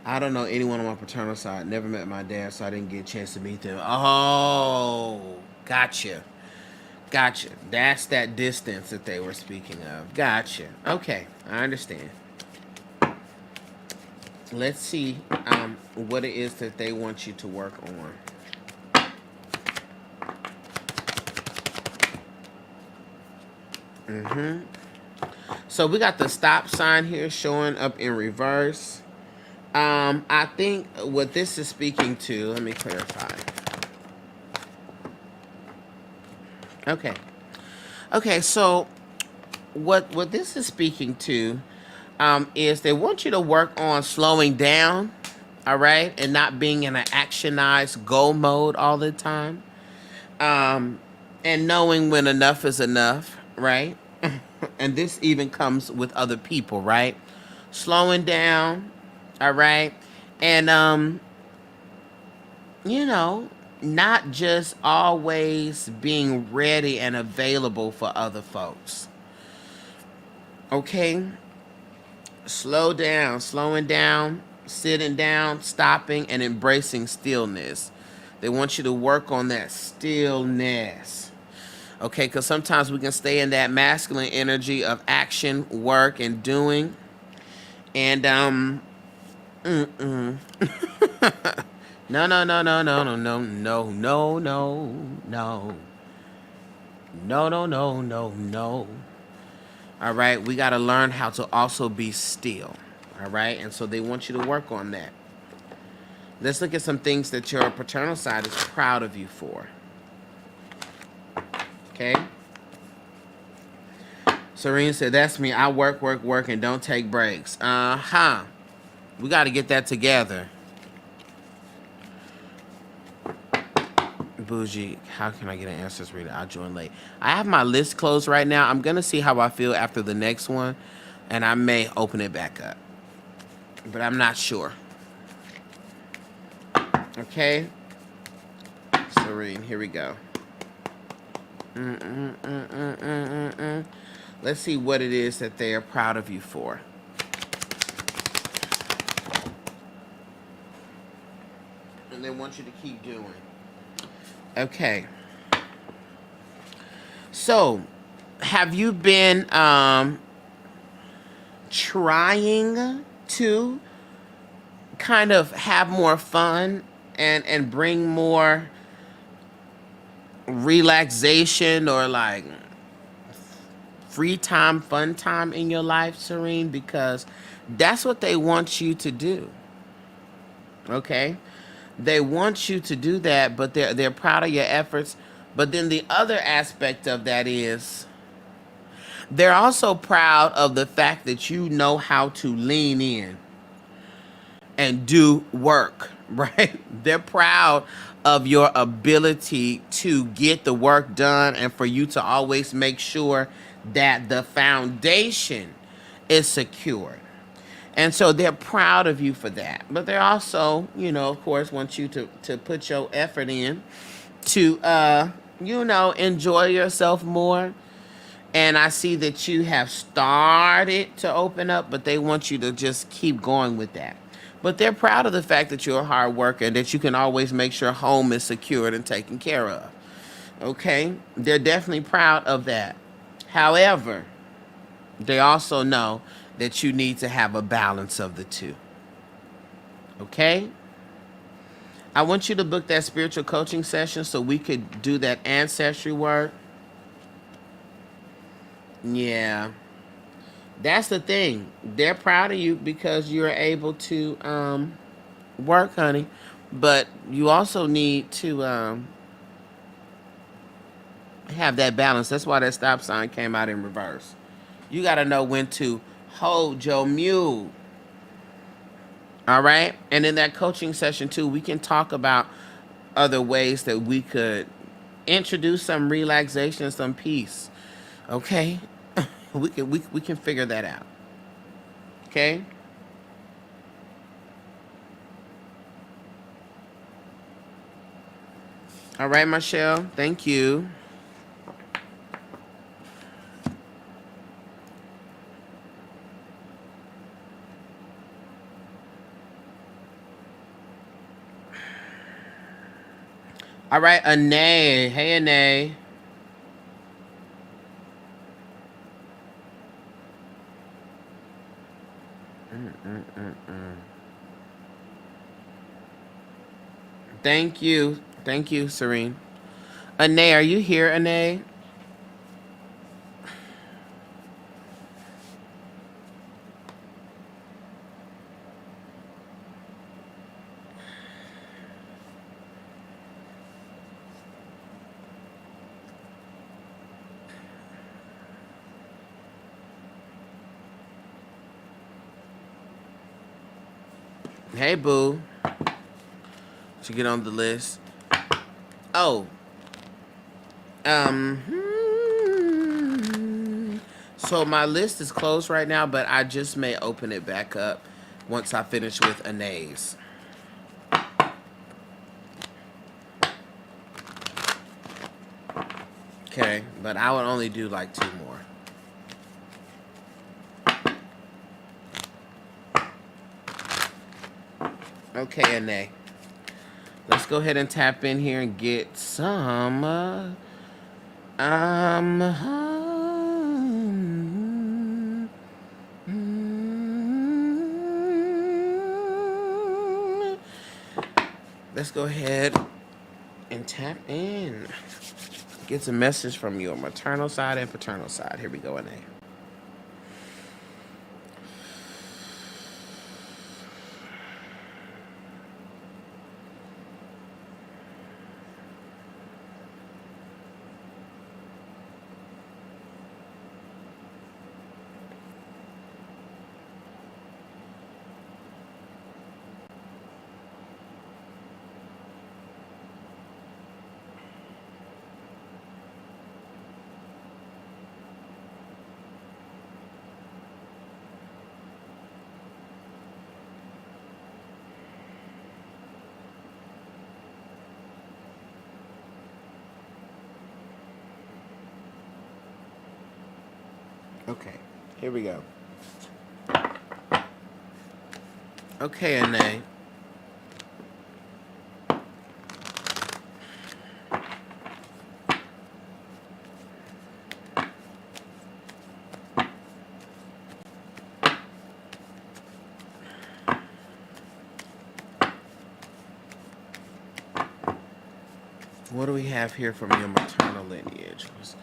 I don't know anyone on my paternal side. Never met my dad, so I didn't get a chance to meet them. Oh, gotcha. Gotcha. That's that distance that they were speaking of. Gotcha. Okay, I understand. Let's see what it is that they want you to work on. So we got the stop sign here showing up in reverse. I think what this is speaking to, let me clarify. Okay, so what this is speaking to is they want you to work on slowing down, all right, and not being in an actionized go mode all the time. and knowing when enough is enough, right? And this even comes with other people, right? Slowing down, all right? And you know, not just always being ready and available for other folks. Okay? Slow down, slowing down, sitting down, stopping, and embracing stillness. They want you to work on that stillness. Okay, because sometimes we can stay in that masculine energy of action, work, and doing. And no, no, no, no, no, no, no, no, no, no, no, no, no, no, no, no. All right, we got to learn how to also be still. All right, and so they want you to work on that. Let's look at some things that your paternal side is proud of you for. Okay. Serene said, that's me. I work, work, work, and don't take breaks. Uh-huh. We got to get that together. Bougie, how can I get an Ancestor reader? I'll join late. I have my list closed right now. I'm going to see how I feel after the next one, and I may open it back up. But I'm not sure. Okay? Serene, here we go. Let's see what it is that they are proud of you for. And they want you to keep doing. Okay. So, have you been trying to kind of have more fun and bring more relaxation or like free time, fun time in your life, Serene? Because that's what they want you to do. Okay? They want you to do that, but they're proud of your efforts. But then the other aspect of that is they're also proud of the fact that you know how to lean in and do work, right? They're proud of your ability to get the work done and for you to always make sure that the foundation is secured. And so they're proud of you for that. But they also, you know, of course, want you to put your effort in to, you know, enjoy yourself more. And I see that you have started to open up, but they want you to just keep going with that. But they're proud of the fact that you're a hard worker and that you can always make sure home is secured and taken care of. Okay? They're definitely proud of that. However, they also know that you need to have a balance of the two. Okay? I want you to book that spiritual coaching session so we could do that ancestry work. Yeah. That's the thing. They're proud of you because you're able to work, honey. But you also need to have that balance. That's why that stop sign came out in reverse. You got to know when to hold your mule. All right? And in that coaching session, too, we can talk about other ways that we could introduce some relaxation, some peace. Okay? we can figure that out. Okay? All right, Michelle. Thank you. All right, Anae. Hey, Anae. Thank you. Thank you, Serene. Anae, are you here, Anae? Hey, boo. To get on the list. Oh, So my list is closed right now, but I just may open it back up once I finish with Anais. Okay, but I would only do like 2 more. Okay, Anais. Let's go ahead and tap in here and get some um let's go ahead and tap in. Get some message from your maternal side and paternal side. Here we go, Anais. Okay, here we go. Okay, Anais. What do we have here from your maternal lineage? What's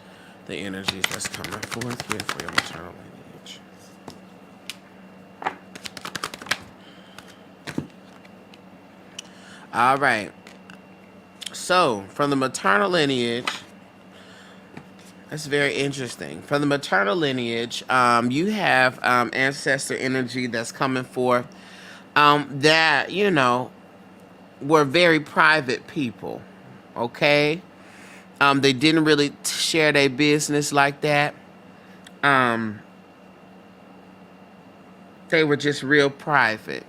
the energies that's coming forth here for your maternal lineage? All right. So, from the maternal lineage, that's very interesting. From the maternal lineage, you have ancestor energy that's coming forth that, were very private people, okay? They didn't really share their business like that. They were just real private.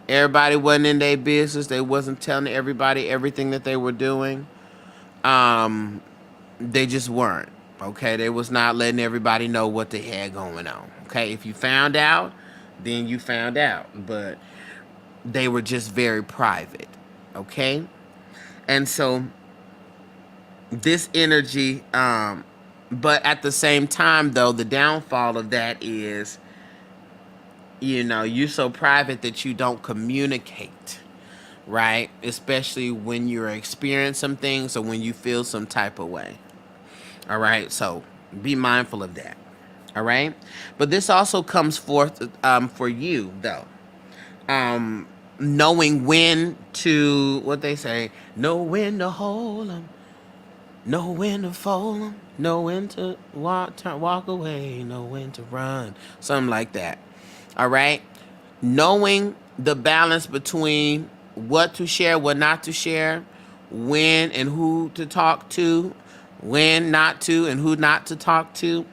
Everybody wasn't in their business. They wasn't telling everybody everything that they were doing. They just weren't. Okay, they was not letting everybody know what they had going on. Okay, if you found out, then you found out. But they were just very private. Okay, and so this energy, but at the same time, though, the downfall of that is, you're so private that you don't communicate, right? Especially when you're experiencing some things or when you feel some type of way. All right, so be mindful of that. All right, but this also comes forth for you, though. Knowing when to, what they say, know when to hold them, know when to fold them, know when to walk away, know when to run, something like that. All right, knowing the balance between what to share, what not to share, when and who to talk to, when not to, and who not to talk to,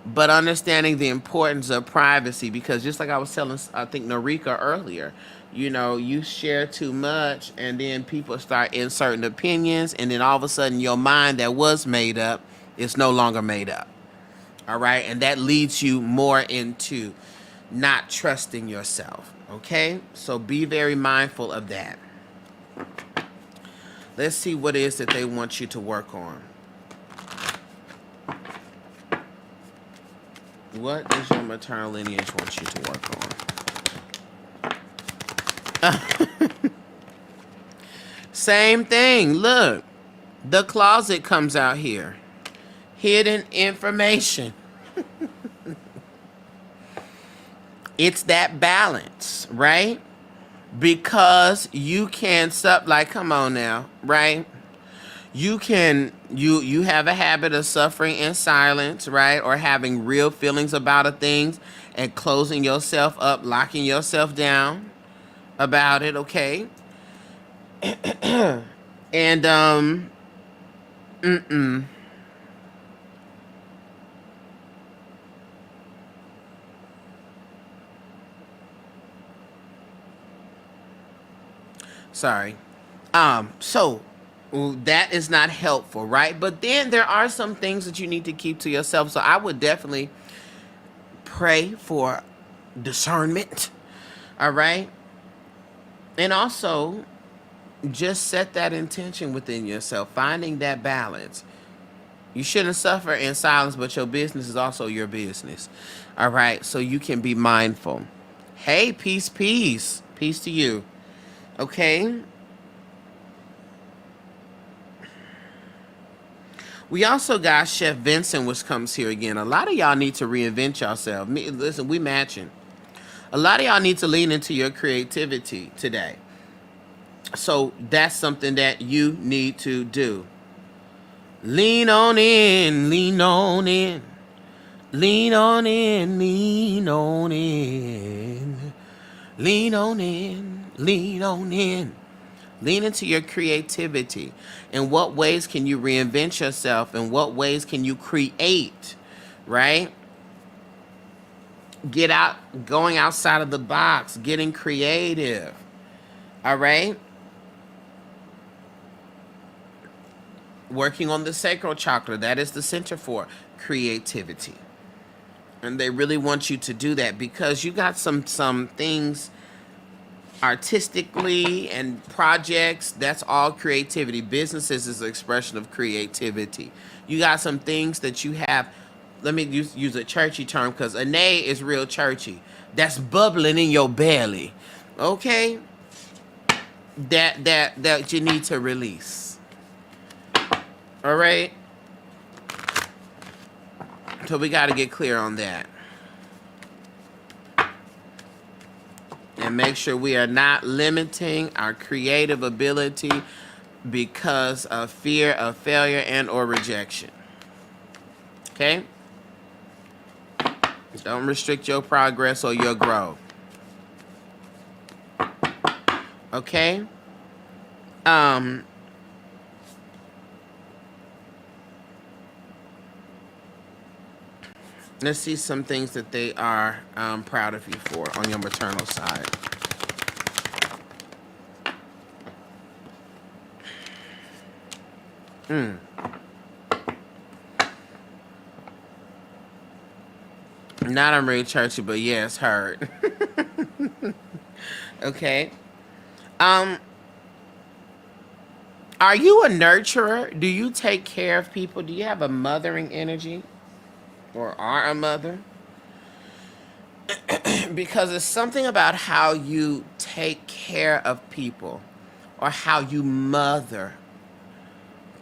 but understanding the importance of privacy, because just like I was telling, I think, Norika earlier, you share too much and then people start inserting opinions, and then all of a sudden your mind that was made up is no longer made up. All right, and that leads you more into not trusting yourself. Okay, so be very mindful of that. Let's see what it is that they want you to work on. What does your maternal lineage want you to work on? Same thing. Look, the closet comes out here. Hidden information. It's that balance, right? Because you can like, come on now, right? You have a habit of suffering in silence, right? Or having real feelings about a thing and closing yourself up, locking yourself down about it, okay? And Sorry. So that is not helpful, right? But then there are some things that you need to keep to yourself. So I would definitely pray for discernment. All right. And also just set that intention within yourself, finding that balance. You shouldn't suffer in silence, but your business is also your business. All right. So you can be mindful. Hey, peace, peace. Peace to you. Okay. We also got Chef Vincent, which comes here again. A lot of y'all need to reinvent yourself. Listen, we matching. A lot of y'all need to lean into your creativity today. So that's something that you need to do. Lean on in, lean on in, lean on in, lean on in, lean on in, lean on in. Lean into your creativity. In what ways can you reinvent yourself? In what ways can you create? Right? Get out, going outside of the box, getting creative. All right? Working on the sacral chakra. That is the center for creativity. And they really want you to do that because you got some things artistically and projects. That's all creativity. Businesses is an expression of creativity. You got some things that you have. Let me use a churchy term because ane is real churchy. That's bubbling in your belly. Okay? That you need to release. All right? So we got to get clear on that. And make sure we are not limiting our creative ability because of fear of failure and or rejection. Okay? Don't restrict your progress or your growth. Okay? Let's see some things that they are proud of you for on your maternal side. Not I'm really churchy, but yeah, it's hard. Okay. Are you a nurturer? Do you take care of people? Do you have a mothering energy? Or are a mother? Because it's something about how you take care of people or how you mother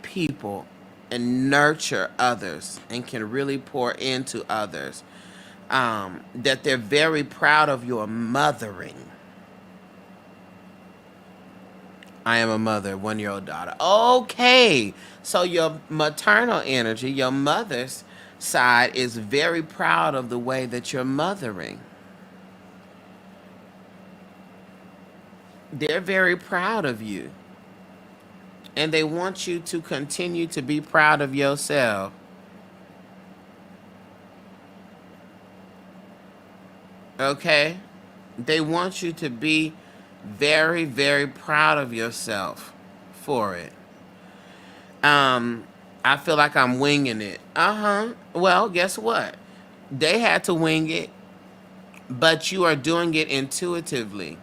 people and nurture others and can really pour into others, that they're very proud of your mothering. I am a mother, 1-year-old daughter. Okay. So your maternal energy, your mother's side is very proud of the way that you're mothering. They're very proud of you. And they want you to continue to be proud of yourself. Okay? They want you to be very, very proud of yourself for it. I feel like I'm winging it. Well, guess what? They had to wing it, but you are doing it intuitively,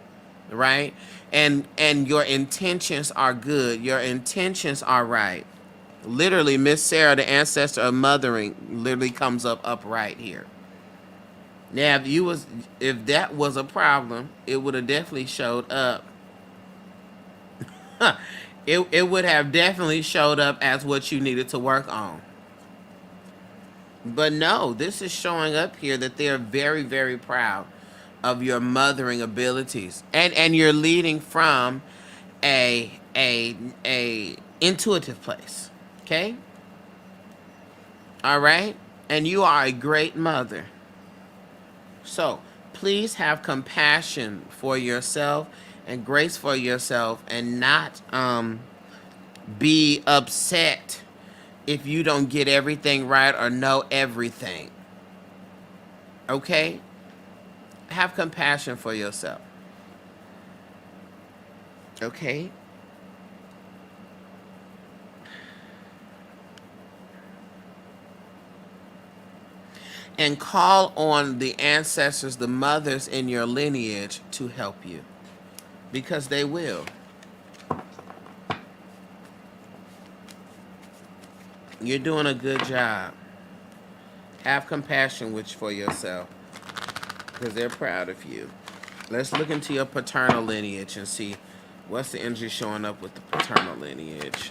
right? And your intentions are good. Your intentions are right. Literally, Miss Sarah, the ancestor of mothering, literally comes up upright here. Now, if that was a problem, it would have definitely showed up. It would have definitely showed up as what you needed to work on. But no, this is showing up here that they're very, very proud of your mothering abilities. And you're leading from a intuitive place. Okay? All right? And you are a great mother. So, please have compassion for yourself and grace for yourself and not be upset if you don't get everything right or know everything. Okay? Have compassion for yourself. Okay? And call on the ancestors, the mothers in your lineage to help you. Because they will. You're doing a good job. Have compassion for yourself. Because they're proud of you. Let's look into your paternal lineage and see what's the energy showing up with the paternal lineage.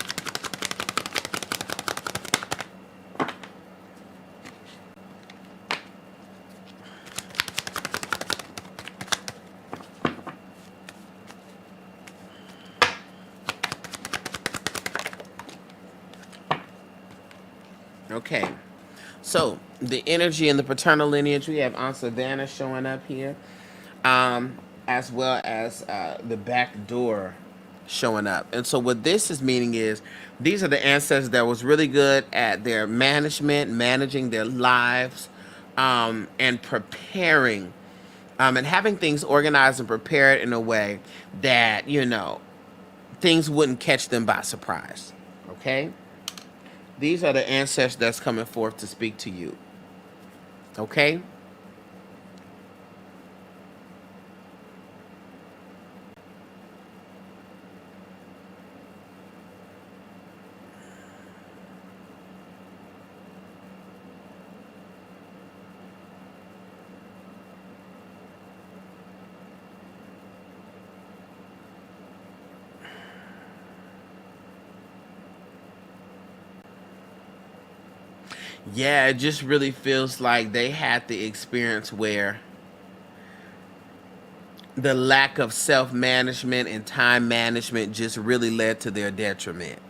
Okay, so the energy in the paternal lineage, we have Aunt Savannah showing up here, as well as the back door showing up. And so what this is meaning is these are the ancestors that was really good at their management, managing their lives, and preparing, and having things organized and prepared in a way that, things wouldn't catch them by surprise. Okay? These are the ancestors that's coming forth to speak to you. Okay? Yeah, it just really feels like they had the experience where the lack of self-management and time management just really led to their detriment.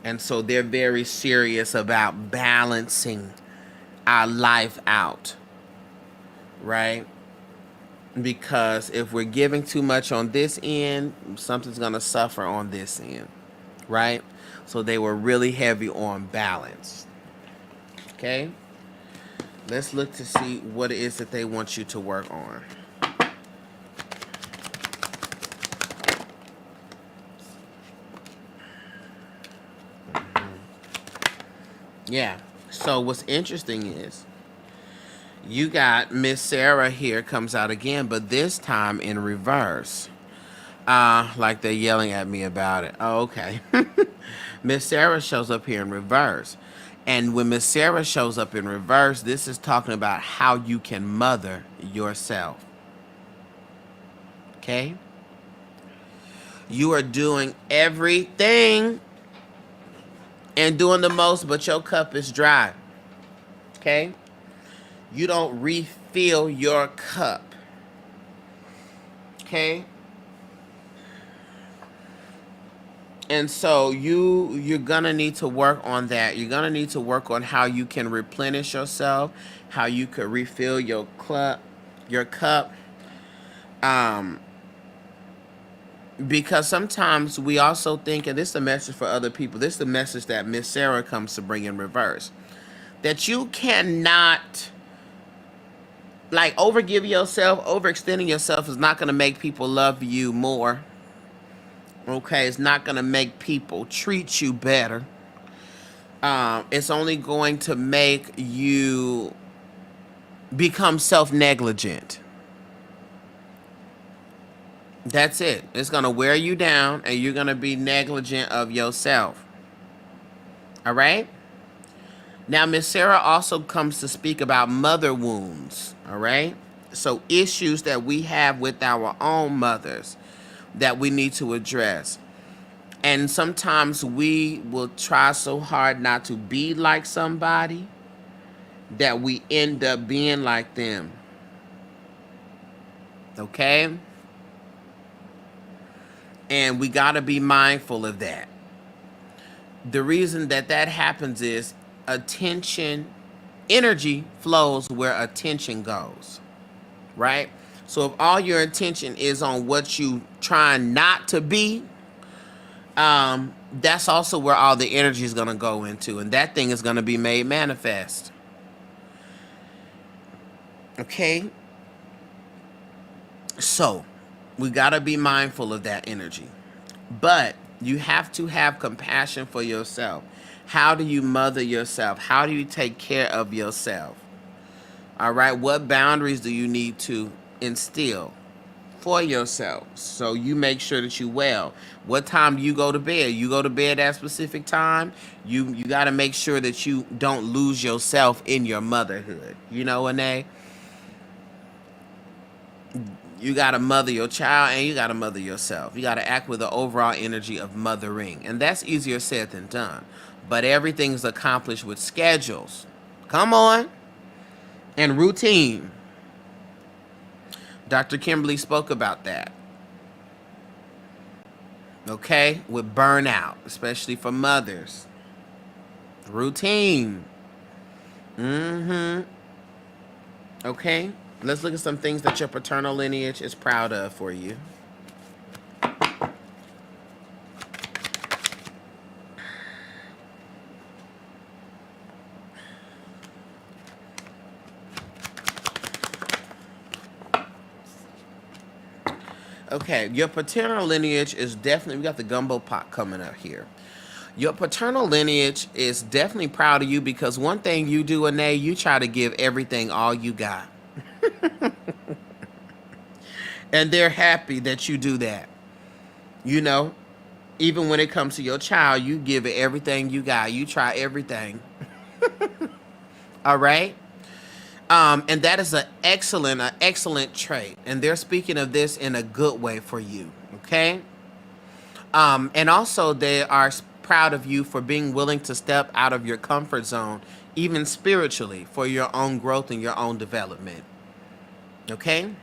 And so they're very serious about balancing our life out, right? Because if we're giving too much on this end, something's going to suffer on this end, right? So they were really heavy on balance. Okay? Let's look to see what it is that they want you to work on. Yeah. So what's interesting is you got Miss Sarah here comes out again, but this time in reverse. Like they're yelling at me about it. Oh, okay. Miss Sarah shows up here in reverse. And when Miss Sarah shows up in reverse, this is talking about how you can mother yourself. Okay? You are doing everything and doing the most, but your cup is dry. Okay? You don't refill your cup. Okay? And so you're gonna need to work on that. You're gonna need to work on how you can replenish yourself, how you could refill your cup. Because sometimes we also think, and this is a message for other people, this is the message that Miss Sarah comes to bring in reverse, that you cannot overgive yourself. Overextending yourself is not gonna make people love you more. Okay, it's not going to make people treat you better. It's only going to make you become self-negligent. That's it. It's going to wear you down, and you're going to be negligent of yourself. All right? Now, Miss Sarah also comes to speak about mother wounds. All right? So issues that we have with our own mothers that we need to address. And sometimes we will try so hard not to be like somebody that we end up being like them. Okay? And we got to be mindful of that. The reason that happens is energy flows where attention goes. Right? So if all your attention is on what you trying not to be, that's also where all the energy is going to go into, and that thing is going to be made manifest. Okay? So, we got to be mindful of that energy. But you have to have compassion for yourself. How do you mother yourself? How do you take care of yourself? All right? What boundaries do you need to instill for yourself so you make sure that you well? What time do you go to bed? You go to bed at a specific time. You got to make sure that you don't lose yourself in your motherhood. You know, Ane? You got to mother your child and you got to mother yourself. You got to act with the overall energy of mothering. And that's easier said than done. But everything's accomplished with schedules. Come on. And routine. Dr. Kimberly spoke about that. Okay? With burnout, especially for mothers. Routine. Okay? Let's look at some things that your paternal lineage is proud of for you. Okay, your paternal lineage is definitely, we got the gumbo pot coming up here. Your paternal lineage is definitely proud of you because one thing you do, Ane, you try to give everything all you got. And they're happy that you do that. You know, even when it comes to your child, you give it everything you got. You try everything. All right? And that is an excellent trait. And they're speaking of this in a good way for you. Okay? And also they are proud of you for being willing to step out of your comfort zone, even spiritually, for your own growth and your own development. Okay?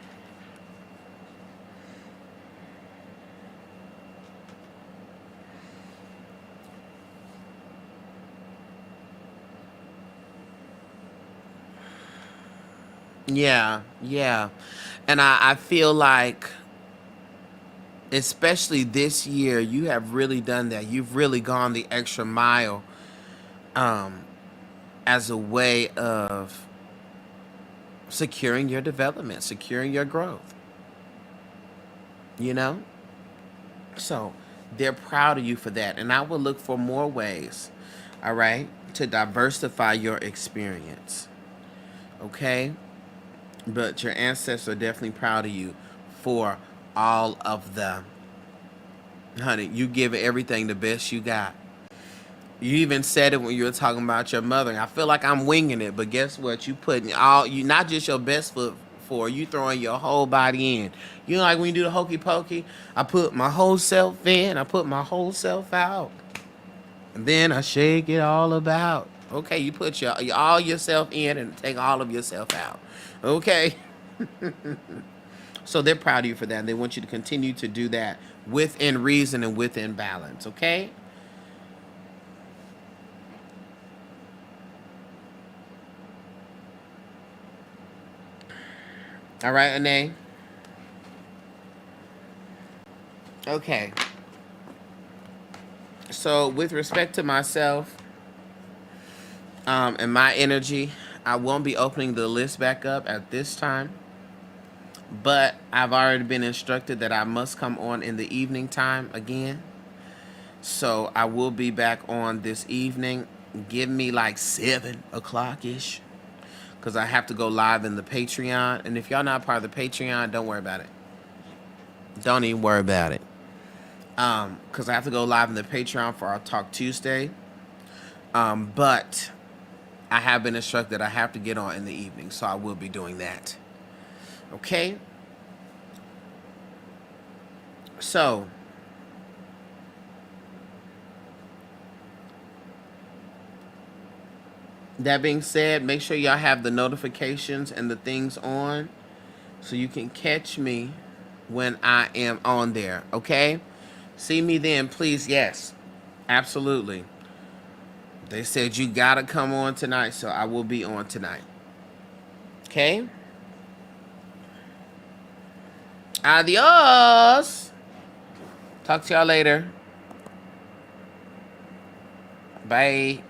Yeah, yeah. And I feel like, especially this year, you have really done that. You've really gone the extra mile um, as a way of securing your development, securing your growth. You know? So they're proud of you for that. And I will look for more ways, all right, to diversify your experience. Okay? But your ancestors are definitely proud of you for all of them. Honey, you give everything the best you got. You even said it when you were talking about your mother. I feel like I'm winging it, but guess what? You putting all, you not just your best foot for, you throwing your whole body in. You know, like when you do the hokey pokey, I put my whole self in, I put my whole self out, and then I shake it all about. Okay, you put your all yourself in and take all of yourself out. Okay. So they're proud of you for that. And they want you to continue to do that within reason and within balance. Okay. All right, Ane. Okay. So with respect to myself, and my energy, I won't be opening the list back up at this time. But I've already been instructed that I must come on in the evening time again. So I will be back on this evening. Give me like 7 o'clock-ish. Because I have to go live in the Patreon. And if y'all not part of the Patreon, don't worry about it. Don't even worry about it. Because I have to go live in the Patreon for our Talk Tuesday. But I have been instructed I have to get on in the evening. So I will be doing that. Okay? So, that being said, make sure y'all have the notifications and the things on so you can catch me when I am on there, okay? See me then, please. Yes, absolutely. They said you gotta come on tonight, so I will be on tonight. Okay? Adios. Talk to y'all later. Bye.